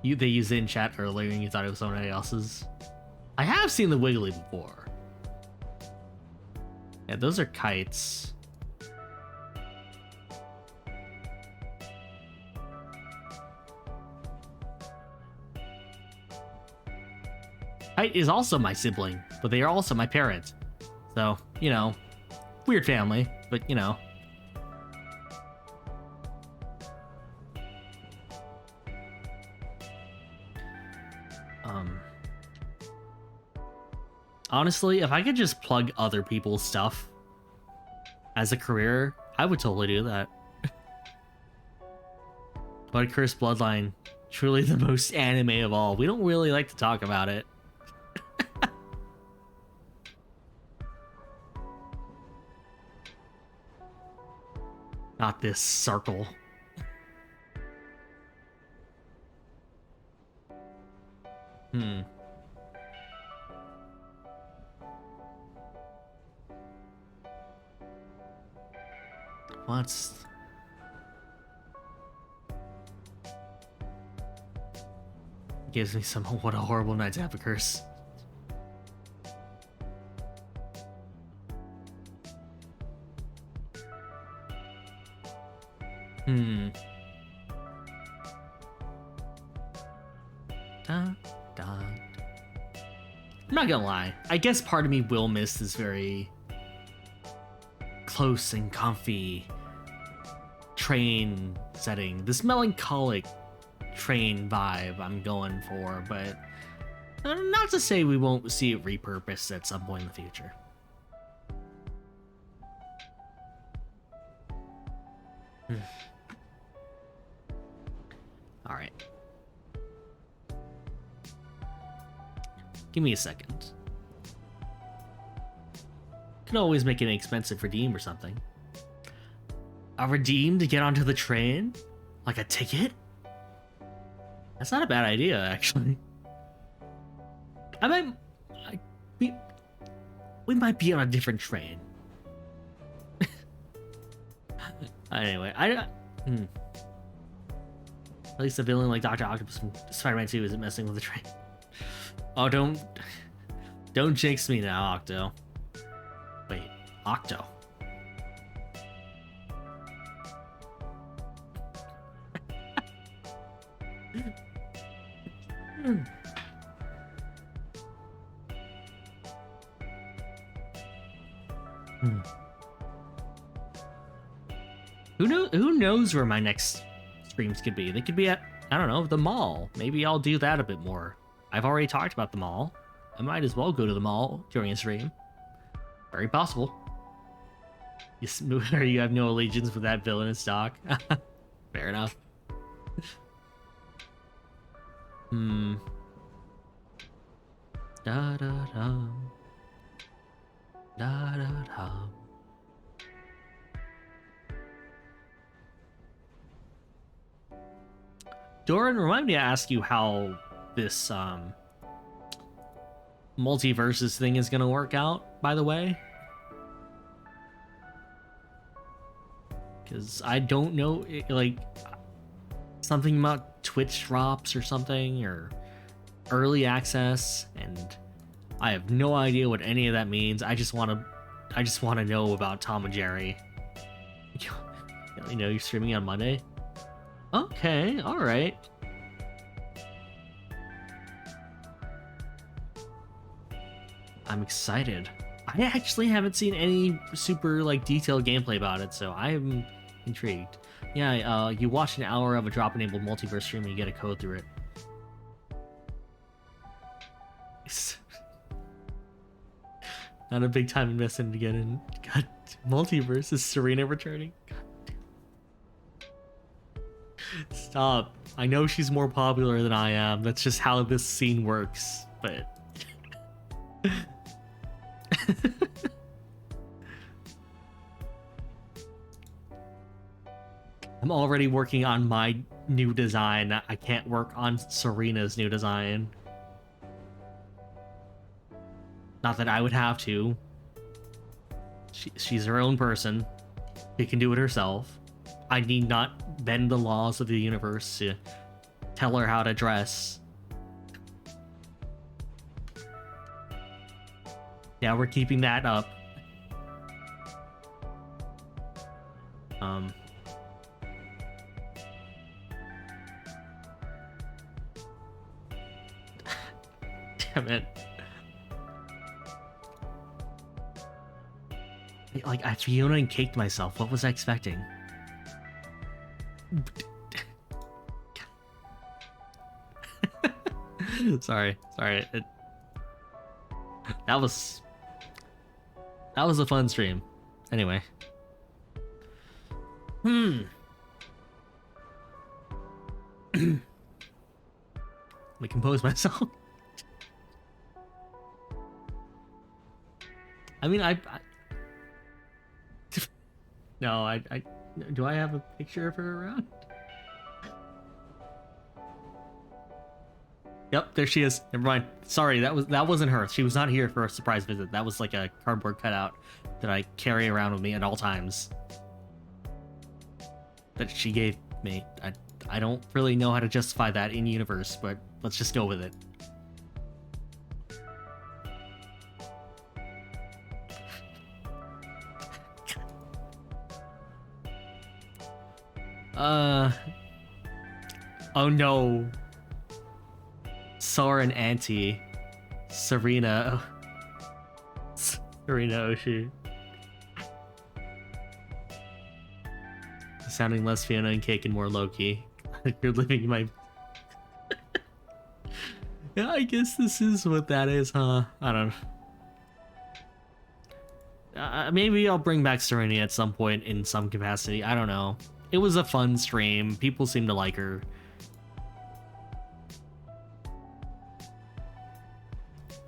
They used it in chat earlier and you thought it was somebody else's. I have seen the Wiggly before. Yeah, those are kites. Kite is also my sibling, but they are also my parent. So, you know, weird family, but you know. Honestly, if I could just plug other people's stuff as a career, I would totally do that. But Cursed Bloodline, truly the most anime of all. We don't really like to talk about it. Not this circle. What's... Gives me some what a horrible night to have a curse. Hmm. Dun, dun. I'm not gonna lie. I guess part of me will miss this very close and comfy train setting. This melancholic train vibe I'm going for, but not to say we won't see it repurposed at some point in the future. All right. Give me a second. Can always make an expensive redeem or something. A redeem to get onto the train? Like a ticket? That's not a bad idea, actually. We might be on a different train. Anyway, At least the villain like Dr. Octopus from Spider-Man 2 isn't messing with the train. Oh, don't jinx me now, Octo. Wait, Octo. Who knows where my next streams could be? They could be at, I don't know, the mall. Maybe I'll do that a bit more. I've already talked about the mall. I might as well go to the mall during a stream. Very possible. You have no allegiance with that villainous stock. Fair enough. Da da da. Da da da. Doran, remind me to ask you how this multiverses thing is gonna work out, by the way. Because I don't know, like, something about Twitch drops or something, or early access, and I have no idea what any of that means. I just want to know about Tom and Jerry. You know, you're streaming on Monday? Okay, alright. I'm excited. I actually haven't seen any super, like, detailed gameplay about it, so I'm intrigued. Yeah, you watch an hour of a drop-enabled multiverse stream and you get a code through it. Not a big time investment to get in. God, multiverse. Is Serena returning? Stop. I know she's more popular than I am. That's just how this scene works, but... I'm already working on my new design. I can't work on Serena's new design. Not that I would have to. She's her own person. She can do it herself. I need not bend the laws of the universe to tell her how to dress. Yeah, we're keeping that up. Damn it. Like, I Fiona and caked myself. What was I expecting? Sorry. That was a fun stream. Anyway. Let me compose myself. I mean, no, I do I have a picture of her around? Yep, there she is. Never mind. Sorry, that wasn't her. She was not here for a surprise visit. That was like a cardboard cutout that I carry around with me at all times. That she gave me. I don't really know how to justify that in universe, but let's just go with it. Uh. Oh no. Sora and Auntie. Serena. Serena Oshi. Sounding less Fiona and Cake and more Loki. You're living in my... Yeah, I guess this is what that is, huh? I don't know. Maybe I'll bring back Serena at some point in some capacity. I don't know. It was a fun stream. People seem to like her.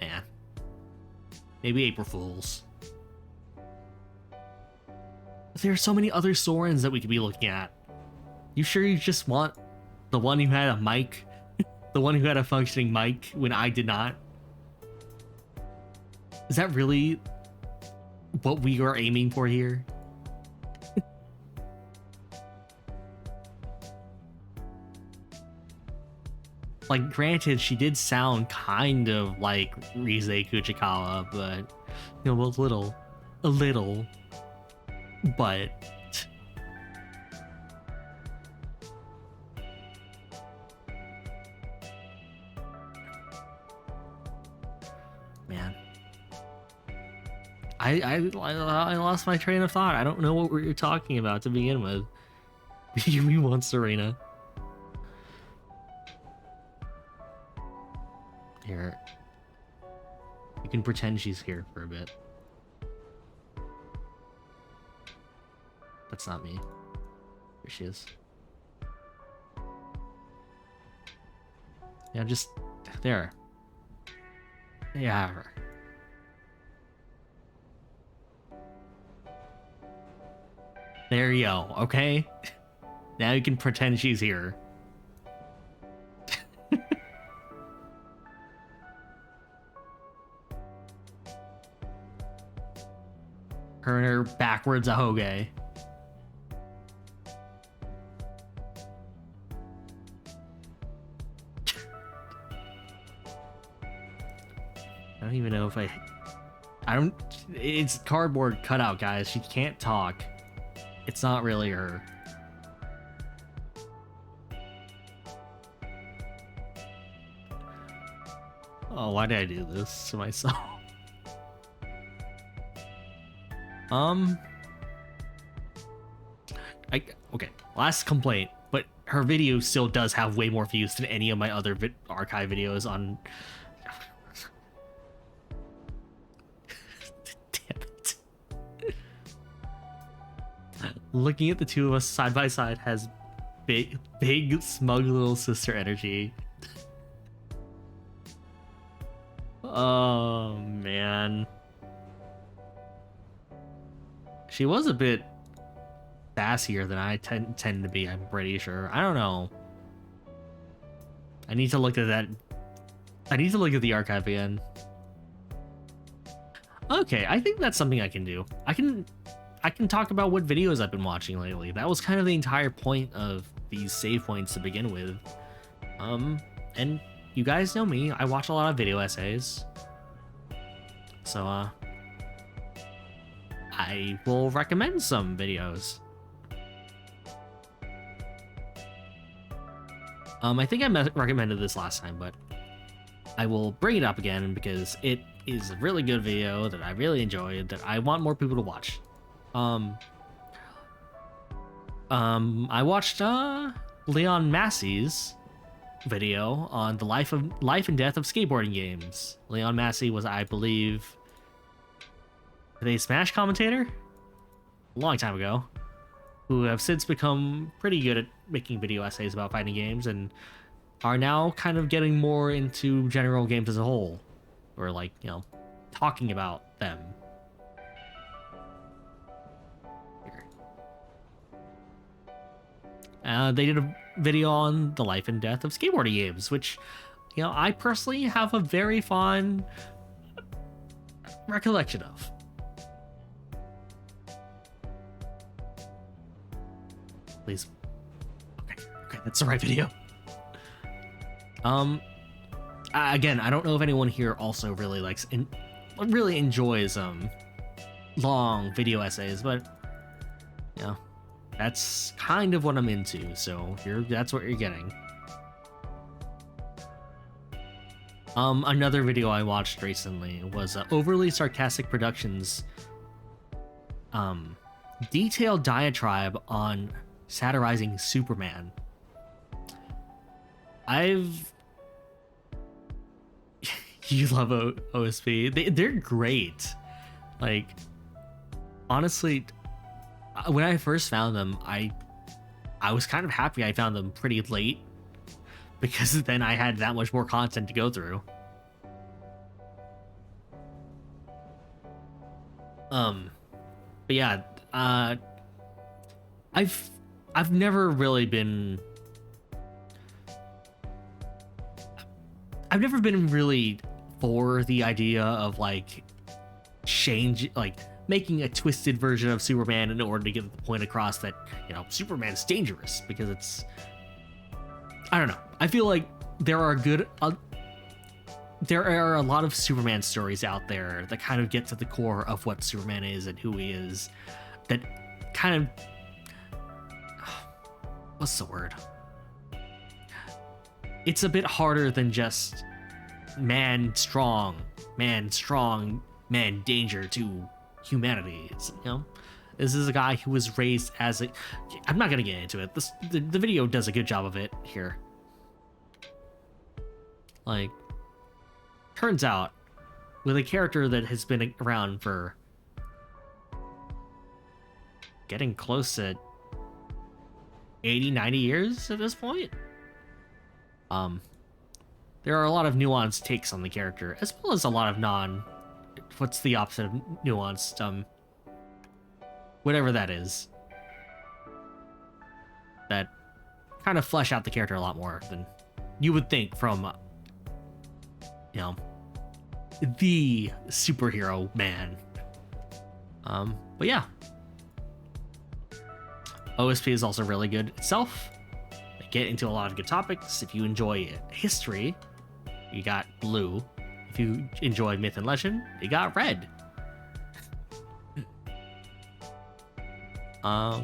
Man. Maybe April Fools. There are so many other Sorens that we could be looking at. You sure you just want the one who had a mic? The one who had a functioning mic when I did not? Is that really what we are aiming for here? Like, granted, she did sound kind of like Rize Kuchikawa, but, you know, a little, but... Man. I lost my train of thought. I don't know what we were talking about to begin with. We want Serena. Here. You can pretend she's here for a bit. That's not me. Here she is. Yeah, just there. Yeah, her. There you go, okay? Now you can pretend she's here. Her and her backwards ahoge. I don't even know if I don't... It's cardboard cutout, guys. She can't talk. It's not really her. Oh, why did I do this to myself? Okay, last complaint, but her video still does have way more views than any of my other archive videos on... Damn it. Looking at the two of us side by side has big, smug little sister energy. Oh, man. She was a bit sassier than I tend to be, I'm pretty sure. I don't know. I need to look at that. I need to look at the archive again. Okay, I think that's something I can do. I can talk about what videos I've been watching lately. That was kind of the entire point of these save points to begin with. And you guys know me, I watch a lot of video essays. So, I will recommend some videos. I think I recommended this last time, but I will bring it up again because it is a really good video that I really enjoyed that I want more people to watch. I watched Leon Massey's video on the life and death of skateboarding games. Leon Massey was, I believe, a Smash commentator a long time ago, who have since become pretty good at making video essays about fighting games and are now kind of getting more into general games as a whole, or like, you know, talking about them. They did a video on the life and death of skateboarding games, which, you know, I personally have a very fond recollection of. Please. Okay, that's the right video. Again, I don't know if anyone here also really likes really enjoys long video essays, but you know, That's kind of what I'm into, so that's what you're getting. Another video I watched recently was Overly Sarcastic Productions detailed diatribe on satirizing Superman. You love OSP. They're great. Like, honestly, when I first found them, I was kind of happy I found them pretty late, because then I had that much more content to go through. But yeah, I've never really been. I've never been really for the idea of like making a twisted version of Superman in order to get the point across that, you know, Superman's dangerous, because it's, I don't know. I feel like there are a lot of Superman stories out there that kind of get to the core of what Superman is and who he is, that kind of, what's the word? It's a bit harder than just man strong, man danger to humanity. It's, you know, this is a guy who was raised as a, I'm not gonna get into it. The video does a good job of it here. Like, turns out, with a character that has been around for getting close to 80, 90 years at this point, there are a lot of nuanced takes on the character, as well as a lot of what's the opposite of nuanced, whatever that is, that kind of flesh out the character a lot more than you would think from, you know, the superhero man. But yeah, OSP is also really good itself. They get into a lot of good topics. If you enjoy history, you got blue. If you enjoy myth and legend, you got red. I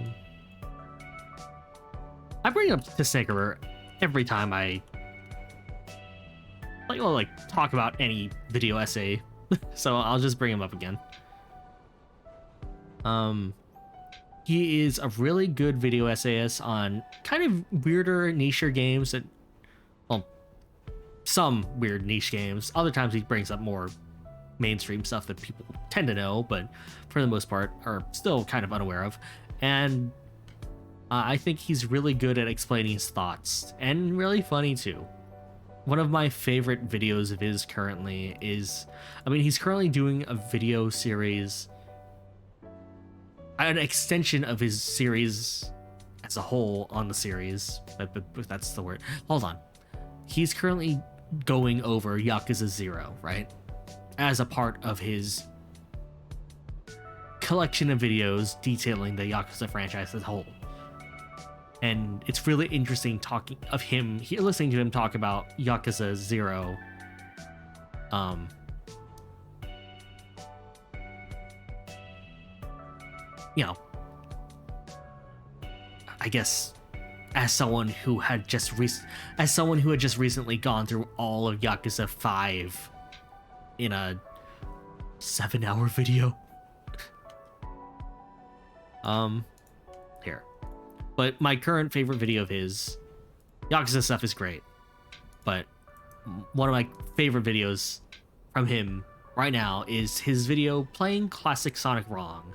bring up Tessegger every time I talk about any video essay, so I'll just bring him up again. He is a really good video essayist on kind of weirder, nicher games that, well, some weird niche games. Other times he brings up more mainstream stuff that people tend to know, but for the most part are still kind of unaware of. And I think he's really good at explaining his thoughts, and really funny too. One of my favorite videos of his currently is, he's currently doing a video series, an extension of his series as a whole on the series. That's the word. Hold on. He's currently going over Yakuza 0, right? As a part of his collection of videos detailing the Yakuza franchise as a whole. And it's really interesting listening to him talk about Yakuza 0. You know, I guess as someone who had just recently gone through all of Yakuza 5 in a 7-hour video. Here. But my current favorite video of his, Yakuza stuff is great, but one of my favorite videos from him right now is his video playing classic Sonic wrong,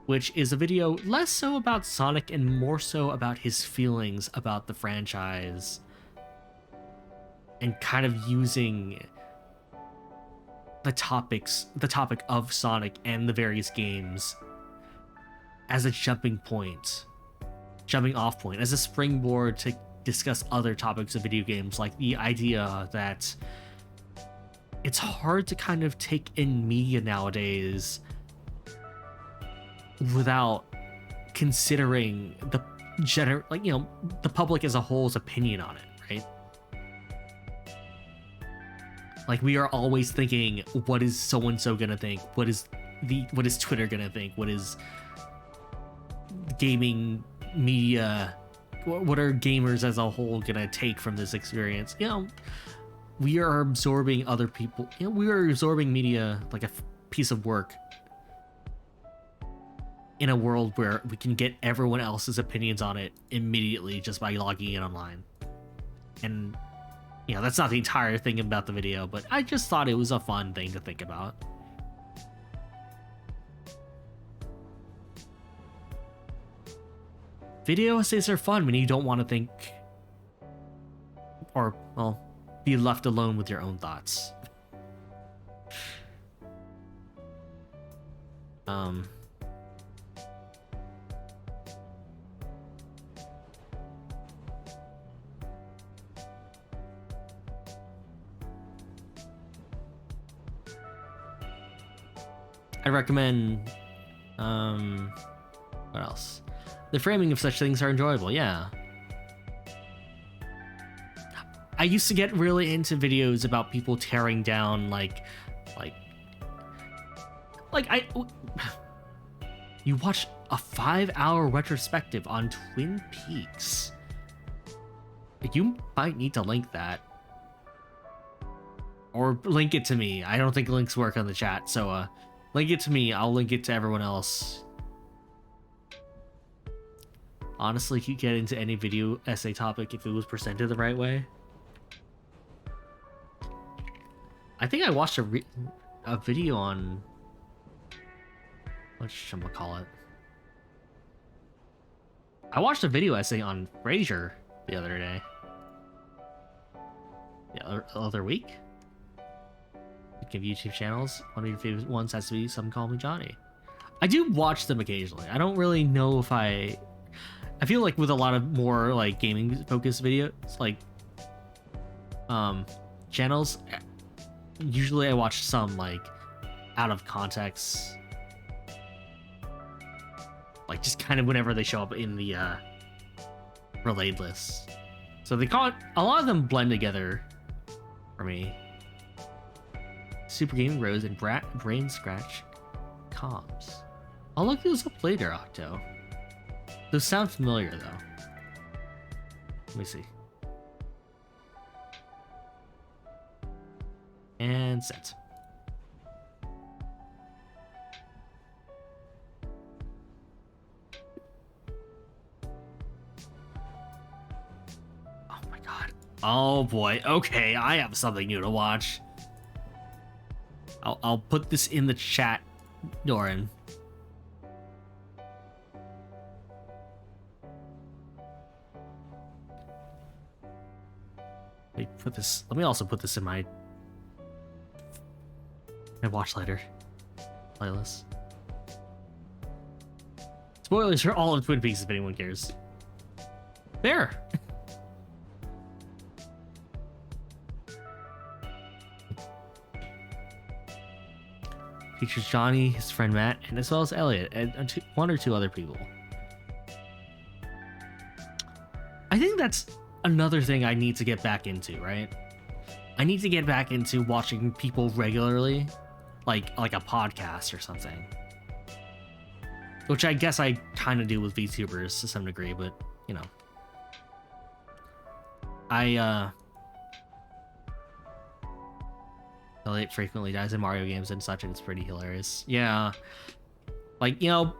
which is a video less so about Sonic and more so about his feelings about the franchise, and kind of using the topic of Sonic and the various games as a jumping off point, as a springboard to discuss other topics of video games, like the idea that it's hard to kind of take in media nowadays without considering the the public as a whole's opinion on it, right? Like, we are always thinking, what is so and so gonna think? What is Twitter gonna think? What is gaming media, what are gamers as a whole gonna take from this experience? You know, we are absorbing other people. You know, we are absorbing media like a piece of work in a world where we can get everyone else's opinions on it immediately just by logging in online. And, you know, that's not the entire thing about the video, but I just thought it was a fun thing to think about. Video essays are fun when you don't want to think or, well, be left alone with your own thoughts. I recommend, what else? The framing of such things are enjoyable, yeah. I used to get really into videos about people tearing down, you watch a 5-hour retrospective on Twin Peaks. You might need to link that. Or link it to me. I don't think links work on the chat, so, link it to me, I'll link it to everyone else. Honestly, you could get into any video essay topic if it was presented the right way. I think I watched a video on... whatchamacallit? I watched a video essay on Frasier the other day. The other week? Speaking of YouTube channels, one of your favorite ones has to be Some Call Me Johnny. I do watch them occasionally. I don't really know if I feel like with a lot of more like gaming focused videos, like channels, usually I watch some like out of context, like just kind of whenever they show up in the relayed list. So they call it, a lot of them blend together for me. Super Gaming Rose and Brain Scratch comms. I'll look those up later, Octo. Those sound familiar, though. Let me see. And set. Oh my god. Oh boy. Okay, I have something new to watch. I'll put this in the chat, Doran. Let me also put this in my watch later playlist. Spoilers for all of Twin Peaks if anyone cares. There. Features Johnny, his friend Matt, and as well as Elliot, and one or two other people. I think that's another thing I need to get back into, right? I need to get back into watching people regularly, like a podcast or something. Which I guess I kind of do with VTubers to some degree, but, you know. Elliot frequently dies in Mario games and such, and it's pretty hilarious. Yeah. Like, you know,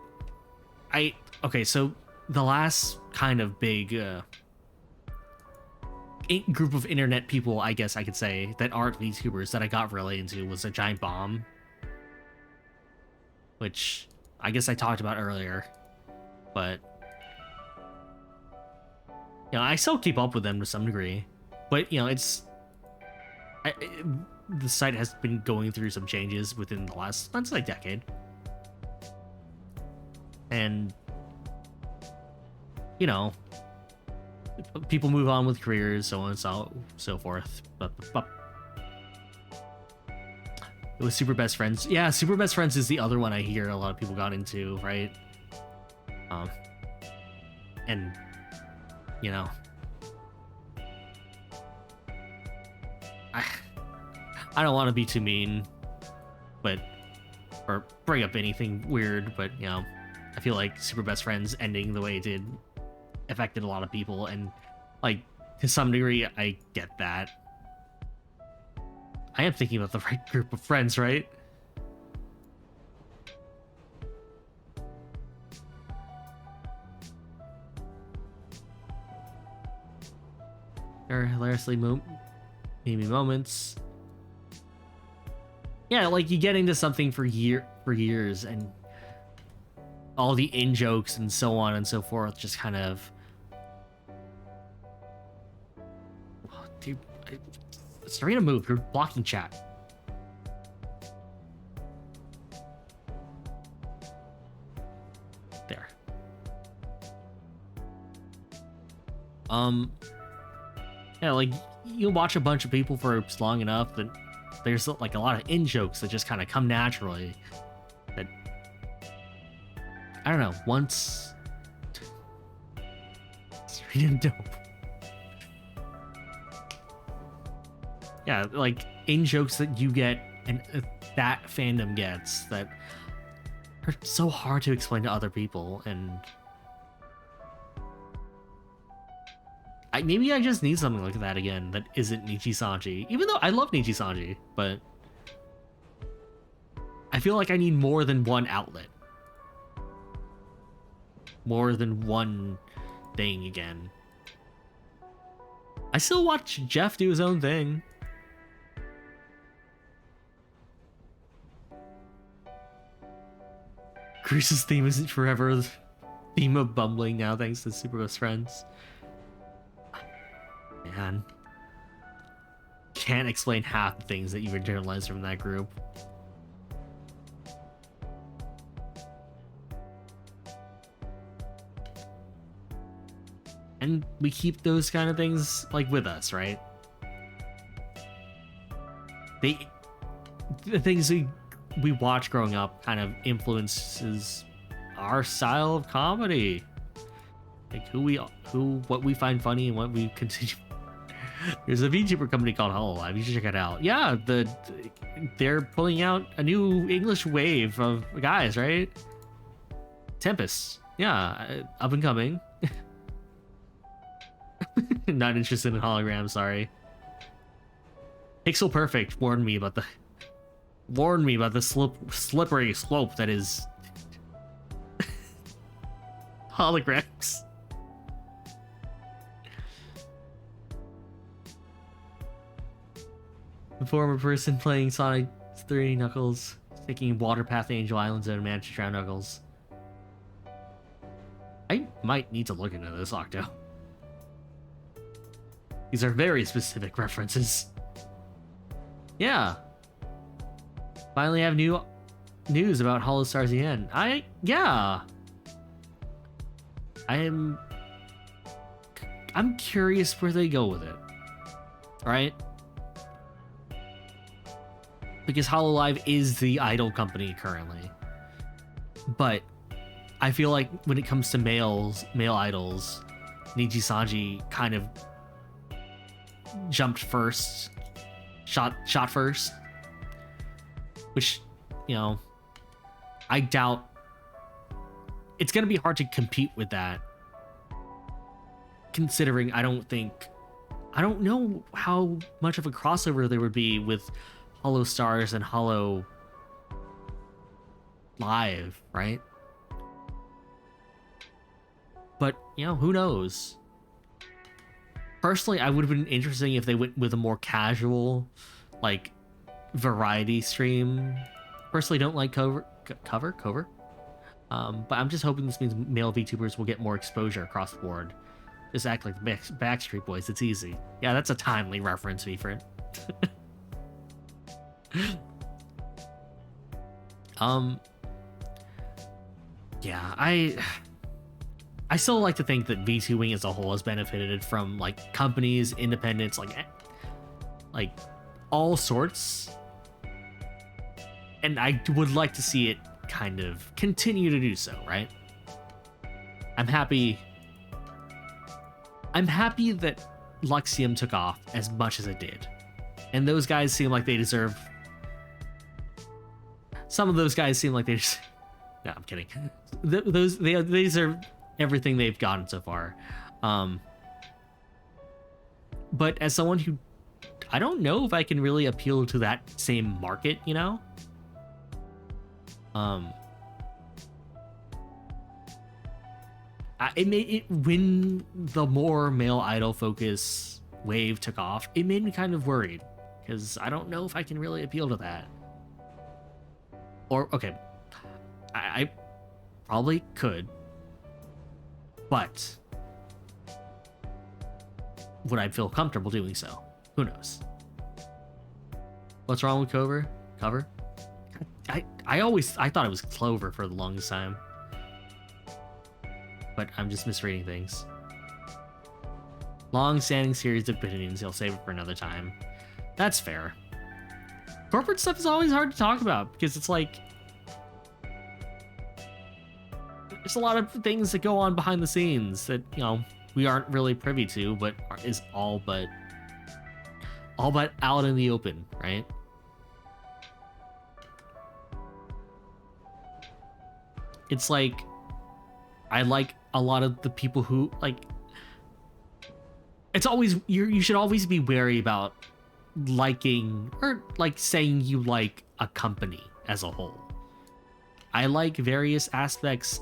okay, so the last kind of big group of internet people, I guess I could say, that aren't VTubers that I got really into was A Giant Bomb. Which I guess I talked about earlier. But, you know, I still keep up with them to some degree. But, you know, the site has been going through some changes within the last, let's say, decade. And, you know, people move on with careers, so on and so forth. It was Super Best Friends. Yeah, Super Best Friends is the other one I hear a lot of people got into, right? And, you know, I don't want to be too mean, or bring up anything weird, but, you know, I feel like Super Best Friends ending the way it did affected a lot of people, and like to some degree I get that. I am thinking about the right group of friends, right? There are hilariously maybe moments. Yeah, like you get into something for years, and all the in jokes and so on and so forth just kind of. Oh, dude, Serena, move! You're blocking chat. There. Yeah, like you watch a bunch of people for long enough that there's like a lot of in jokes that just kind of come naturally. That I don't know. Once it's really dope. Yeah, like in jokes that you get and that fandom gets that are so hard to explain to other people, and maybe I just need something like that again that isn't Nichi-Sanji. Even though I love Nichi-Sanji, but I feel like I need more than one outlet. More than one thing again. I still watch Jeff do his own thing. Grease's theme isn't forever the theme of bumbling now thanks to Super Best Friends. Man. Can't explain half the things that you've internalized from that group. And we keep those kind of things like with us, right? The things we watch growing up kind of influences our style of comedy. Like what we find funny and what we continue. There's a VTuber company called Hololive. You should check it out. Yeah, they're pulling out a new English wave of guys, right? Tempest. Yeah, up and coming. Not interested in holograms, sorry. Pixel Perfect warned me about the slippery slope that is holograms. The former person playing Sonic 3 Knuckles, taking Waterpath Angel Island Zone managed to drown Knuckles. I might need to look into this, Octo. These are very specific references. Yeah. Finally have new news about Hollow Stars EN. I'm curious where they go with it. Right? Because Hololive is the idol company currently. But I feel like when it comes to male idols, Nichi-Sanji kind of jumped first, shot first, which, you know, I doubt it's gonna be hard to compete with that, considering I don't know how much of a crossover there would be with Hollow Stars and Hollow Live, right? But, you know, who knows? Personally, I would have been interesting if they went with a more casual, like, variety stream. Personally, don't like cover. But I'm just hoping this means male VTubers will get more exposure across the board. Just act like the Backstreet Boys. It's easy. Yeah, that's a timely reference, Vfriend. Yeah, I still like to think that VTubing as a whole has benefited from like companies, independents, like all sorts. And I would like to see it kind of continue to do so, right? I'm happy that Luxium took off as much as it did. And those guys seem like they deserve... Some of those guys seem like they just... No, I'm kidding. They deserve everything they've gotten so far. But as someone who, I don't know if I can really appeal to that same market, you know? When the more male idol focus wave took off, it made me kind of worried, because I don't know if I can really appeal to that. Or, okay, I probably could, but would I feel comfortable doing so? Who knows? What's wrong with Cover? I thought it was Clover for the longest time, but I'm just misreading things. Long-standing series of opinions. He'll save it for another time. That's fair. Corporate stuff is always hard to talk about because it's like there's a lot of things that go on behind the scenes that, you know, we aren't really privy to, but is all but out in the open, right? It's like, I like a lot of the people who, like, it's always, you should always be wary about liking, or like saying you like a company as a whole. I like various aspects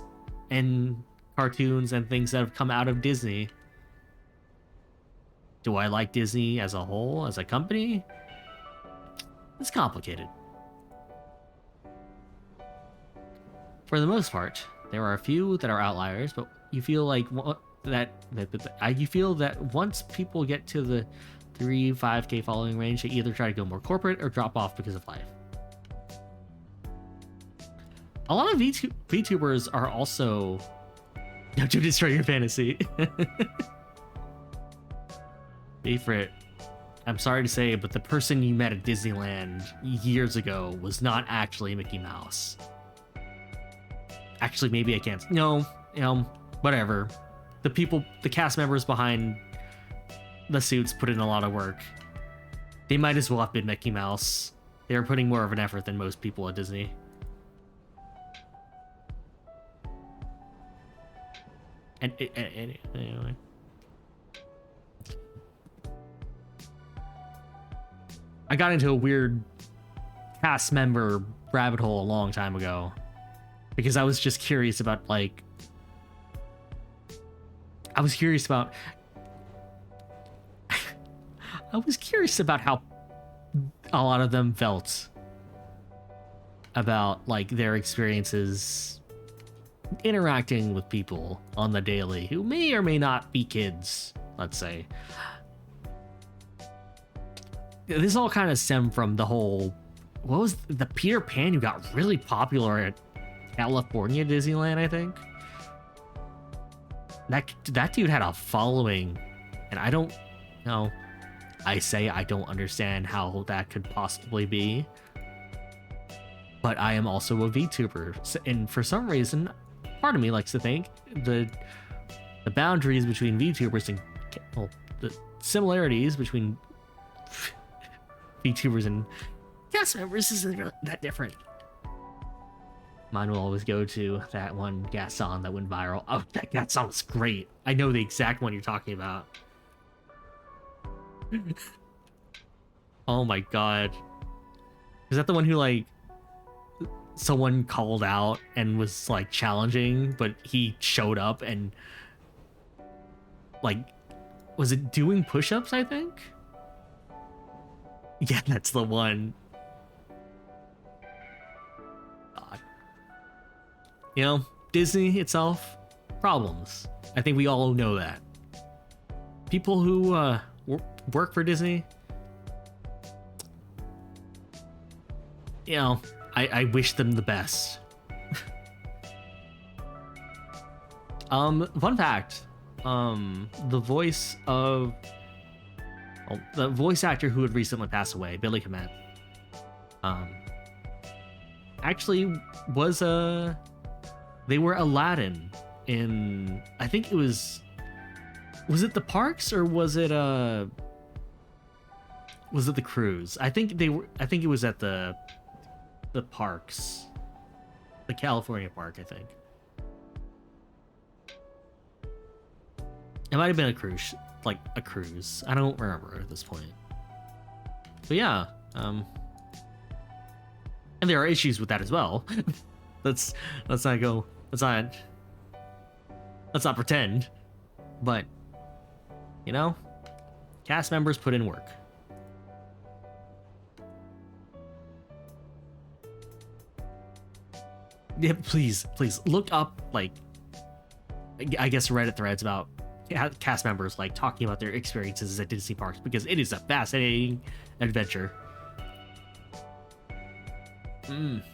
and cartoons and things that have come out of Disney. Do I like Disney as a whole, as a company? It's complicated. For the most part, there are a few that are outliers, but you feel like you feel that once people get to the 3-5K following range, they either try to go more corporate or drop off because of life. A lot of VTubers are also to destroy your fantasy. Favorite. I'm sorry to say, but the person you met at Disneyland years ago was not actually Mickey Mouse. Actually, maybe I can't. No, you know, whatever. The cast members behind the suits put in a lot of work. They might as well have been Mickey Mouse. They're putting more of an effort than most people at Disney. And anyway. I got into a weird cast member rabbit hole a long time ago because I was just curious about, like, I was curious about how a lot of them felt about, like, their experiences interacting with people on the daily who may or may not be kids, let's say. This all kind of stemmed from the whole, what was the Peter Pan who got really popular at California Disneyland, I think. That dude had a following, and I don't know. I say I don't understand how that could possibly be, but I am also a VTuber, and for some reason, part of me likes to think the boundaries between VTubers and, well, the similarities between VTubers and cast members isn't really that different. Mine will always go to that one Gaston that went viral. Oh, that Gaston was great. I know the exact one you're talking about. Oh my god. Is that the one who, like, someone called out and was, like, challenging, but he showed up and, like, was it doing push-ups, I think? Yeah, that's the one. God. You know, Disney itself, problems. I think we all know that. People who work for Disney, you know, I wish them the best. Fun fact, the voice of, well, the voice actor who had recently passed away, Billy Komet, actually was they were Aladdin in, I think it was it the parks or was it the cruise? I think it was at the parks, the California park, I think. It might have been a cruise, like a cruise. I don't remember at this point. But yeah, and there are issues with that as well. let's not go. Let's not pretend. But you know, cast members put in work. Yeah, please look up, like, I guess Reddit threads about cast members like talking about their experiences at Disney parks, because it is a fascinating adventure. Have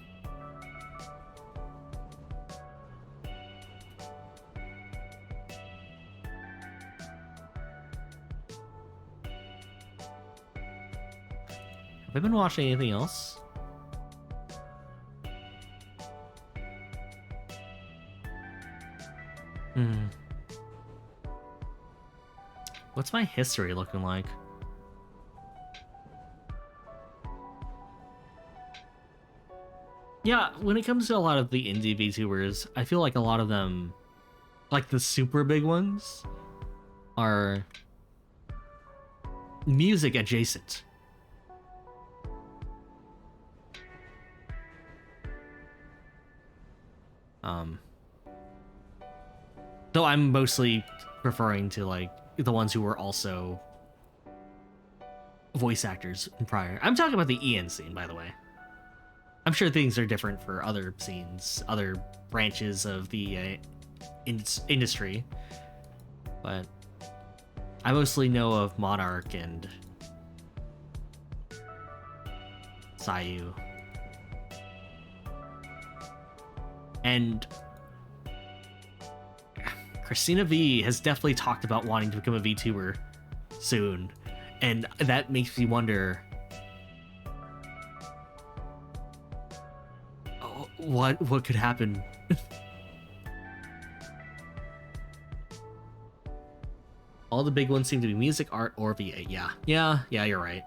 I been watching anything else? What's my history looking like? Yeah, when it comes to a lot of the indie VTubers, I feel like a lot of them, like the super big ones, are music adjacent. Though I'm mostly referring to like the ones who were also voice actors prior. I'm talking about the EN scene, by the way. I'm sure things are different for other scenes, other branches of the industry, but I mostly know of Monarch and Sayu. And Christina V has definitely talked about wanting to become a VTuber soon, and that makes me wonder, what could happen. All the big ones seem to be music, art, or VA. Yeah, you're right.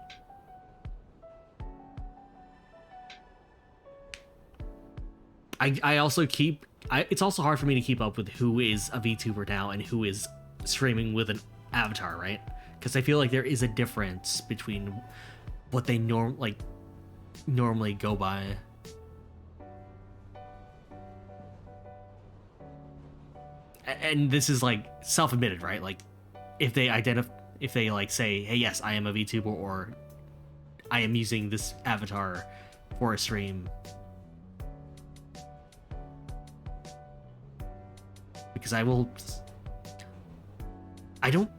I also keep... it's also hard for me to keep up with who is a VTuber now and who is streaming with an avatar, right? Because I feel like there is a difference between what they normally go by. And this is like self-admitted, right? Like if they like say, hey, yes, I am a VTuber, or I am using this avatar for a stream, because I don't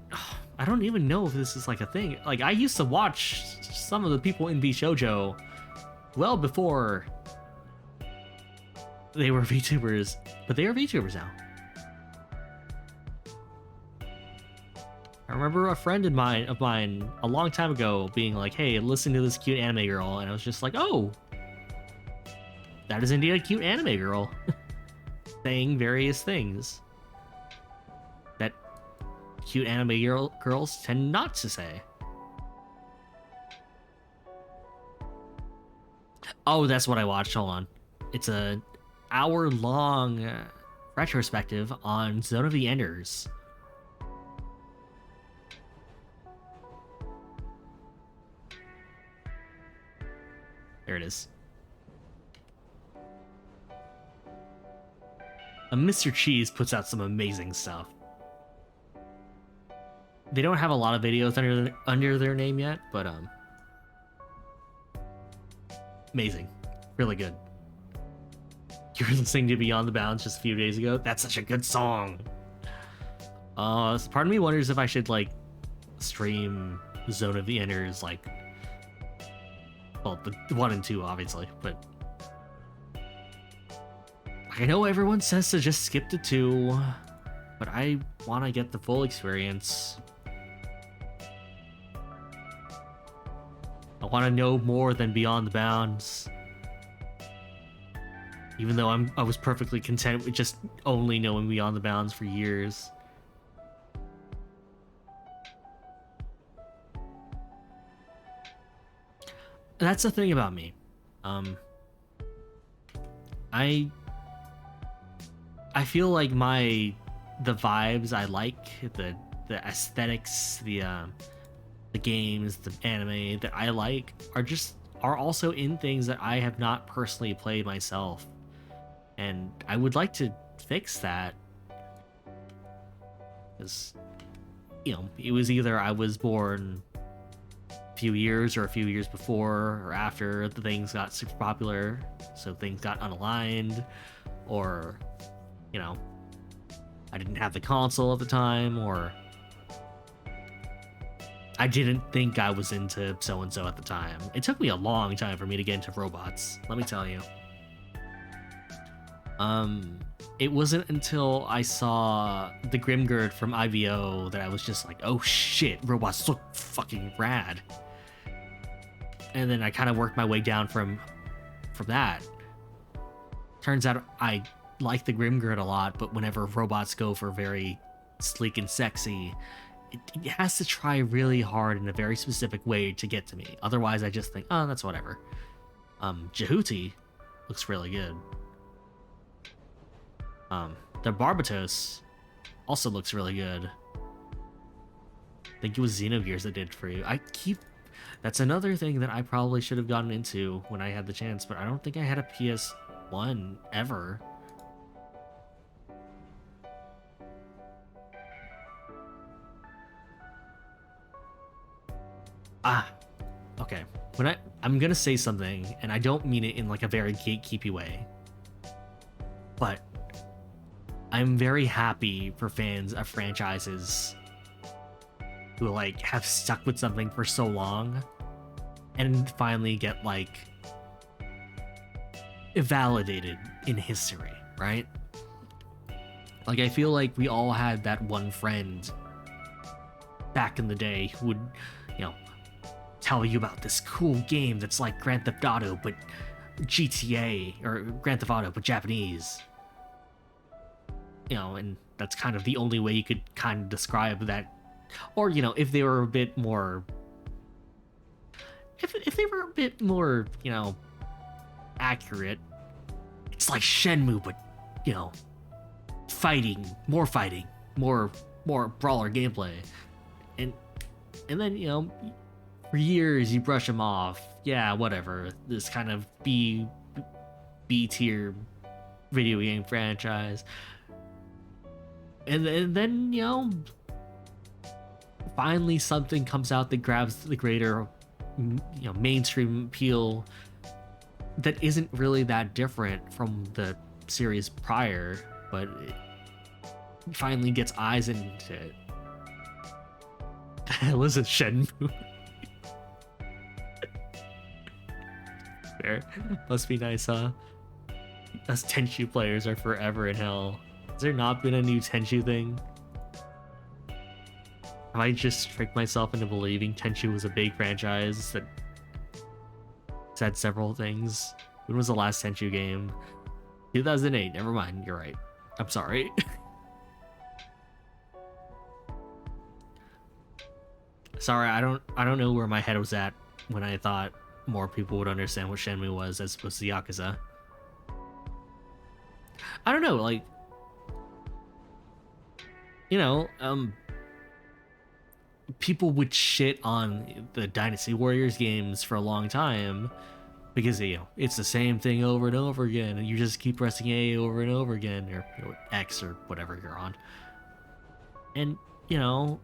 even know if this is like a thing. Like, I used to watch some of the people in VShojo well before they were VTubers, but they are VTubers now. I remember a friend of mine a long time ago being like, hey, listen to this cute anime girl, and I was just like, oh, that is indeed a cute anime girl. Saying various things that cute anime girls tend not to say. Oh, that's what I watched. Hold on. It's a hour-long retrospective on Zone of the Enders. There it is. Mr. Cheese puts out some amazing stuff. They don't have a lot of videos under their name yet, but amazing, really good. You were listening to Beyond the Bounds just a few days ago. That's such a good song. So part of me wonders if I should like stream Zone of the Enders, like, well, the 1 and 2 obviously, but I know everyone says to just skip to 2, but I want to get the full experience. I want to know more than Beyond the Bounds. Even though I was perfectly content with just only knowing Beyond the Bounds for years. That's the thing about me. I feel like the vibes I like, the the aesthetics, the games, the anime that I like are also in things that I have not personally played myself, and I would like to fix that, because it was either I was born a few years or a few years before or after the things got super popular, so things got unaligned, or I didn't have the console at the time, or I didn't think I was into so and so at the time. It took me a long time for me to get into robots, let me tell you. It wasn't until I saw the Grimgird from IVO that I was just like, oh shit, robots look fucking rad. And then I kind of worked my way down from that. Turns out I like the Grimgird a lot, but whenever robots go for very sleek and sexy, it has to try really hard in a very specific way to get to me. Otherwise, I just think, oh, that's whatever. Jehuti looks really good. The Barbatos also looks really good. I think it was Xenogears that did it for you. That's another thing that I probably should have gotten into when I had the chance, but I don't think I had a PS1 ever. Okay. I'm gonna say something, and I don't mean it in like a very gatekeepy way, but I'm very happy for fans of franchises who like have stuck with something for so long and finally get like validated in history, right? Like, I feel like we all had that one friend back in the day who would, tell you about this cool game that's like Grand Theft Auto, but GTA, or Grand Theft Auto, but Japanese. And that's kind of the only way you could kind of describe that. Or, if they were a bit more... If they were a bit more, accurate, it's like Shenmue, but, more fighting, more brawler gameplay. And then, for years you brush them off. Yeah, whatever. This kind of B tier video game franchise. And then, finally something comes out that grabs the greater, mainstream appeal that isn't really that different from the series prior, but it finally gets eyes into it. The hell is it, Shenmue? Fair. Must be nice, huh? Us Tenchu players are forever in hell. Has there not been a new Tenchu thing? Have I just tricked myself into believing Tenchu was a big franchise that said several things? When was the last Tenchu game? 2008. Never mind. You're right. I'm sorry. Sorry, I don't know where my head was at when I thought more people would understand what Shenmue was as opposed to Yakuza. I don't know, like, people would shit on the Dynasty Warriors games for a long time because it's the same thing over and over again, and you just keep pressing A over and over again, or X or whatever you're on. And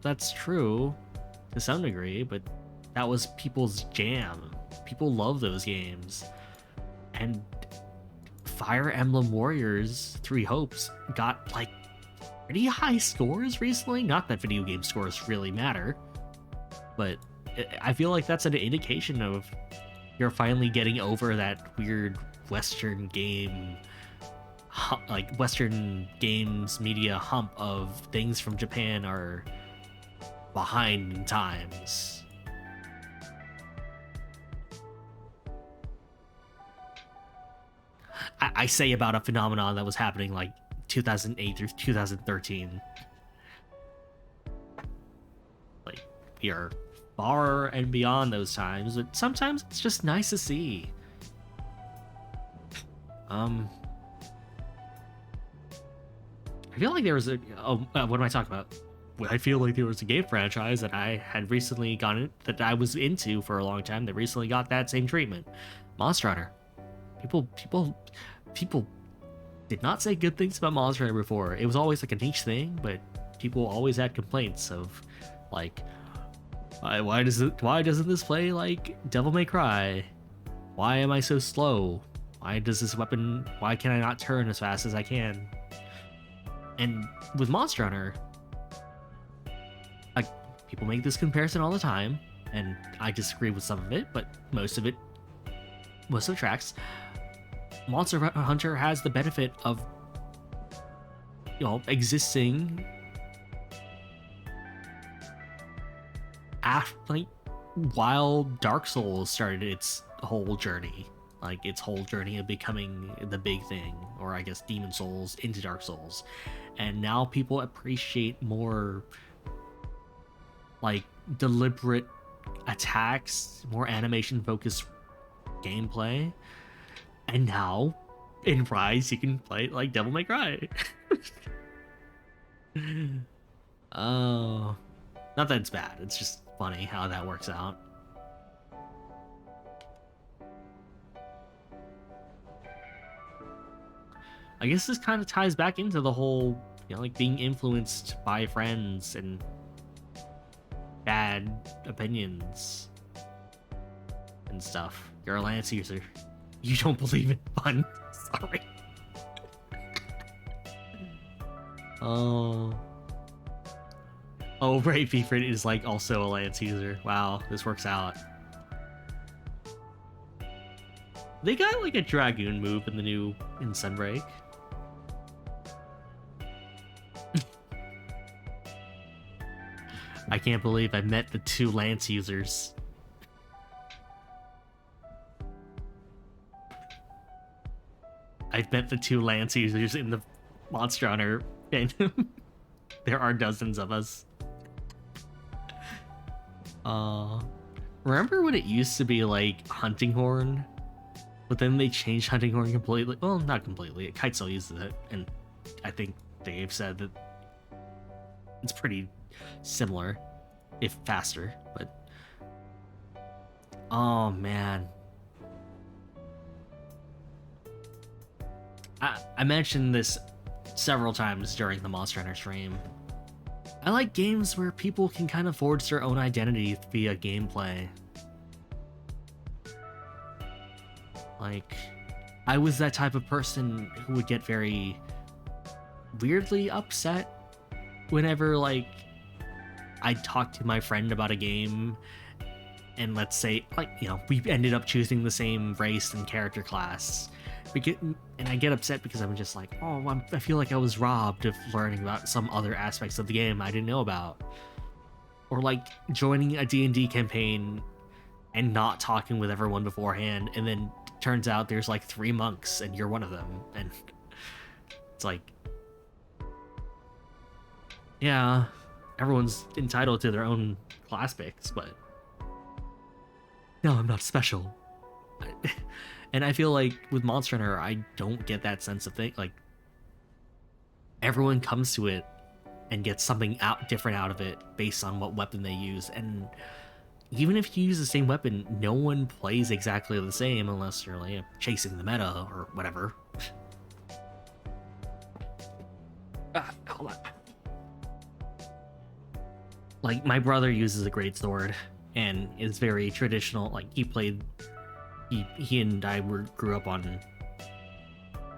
that's true to some degree, but that was people's jam. People love those games. And Fire Emblem Warriors 3 Hopes got like pretty high scores recently. Not that video game scores really matter, but I feel like that's an indication of you're finally getting over that weird Western game, like Western games media hump of things from Japan are behind in times. I say about a phenomenon that was happening like 2008 through 2013. Like, we are far and beyond those times, but sometimes it's just nice to see. I feel like there was what am I talking about? I feel like there was a game franchise that I had recently gotten that I was into for a long time that recently got that same treatment. Monster Hunter. People did not say good things about Monster Hunter before. It was always like a niche thing, but people always had complaints of like, why doesn't this play like Devil May Cry? Why am I so slow? Why can I not turn as fast as I can? And with Monster Hunter, like, people make this comparison all the time, and I disagree with some of it, but most of it tracks. Monster Hunter has the benefit of, existing while Dark Souls started its whole journey. Like, its whole journey of becoming the big thing, or I guess Demon Souls into Dark Souls. And now people appreciate more, like, deliberate attacks, more animation-focused gameplay. And now, in Rise, you can play like Devil May Cry. Oh, not that it's bad. It's just funny how that works out. I guess this kind of ties back into the whole, like being influenced by friends and bad opinions and stuff. You're a Lance user. You don't believe in fun. Sorry. Oh, Ray Beeford is like also a Lance user. Wow, this works out. They got like a Dragoon move in the new Sunbreak. I can't believe I met the two Lance users. I've met the two Lance users in the Monster Hunter fandom. There are dozens of us. Remember when it used to be like Hunting Horn? But then they changed Hunting Horn completely. Well, not completely. Kite still uses it, and I think Dave said that it's pretty similar, if faster, but oh man. I mentioned this several times during the Monster Hunter stream. I like games where people can kind of forge their own identity via gameplay. Like, I was that type of person who would get very weirdly upset whenever, like, I'd talk to my friend about a game, and let's say, like, we ended up choosing the same race and character class. And I get upset because I'm just like, oh, I feel like I was robbed of learning about some other aspects of the game I didn't know about. Or like joining a D&D campaign and not talking with everyone beforehand, and then turns out there's like 3 monks and you're one of them. And it's like, yeah, everyone's entitled to their own class picks, but no, I'm not special. And I feel like with Monster Hunter, I don't get that sense of thing. Like, everyone comes to it and gets something different out of it based on what weapon they use. And even if you use the same weapon, no one plays exactly the same unless you're like chasing the meta or whatever. Hold on. Like, my brother uses a greatsword and is very traditional. Like, he and I grew up on,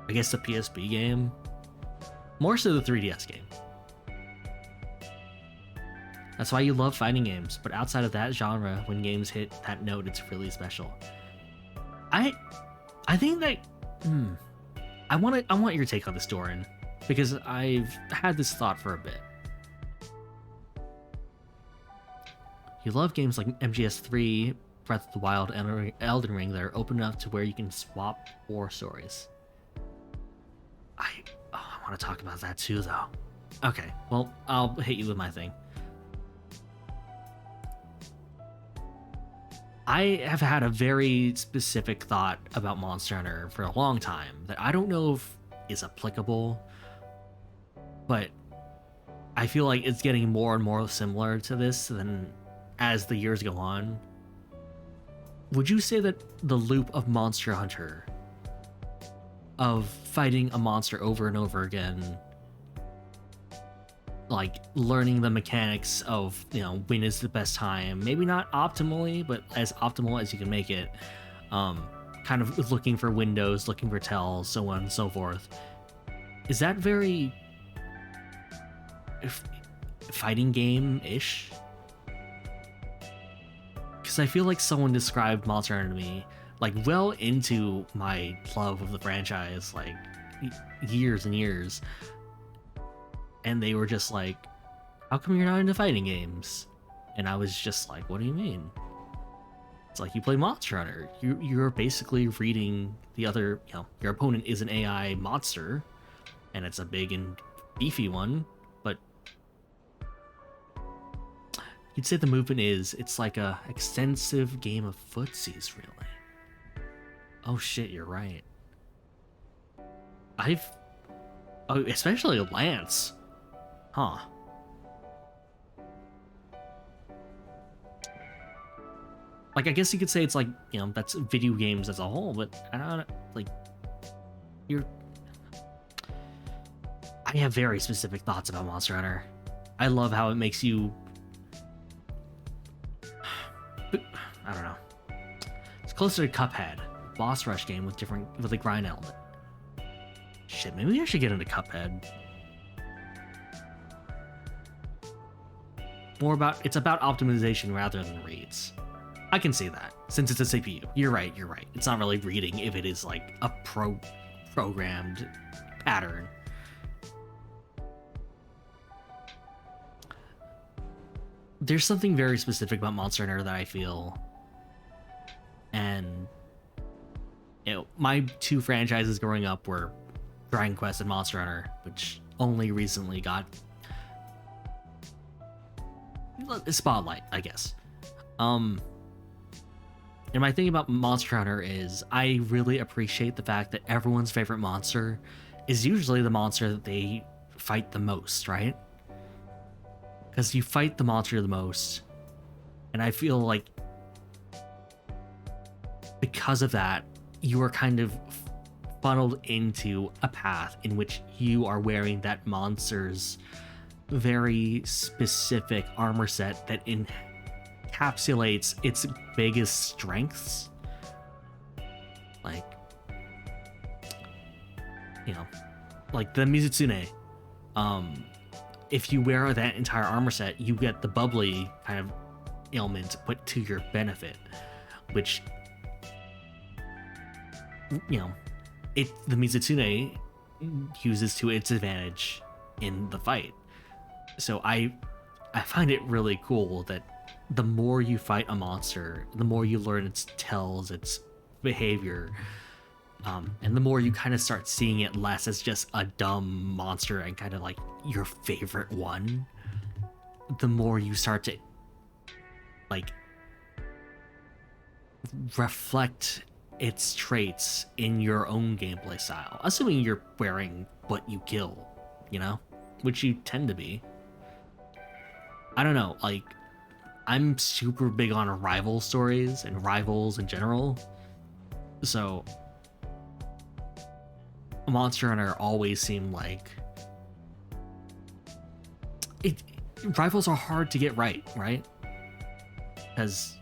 I guess, the PSP game. More so the 3DS game. That's why you love fighting games, but outside of that genre, when games hit that note, it's really special. I think that I want your take on this, Doran, because I've had this thought for a bit. You love games like MGS3, Breath of the Wild, and Elden Ring that are open enough to where you can swap war stories. I want to talk about that too, though. Okay, well, I'll hit you with my thing. I have had a very specific thought about Monster Hunter for a long time that I don't know if is applicable, but I feel like it's getting more and more similar to this than as the years go on. Would you say that the loop of Monster Hunter, of fighting a monster over and over again, like learning the mechanics of, when is the best time, maybe not optimally, but as optimal as you can make it, kind of looking for windows, looking for tells, so on and so forth, is that very fighting game-ish? Because I feel like someone described Monster Hunter to me, like, well into my love of the franchise, like, years and years, and they were just like, how come you're not into fighting games? And I was just like, what do you mean? It's like, you play Monster Hunter. You're basically reading the other, your opponent is an AI monster, and it's a big and beefy one, but you'd say the movement it's like a extensive game of footsies, really. Oh shit, you're right. Especially Lance. Huh. Like, I guess you could say it's like, that's video games as a whole, but I don't, like, I have very specific thoughts about Monster Hunter. I love how it makes you, I don't know. It's closer to Cuphead, boss rush game with a grind element. Shit, maybe I should get into Cuphead. It's about optimization rather than reads. I can see that, since it's a CPU. You're right. It's not really reading if it is like a programmed pattern. There's something very specific about Monster Hunter that I feel, and my two franchises growing up were Dragon Quest and Monster Hunter, which only recently got a spotlight, I guess. And my thing about Monster Hunter is I really appreciate the fact that everyone's favorite monster is usually the monster that they fight the most, right? Because you fight the monster the most, and I feel like because of that, you are kind of funneled into a path in which you are wearing that monster's very specific armor set that encapsulates its biggest strengths. Like, like the Mizutsune. If you wear that entire armor set, you get the bubbly kind of ailment put to your benefit, which, the Mizutsune uses to its advantage in the fight. So I find it really cool that the more you fight a monster, the more you learn its tells, its behavior, and the more you kind of start seeing it less as just a dumb monster and kind of like your favorite one, the more you start to like reflect its traits in your own gameplay style, assuming you're wearing what you kill, which you tend to be. I don't know, like, I'm super big on rival stories and rivals in general, so Monster Hunter always seemed like rivals are hard to get right? Because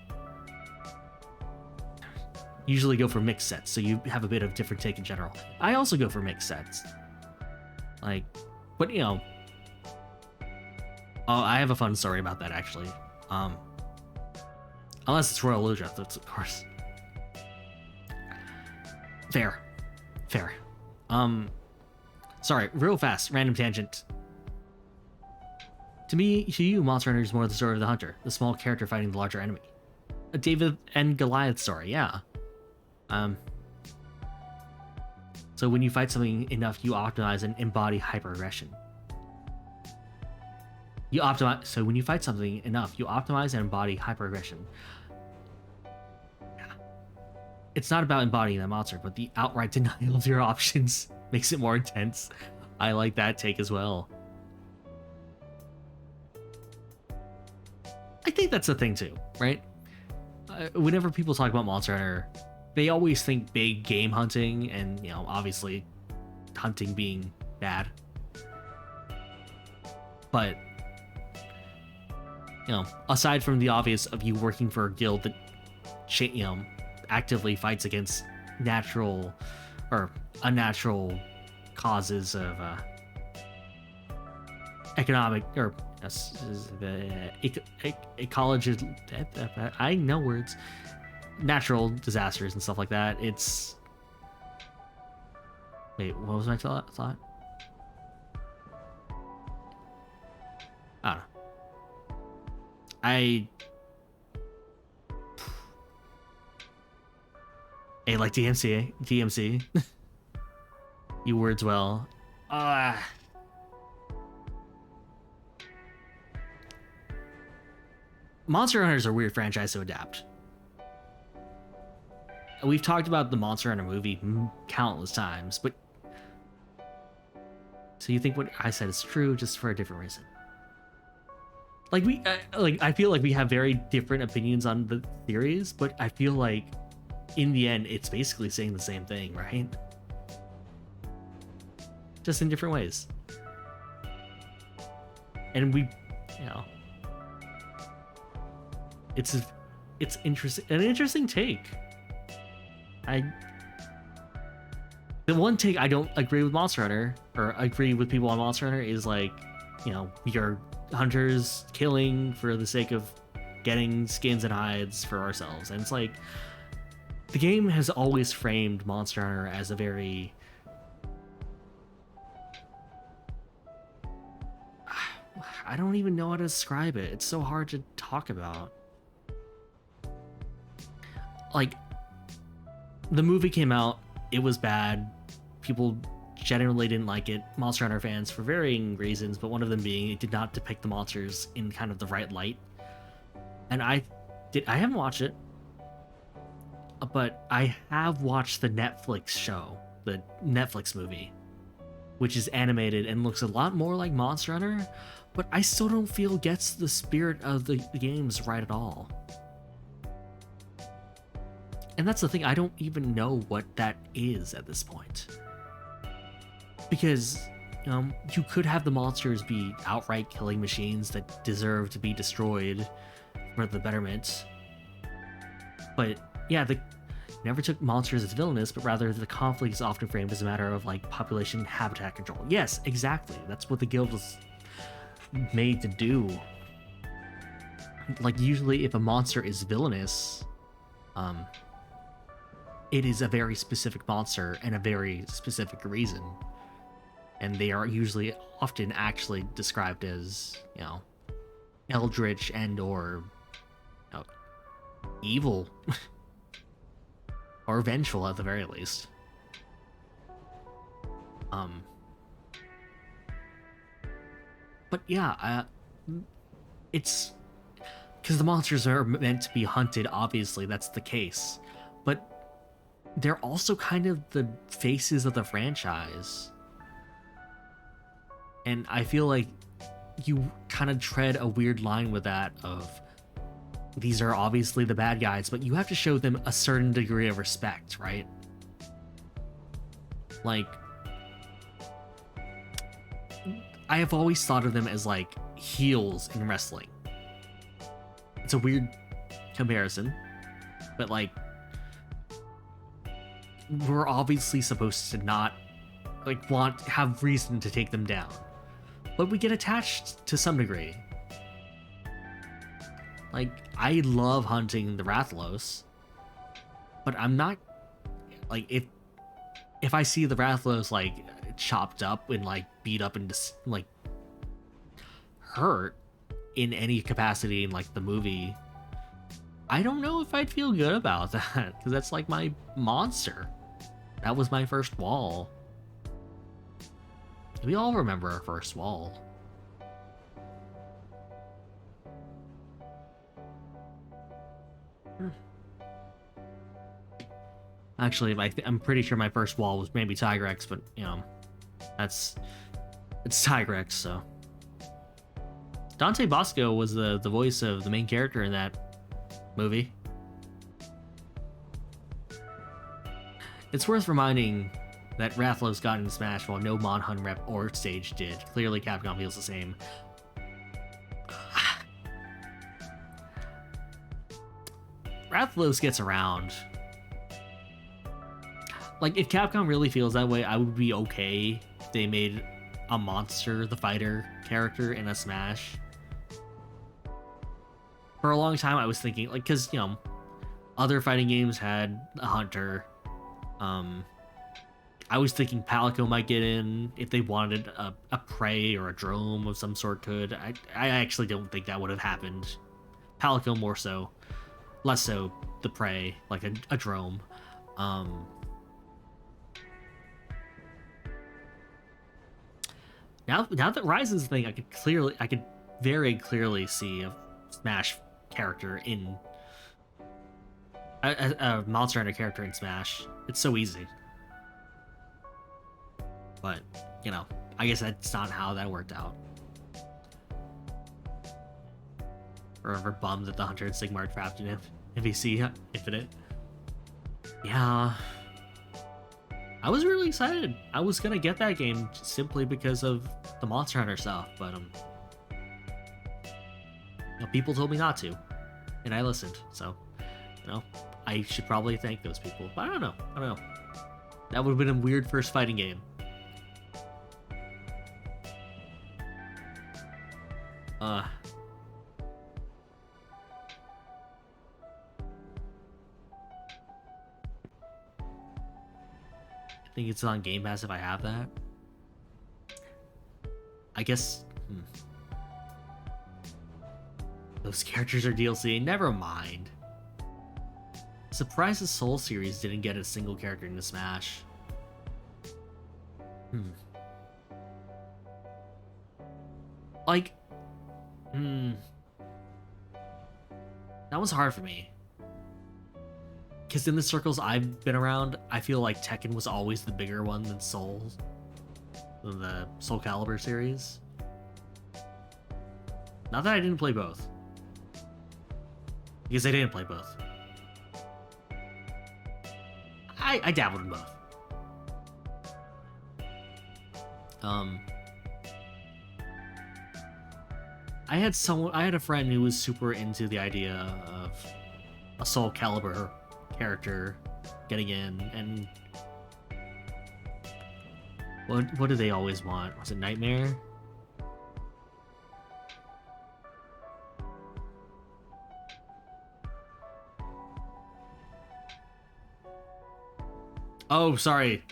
usually go for mixed sets, so you have a bit of different take in general. I also go for mixed sets, like, but I have a fun story about that, actually. Unless it's Royal Ludra, that's of course fair. Sorry, real fast, random tangent. To you, Monster Hunter is more the story of the hunter, the small character fighting the larger enemy. A David and Goliath story, yeah. So when you fight something enough, you optimize and embody hyper-aggression. So when you fight something enough, you optimize and embody hyper-aggression. Yeah. It's not about embodying that monster, but the outright denial of your options makes it more intense. I like that take as well. I think that's the thing too, right? Whenever people talk about Monster Hunter, they always think big game hunting, and obviously, hunting being bad. But aside from the obvious of you working for a guild that actively fights against natural or unnatural causes of economic or ecology, I know words, natural disasters and stuff like that. It's wait, what was my thought? I don't know. Hey, like DMC. You words well. Monster Hunter is a weird franchise to adapt. We've talked about the Monster Hunter movie countless times, but so you think what I said is true just for a different reason? Like I feel like we have very different opinions on the theories, but I feel like in the end, it's basically saying the same thing, right? Just in different ways. And we, it's interesting, an interesting take. The one take I don't agree with Monster Hunter, or agree with people on Monster Hunter, is like, we are hunters killing for the sake of getting skins and hides for ourselves. And it's like, the game has always framed Monster Hunter as a very I don't even know how to describe it. It's so hard to talk about. Like, the movie came out, it was bad. People generally didn't like it. Monster Hunter fans for varying reasons, but one of them being it did not depict the monsters in kind of the right light. And I haven't watched it, but I have watched the Netflix show, the Netflix movie, which is animated and looks a lot more like Monster Hunter, but I still don't feel gets the spirit of the games right at all. And that's the thing, I don't even know what that is at this point. Because you could have the monsters be outright killing machines that deserve to be destroyed for the betterment. But yeah, they never took monsters as villainous, but rather the conflict is often framed as a matter of like population and habitat control. Yes, exactly. That's what the guild was made to do. Like, usually if a monster is villainous, it is a very specific monster and a very specific reason. And they are usually often actually described as, eldritch and or evil. Or vengeful at the very least. But yeah, it's because the monsters are meant to be hunted, obviously that's the case, but they're also kind of the faces of the franchise. And I feel like you kind of tread a weird line with that of, these are obviously the bad guys, but you have to show them a certain degree of respect, right? Like, I have always thought of them as like heels in wrestling. It's a weird comparison, but like, we're obviously supposed to not have reason to take them down, but we get attached to some degree. Like, I love hunting the Rathalos, but I'm not like, if I see the Rathalos like chopped up and like beat up and just like hurt in any capacity in like the movie, I don't know if I'd feel good about that, because that's like my monster. That was my first wall. We all remember our first wall. Actually, I'm pretty sure my first wall was maybe Tigrex, but it's Tigrex, so Dante Bosco was the voice of the main character in that movie. It's worth reminding that Rathalos got in Smash while no Mon-Hun rep or stage did. Clearly Capcom feels the same. Rathalos gets around. Like, if Capcom really feels that way, I would be okay if they made a Monster the Fighter character in a Smash. For a long time, I was thinking, like, because, you know, other fighting games had a Hunter. I was thinking Palico might get in if they wanted a Prey or a Drome of some sort could. I actually don't think that would have happened. Palico more so. Less so the Prey, like a Drome. Now that Ryzen's the thing, I could very clearly see a Smash character in a Monster Hunter character in Smash. It's so easy. But, you know, I guess that's not how that worked out. Forever bummed that the Hunter and Sigmar trapped in MVC Infinite. Yeah. I was really excited. I was gonna get that game simply because of the Monster Hunter stuff, but you know, people told me not to, and I listened. So, you know, I should probably thank those people. But I don't know. That would have been a weird first fighting game. I think it's on Game Pass if I have that. I guess... Those characters are DLC. Never mind. Surprised the Soul series didn't get a single character into Smash. Like... That was hard for me. Because in the circles I've been around, I feel like Tekken was always the bigger one than the Soul Calibur series. Not that I didn't play both. Because I didn't play both. I dabbled in both. I had a friend who was super into the idea of a Soul Calibur character getting in, and what do they always want? Was it Nightmare? Oh, sorry.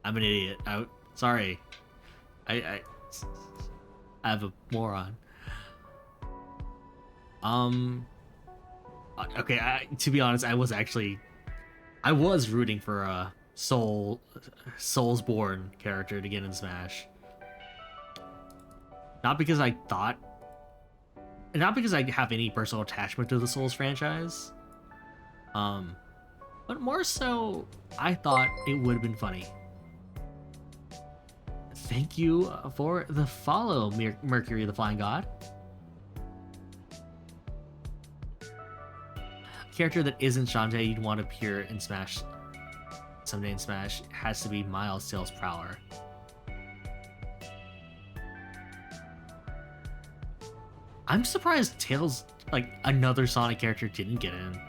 I'm an idiot. Sorry. I have a moron. Okay, to be honest, I was rooting for a Soulsborne character to get in Smash. Not because I have any personal attachment to the Souls franchise. But more so, I thought it would have been funny. Thank you for the follow, Mercury the Flying God. Character that isn't Shantae you'd want to appear in Smash someday in Smash has to be Miles Tails Prowler. I'm surprised Tails, like another Sonic character, didn't get in.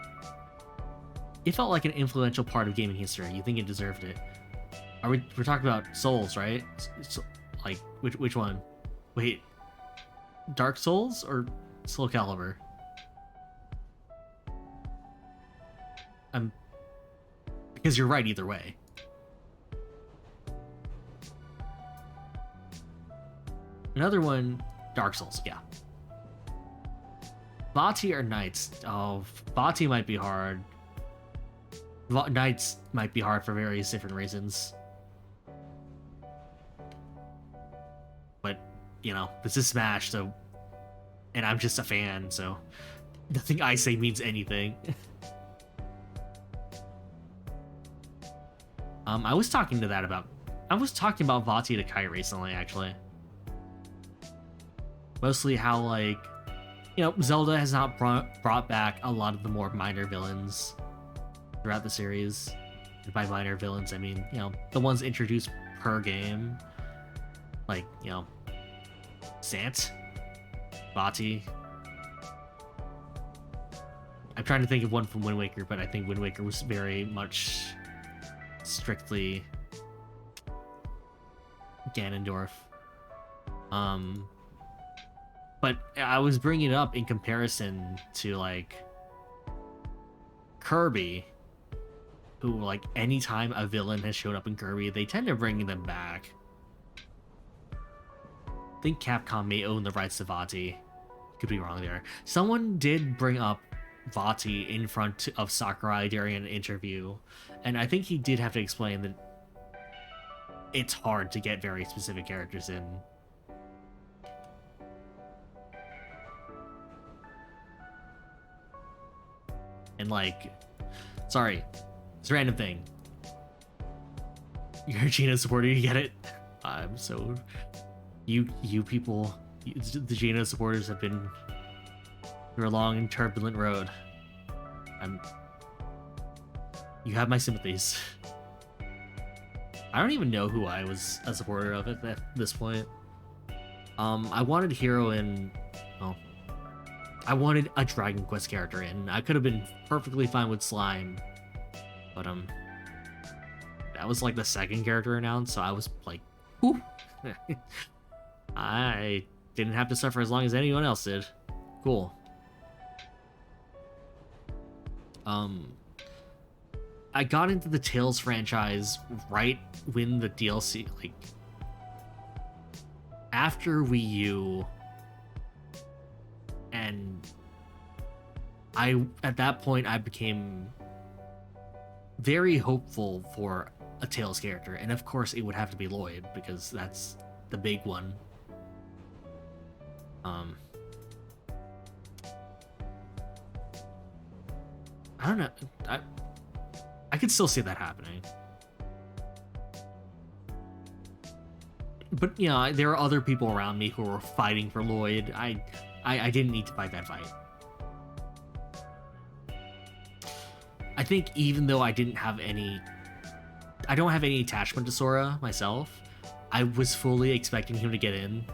It felt like an influential part of gaming history. You think it deserved it? We're talking about Souls, right? So, like which one? Wait, Dark Souls or Soul Calibur? Because you're right either way. Another one, Dark Souls, yeah. Vati or Knights? Oh, Vati might be hard. Knights might be hard for various different reasons. But, you know, this is Smash, so... And I'm just a fan, so... Nothing I say means anything. I was talking about Vati to Kai recently, actually. Mostly how, like, Zelda has not brought back a lot of the more minor villains throughout the series. And by minor villains, I mean, the ones introduced per game. Like, Sant, Vaati. I'm trying to think of one from Wind Waker, but I think Wind Waker was very much strictly Ganondorf. But I was bringing it up in comparison to, like, Kirby, who, like, anytime a villain has showed up in Kirby, they tend to bring them back. I think Capcom may own the rights to Vaati. Could be wrong there. Someone did bring up Vaati in front of Sakurai during an interview, and I think he did have to explain that it's hard to get very specific characters in. And, like, sorry, it's a random thing. You're a Geno supporter, you get it? I'm so... You people, the Geno supporters have been through a long and turbulent road. You have my sympathies. I don't even know who I was a supporter of at this point. I wanted Hero in... Well, I wanted a Dragon Quest character in. I could have been perfectly fine with Slime. But, that was, like, the second character announced, so I was like, whew. I didn't have to suffer as long as anyone else did. Cool. I got into the Tales franchise right when the DLC, like, after Wii U, and at that point I became very hopeful for a Tales character, and of course it would have to be Lloyd, because that's the big one. I don't know. I could still see that happening. But, there are other people around me who were fighting for Lloyd. I didn't need to fight that fight. I think even though I don't have any attachment to Sora myself, I was fully expecting him to get in.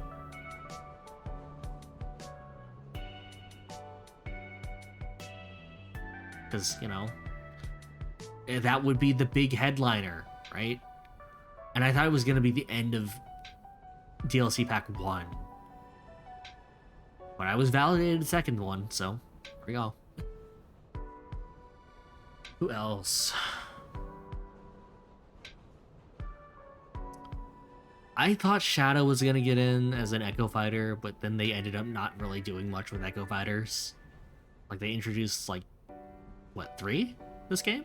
Because, that would be the big headliner, right? And I thought it was going to be the end of DLC Pack 1. But I was validated the second one, so here we go. Who else? I thought Shadow was going to get in as an Echo Fighter, but then they ended up not really doing much with Echo Fighters. Like, they introduced, like, what, 3 this game?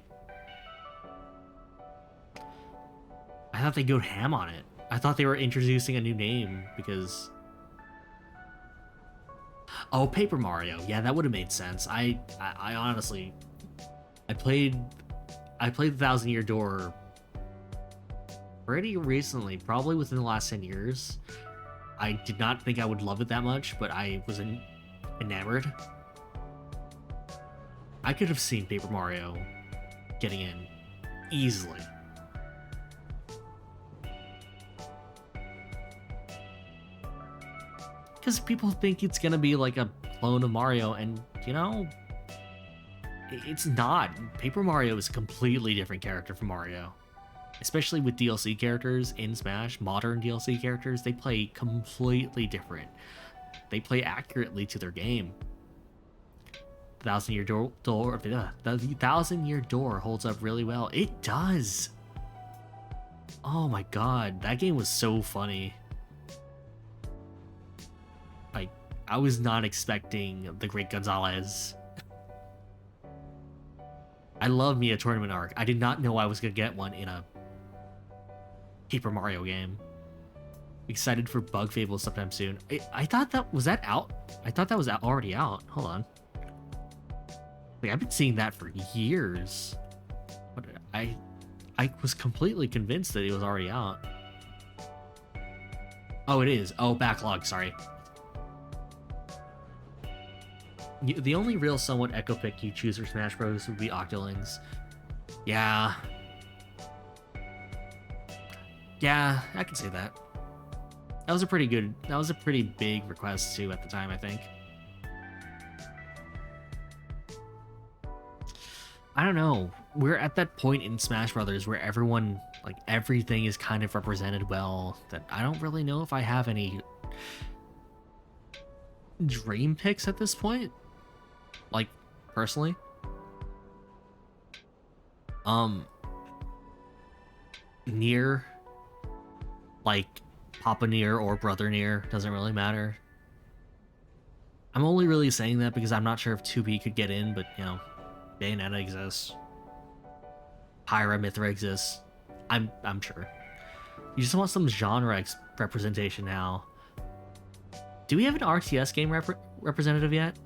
I thought they'd go ham on it. I thought they were introducing a new name because... Oh, Paper Mario. Yeah, that would have made sense. I honestly... I played the 1,000 Year Door pretty recently, probably within the last 10 years. I did not think I would love it that much, but I was enamored. I could have seen Paper Mario getting in easily. Because people think it's gonna be like a clone of Mario, and it's not. Paper Mario is a completely different character from Mario. Especially with DLC characters in Smash, modern DLC characters, they play completely different. They play accurately to their game. The 1,000 Year Door, the 1,000 Year Door holds up really well. It does. Oh my god, that game was so funny. Like, I was not expecting the Great Gonzalez. I love me a tournament arc. I did not know I was gonna get one in a Paper Mario game. Excited for Bug Fable sometime soon. I thought that was out. I thought that was already out. Hold on. Like, I've been seeing that for years. But I was completely convinced that it was already out. Oh, it is. Oh, backlog, sorry. The only real somewhat echo pick you choose for Smash Bros would be Octolings. Yeah. Yeah, I can say that. That was a pretty good, that was a pretty big request too at the time, I think. I don't know. We're at that point in Smash Brothers where everyone, like everything is kind of represented well, that I don't really know if I have any dream picks at this point. Like, personally. Nier, like Papa Nier or Brother Nier, doesn't really matter. I'm only really saying that because I'm not sure if 2B could get in, but you know, Bayonetta exists. Pyra Mythra exists. I'm sure. You just want some genre representation now. Do we have an RTS game representative yet?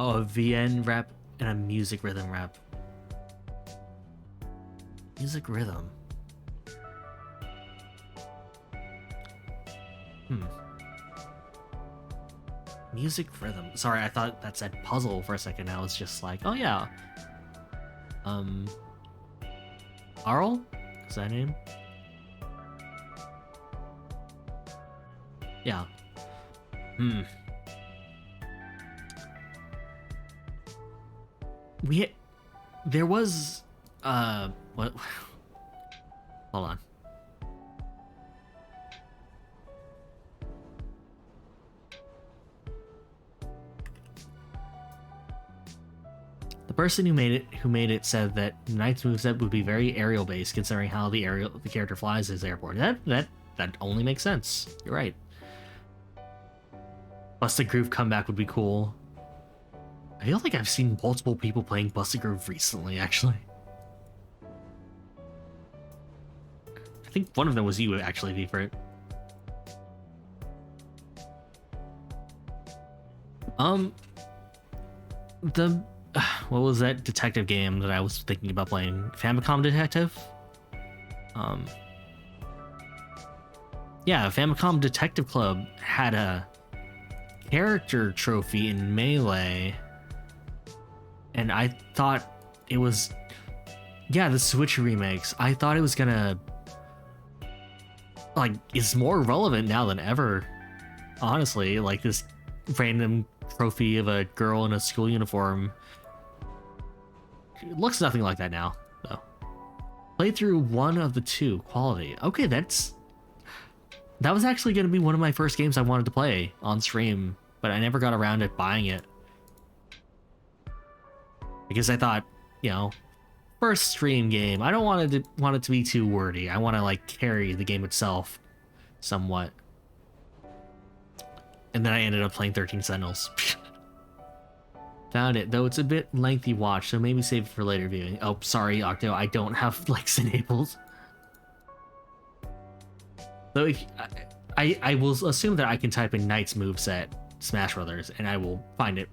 Oh, a VN rep and a music rhythm rep. Music rhythm. Music rhythm. Sorry, I thought that said puzzle for a second. Now it's just like, oh yeah. Arl? Is that name? Yeah. There was, what? Hold on. The person who made it said that Knight's moveset would be very aerial based, considering how the character flies is airborne. That only makes sense. You're right. Busted Groove comeback would be cool. I feel like I've seen multiple people playing Busted Groove recently, actually. I think one of them was you, actually, Vfrit. What was that detective game that I was thinking about playing? Famicom Detective? Yeah, Famicom Detective Club had a character trophy in Melee, and I thought it was, yeah, the Switch remakes. I thought it was gonna, like, it's more relevant now than ever, honestly. Like, this random trophy of a girl in a school uniform. It looks nothing like that now, though. Play through one of the two. Quality. Okay, that was actually going to be one of my first games I wanted to play on stream, but I never got around to buying it. Because I thought, you know, first stream game, I don't want it to be too wordy. I want to, like, carry the game itself somewhat. And then I ended up playing 13 Sentinels. Found it, though it's a bit lengthy watch, so maybe save it for later viewing. Oh, sorry, Octo, I don't have likes enabled. So I will assume that I can type in Knight's moveset Smash Brothers, and I will find it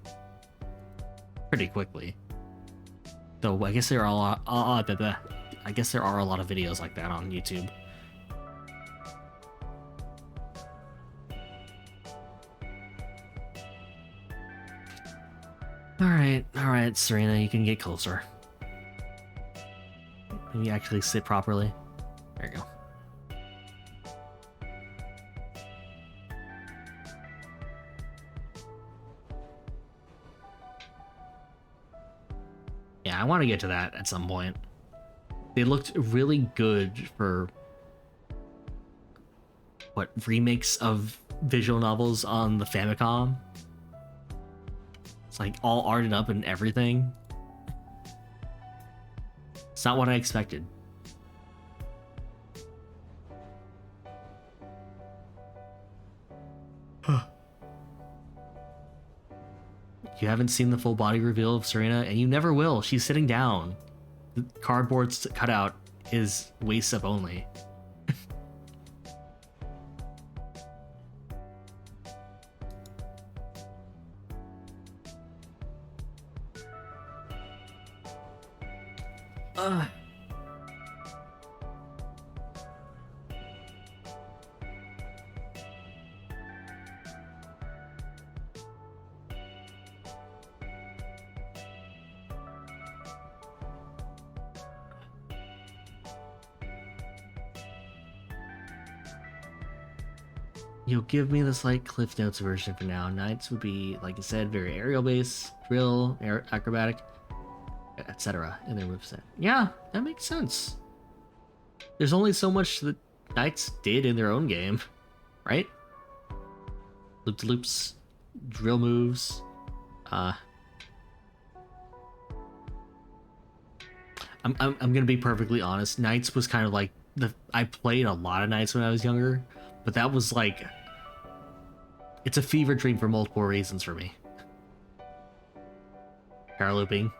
pretty quickly. Though I guess there are I guess there are a lot of videos like that on YouTube. All right, Serena, you can get closer. Maybe actually sit properly. There you go. Yeah, I want to get to that at some point. They looked really good for what, remakes of visual novels on the Famicom. It's like all arted up and everything. It's not what I expected. You haven't seen the full body reveal of Serena, and you never will. She's sitting down. The cardboard's cutout is waist up only. You'll give me the slight Cliff Notes version for now. Knights would be, like I said, very aerial based, drill, acrobatic, etc. in their moveset. Yeah, that makes sense. There's only so much that Knights did in their own game, right? Loop-de-loops, drill moves. I'm gonna be perfectly honest. Knights was kind of like I played a lot of Knights when I was younger, but that was like, it's a fever dream for multiple reasons for me. Paralooping.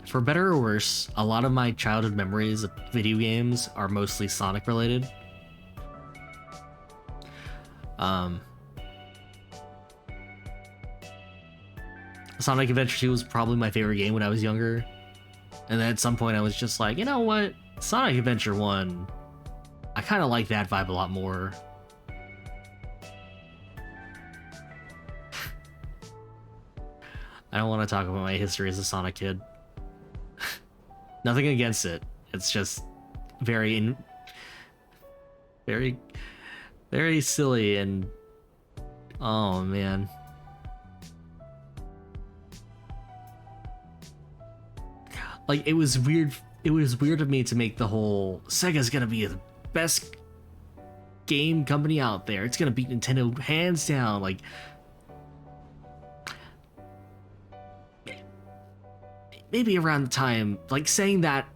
For better or worse, a lot of my childhood memories of video games are mostly Sonic related. Sonic Adventure 2 was probably my favorite game when I was younger. And then at some point I was just like, you know what? Sonic Adventure 1, I kind of like that vibe a lot more. I don't want to talk about my history as a Sonic kid. Nothing against it. It's just very silly and oh man. Like, it was weird of me to make the whole Sega's gonna be the best game company out there. It's gonna beat Nintendo hands down. Like, maybe around the time, like saying that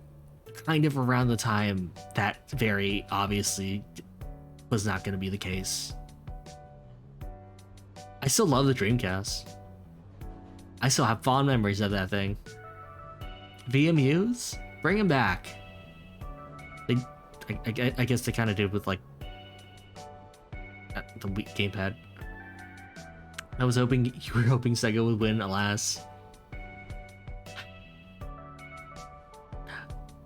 kind of around the time that very obviously was not gonna be the case. I still love the Dreamcast. I still have fond memories of that thing. VMUs? Bring them back. I guess they kind of did with like the gamepad. You were hoping Sega would win, alas.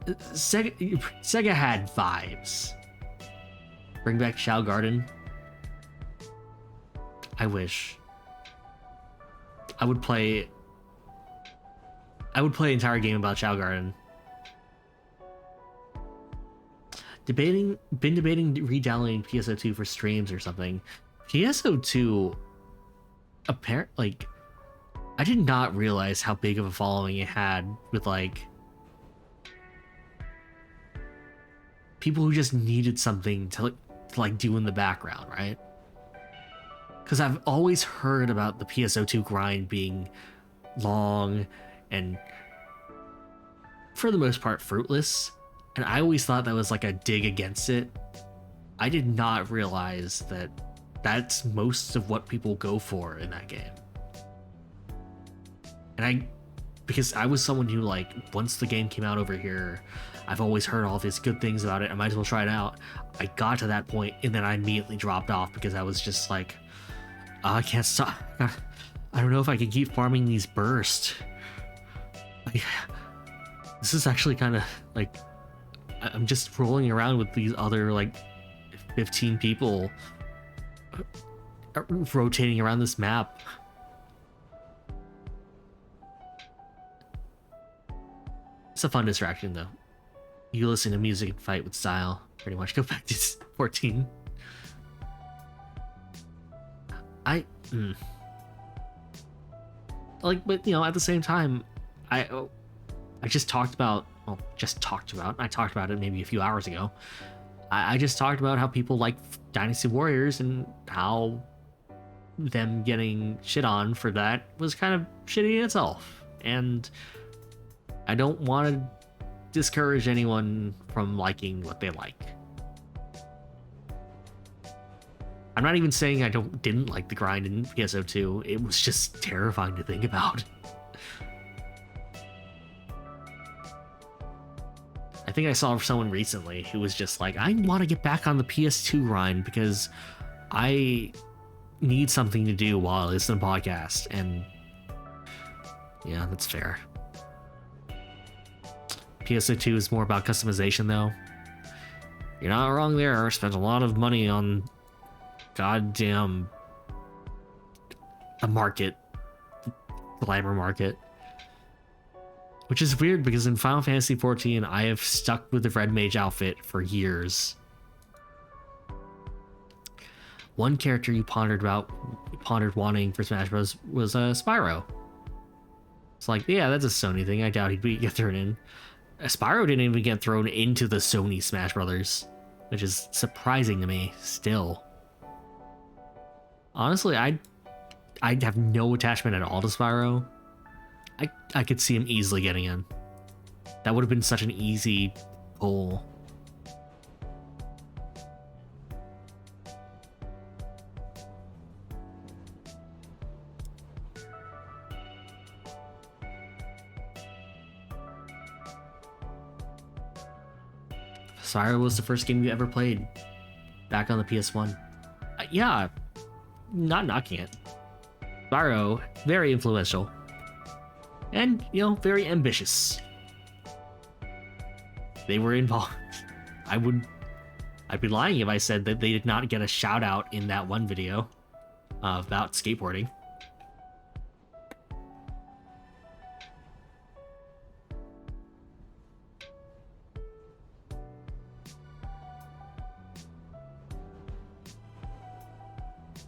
Sega had vibes. Bring back Shao Garden. I wish. I would play an entire game about Shao Garden. Been debating re-downloading PSO2 for streams or something. PSO2, like, I did not realize how big of a following it had with like people who just needed something to like do in the background, right? Because I've always heard about the PSO2 grind being long and for the most part fruitless, and I always thought that was like a dig against it. I did not realize that that's most of what people go for in that game. And because I was someone who, like, once the game came out over here, I've always heard all these good things about it. I might as well try it out. I got to that point and then I immediately dropped off because I was just like, I can't stop. I don't know if I can keep farming these bursts. Like, this is actually kind of like, I'm just rolling around with these other like 15 people rotating around this map. It's a fun distraction though. You listen to music and fight with style. Pretty much go back to 14. Like, but you know, at the same time, I just talked about, I talked about it maybe a few hours ago. I just talked about how people like Dynasty Warriors and how them getting shit on for that was kind of shitty in itself. And I don't want to discourage anyone from liking what they like. I'm not even saying I didn't like the grind in PSO2. It was just terrifying to think about. I think I saw someone recently who was just like, I want to get back on the PS2 grind because I need something to do while I listen to podcasts. And yeah, that's fair. PSO2 is more about customization though. You're not wrong there. I spent a lot of money on goddamn the market glamour market. Which is weird because in Final Fantasy XIV, I have stuck with the Red Mage outfit for years. One character you pondered wanting for Smash Bros. Was Spyro. It's like, yeah, that's a Sony thing. I doubt he'd get thrown in. Spyro didn't even get thrown into the Sony Smash Brothers, which is surprising to me still. Honestly, I'd have no attachment at all to Spyro. I could see him easily getting in. That would have been such an easy pull. Spyro was the first game you ever played back on the PS1. Yeah, not knocking it. Spyro, very influential. And, you know, very ambitious. They were involved. I'd be lying if I said that they did not get a shout out in that one video about skateboarding.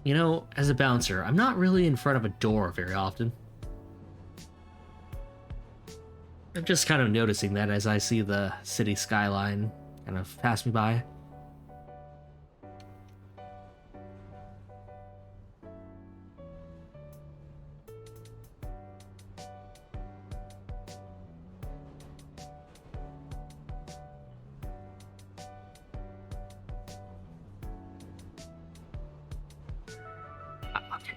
You know, as a bouncer, I'm not really in front of a door very often. I'm just kind of noticing that as I see the city skyline kind of pass me by. Okay.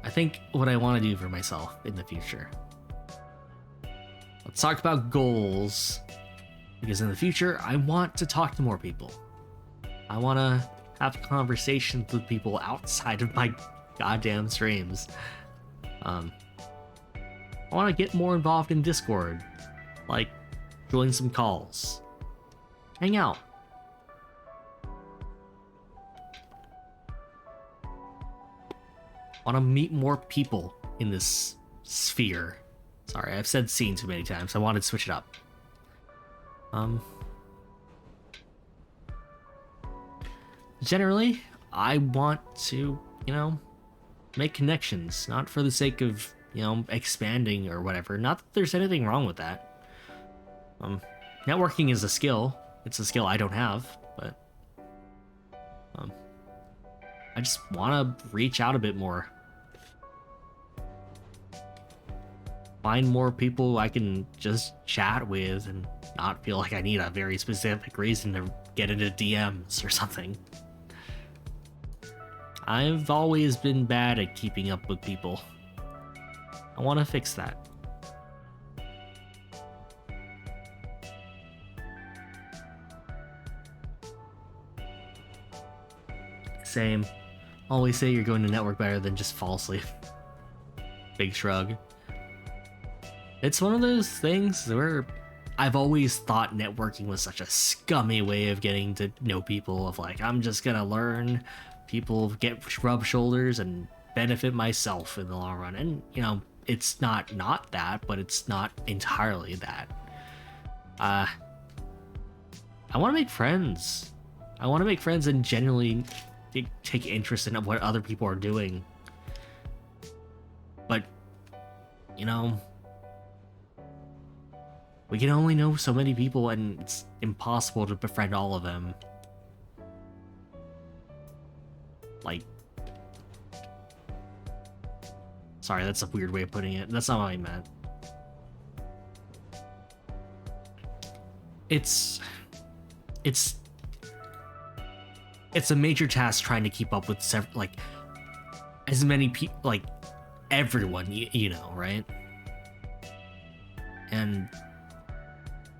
I think what I want to do for myself in the future. Let's talk about goals, because in the future, I want to talk to more people. I want to have conversations with people outside of my goddamn streams. I want to get more involved in Discord, like join some calls, hang out. Want to meet more people in this sphere. Sorry, I've said scene too many times. I wanted to switch it up. Generally, I want to, you know, make connections, not for the sake of, you know, expanding or whatever. Not that there's anything wrong with that. Networking is a skill. It's a skill I don't have, but I just want to reach out a bit more. Find more people I can just chat with and not feel like I need a very specific reason to get into DMs or something. I've always been bad at keeping up with people. I want to fix that. Same. Always say you're going to network better than just fall asleep. Big shrug. It's one of those things where I've always thought networking was such a scummy way of getting to know people, of like, I'm just gonna learn people, rub shoulders, and benefit myself in the long run. And, you know, it's not that, but it's not entirely that. I want to make friends. I want to make friends and genuinely take interest in what other people are doing. But, you know, we can only know so many people, and it's impossible to befriend all of them. Like, sorry, that's a weird way of putting it. That's not what I meant. It's a major task trying to keep up with like as many people, like everyone, you know, right? And,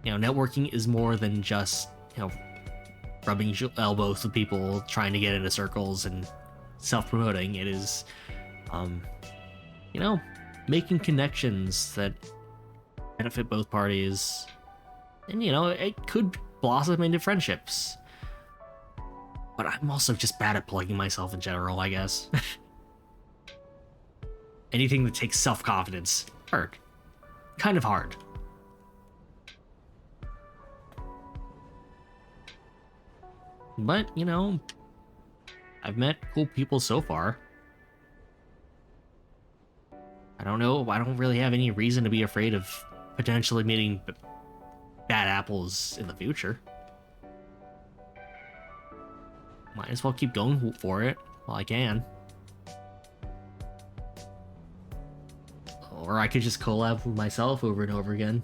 you know, networking is more than just, you know, rubbing elbows with people, trying to get into circles and self-promoting. It is, you know, making connections that benefit both parties. And, you know, it could blossom into friendships. But I'm also just bad at plugging myself in general, I guess. anything that takes self-confidence, hard. Kind of hard. But, you know, I've met cool people so far. I don't know, I don't really have any reason to be afraid of potentially meeting bad apples in the future. Might as well keep going for it while I can. Or I could just collab with myself over and over again.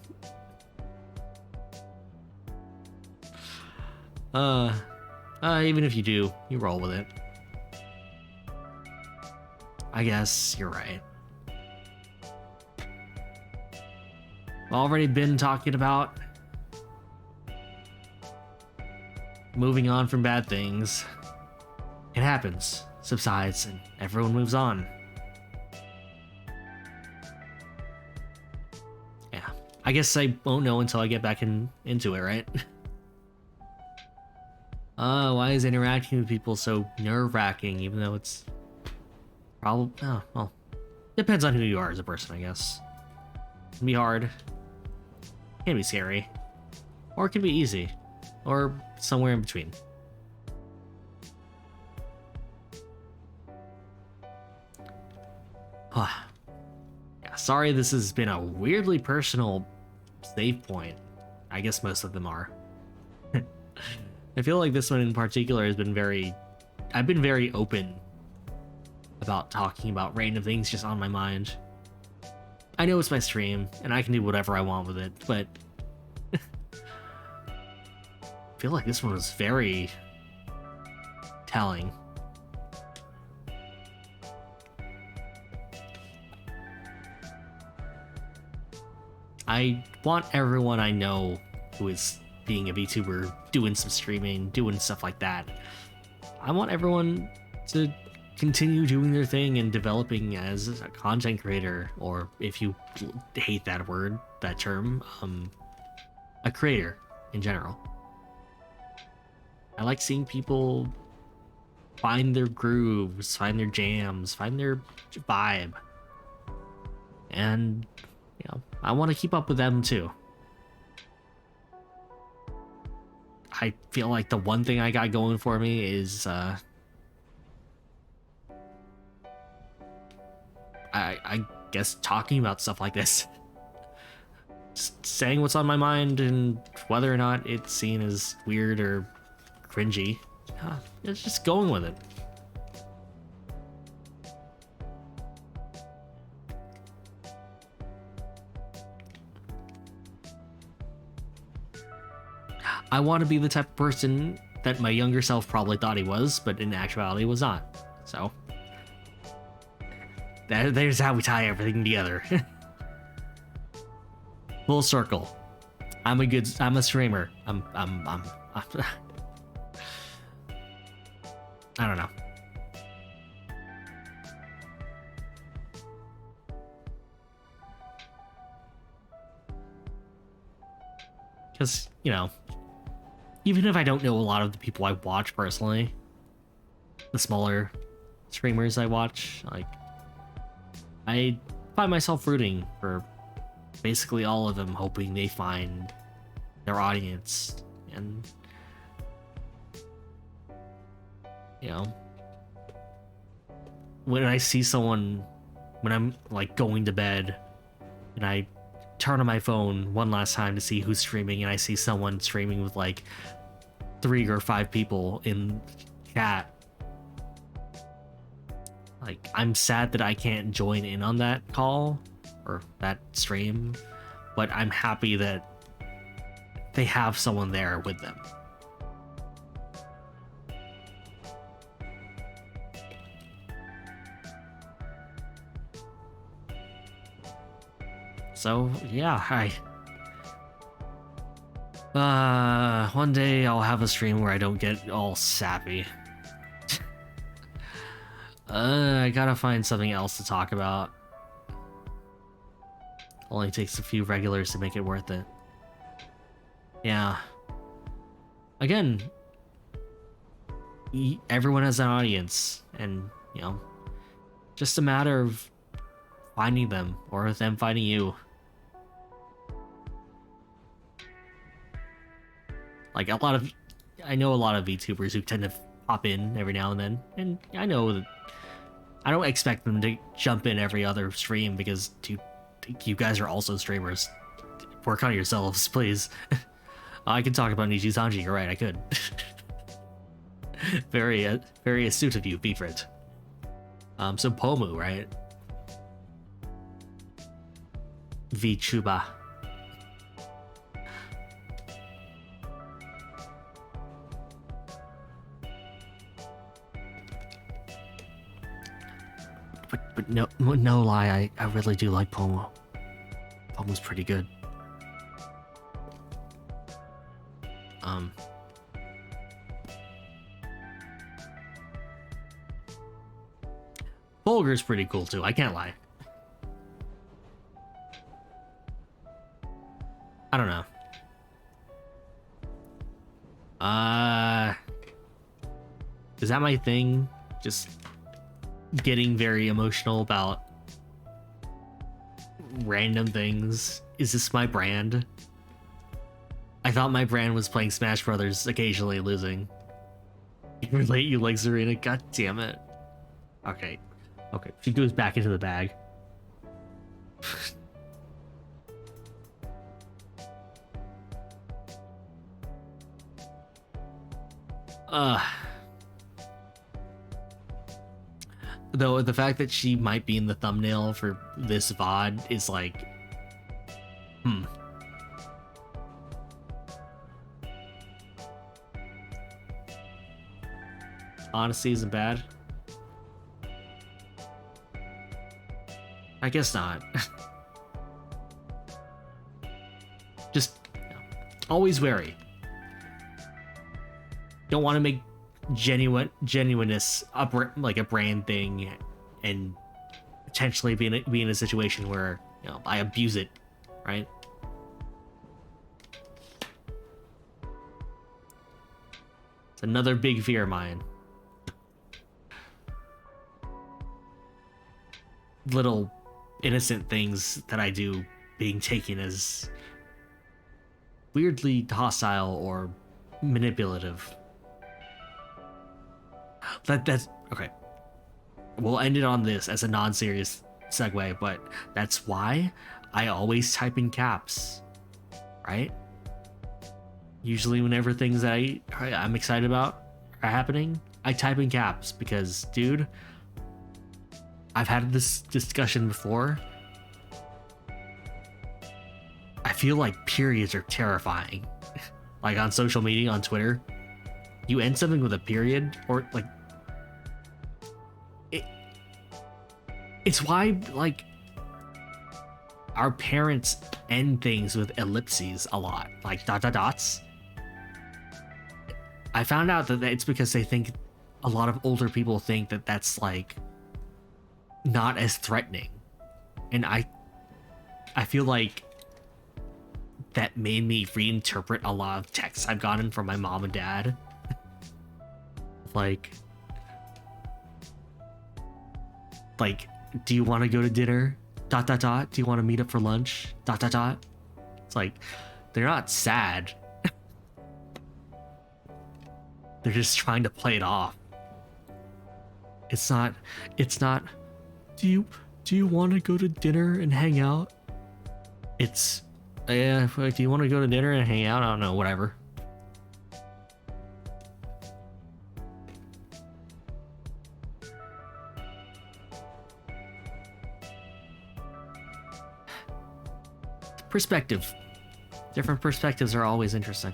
Even if you do, you roll with it. I guess you're right. I've already been talking about moving on from bad things. It happens, subsides, and everyone moves on. Yeah, I guess I won't know until I get back into it, right? Why is interacting with people so nerve-wracking, even though it's probably... Oh, well, depends on who you are as a person, I guess. It can be hard. It can be scary. Or it can be easy. Or somewhere in between. Yeah, sorry this has been a weirdly personal save point. I guess most of them are. I feel like this one in particular has been very... I've been very open about talking about random things just on my mind. I know it's my stream, and I can do whatever I want with it, but... I feel like this one was very... telling. I want everyone I know who is being a VTuber, doing some streaming, doing stuff like that. I want everyone to continue doing their thing and developing as a content creator, or if you hate that word, that term, a creator in general. I like seeing people find their grooves, find their jams, find their vibe. And, you know, I want to keep up with them too. I feel like the one thing I got going for me is, I guess talking about stuff like this. Just saying what's on my mind, and whether or not it's seen as weird or cringy, it's just going with it. I want to be the type of person that my younger self probably thought he was, but in actuality was not. So there's how we tie everything together. Full circle. I'm a streamer. I'm I don't know. Because, you know, even if I don't know a lot of the people I watch personally, the smaller streamers I watch, like, I find myself rooting for basically all of them, hoping they find their audience. And, you know, when I see someone, when I'm like going to bed and I turn on my phone one last time to see who's streaming, and I see someone streaming with like 3 or 5 people in chat, like, I'm sad that I can't join in on that call or that stream, but I'm happy that they have someone there with them. So, yeah, one day I'll have a stream where I don't get all sappy. I gotta find something else to talk about. Only takes a few regulars to make it worth it. Yeah. Again, everyone has an audience, and, you know, just a matter of finding them or them finding you. Like I know a lot of VTubers who tend to pop in every now and then, and I know that I don't expect them to jump in every other stream because you guys are also streamers. Work on yourselves, please. I can talk about Nijisanji, you're right, I could. Very astute of you, Beefrit. So Pomu, right? VTuber. But no lie, I really do like Pomu. Pomu's pretty good. Bulger's pretty cool too, I can't lie. I don't know. Is that my thing? Just getting very emotional about random things. Is this my brand? I thought my brand was playing Smash Brothers, occasionally losing. Relate, you like Serena? God damn it. Okay. Okay, she goes back into the bag. Though the fact that she might be in the thumbnail for this VOD is like, Honesty isn't bad. I guess not. Just always wary. Don't want to make genuineness like a brand thing, and potentially be in a situation where I abuse it, right? It's another big fear of mine. Little innocent things that I do being taken as weirdly hostile or manipulative. That's okay. We'll end it on this as a non-serious segue, but that's why I always type in caps, right? Usually whenever things that I'm excited about are happening, I type in caps because, dude, I've had this discussion before. I feel like periods are terrifying. Like on social media, on Twitter, you end something with a period, or like it's why like our parents end things with ellipses a lot, like dots. I found out that it's because they think, a lot of older people think that that's like not as threatening, and I feel like that made me reinterpret a lot of texts I've gotten from my mom and dad. like do you want to go to dinner? Do you want to meet up for lunch? It's like, they're not sad. They're just trying to play it off. It's not do you want to go to dinner and hang out? It's do you want to go to dinner and hang out? I don't know, whatever. Perspective. Different perspectives are always interesting.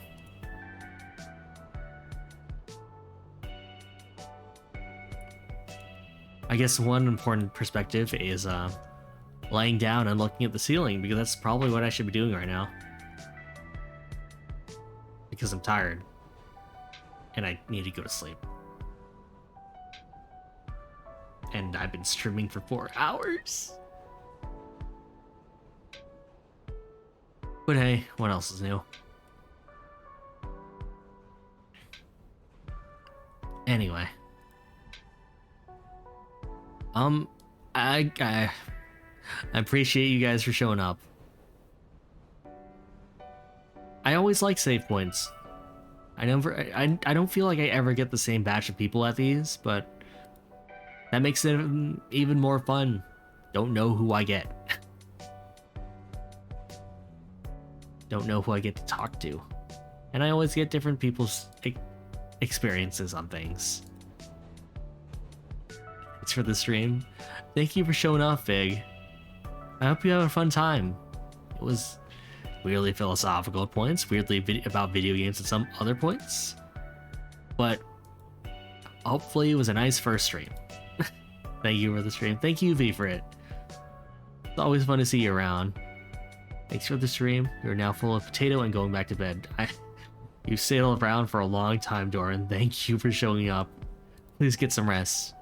I guess one important perspective is laying down and looking at the ceiling, because that's probably what I should be doing right now. Because I'm tired. And I need to go to sleep. And I've been streaming for 4 hours. But hey, what else is new? Anyway. I appreciate you guys for showing up. I always like save points. I don't feel like I ever get the same batch of people at these, but that makes it even more fun. Don't know who I get. Don't know who I get to talk to. And I always get different people's experiences on things. Thanks for the stream. Thank you for showing up, Fig. I hope you have a fun time. It was weirdly philosophical at points, weirdly about video games at some other points. But hopefully it was a nice first stream. Thank you for the stream. Thank you, V, for it. It's always fun to see you around. Thanks for the stream. You're now full of potato and going back to bed. You sailed around for a long time, Doran. Thank you for showing up. Please get some rest.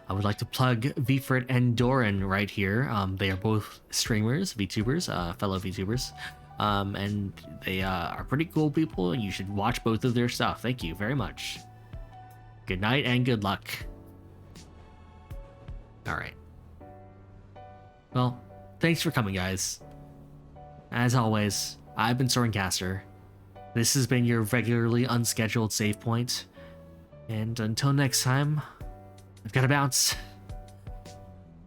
I would like to plug Vfrit and Doran right here. They are both streamers, VTubers, fellow VTubers. And they are pretty cool people, and you should watch both of their stuff. Thank you very much. Good night and good luck. Alright. Well, thanks for coming, guys. As always, I've been Sorencaster. This has been your regularly unscheduled save point. And until next time, I've got to bounce.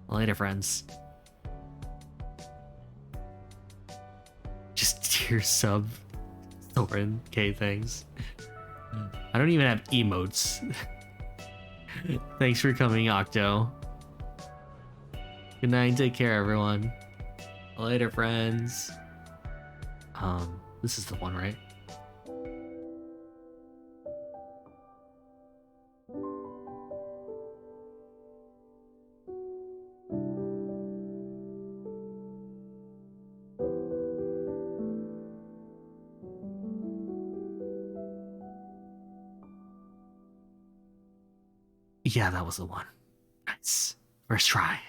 Later, friends. Just tier sub Thorin K things. I don't even have emotes. Thanks for coming, Octo. Good night, take care, everyone. Later, friends. This is the one, right? Yeah, that was the one. Nice. First try.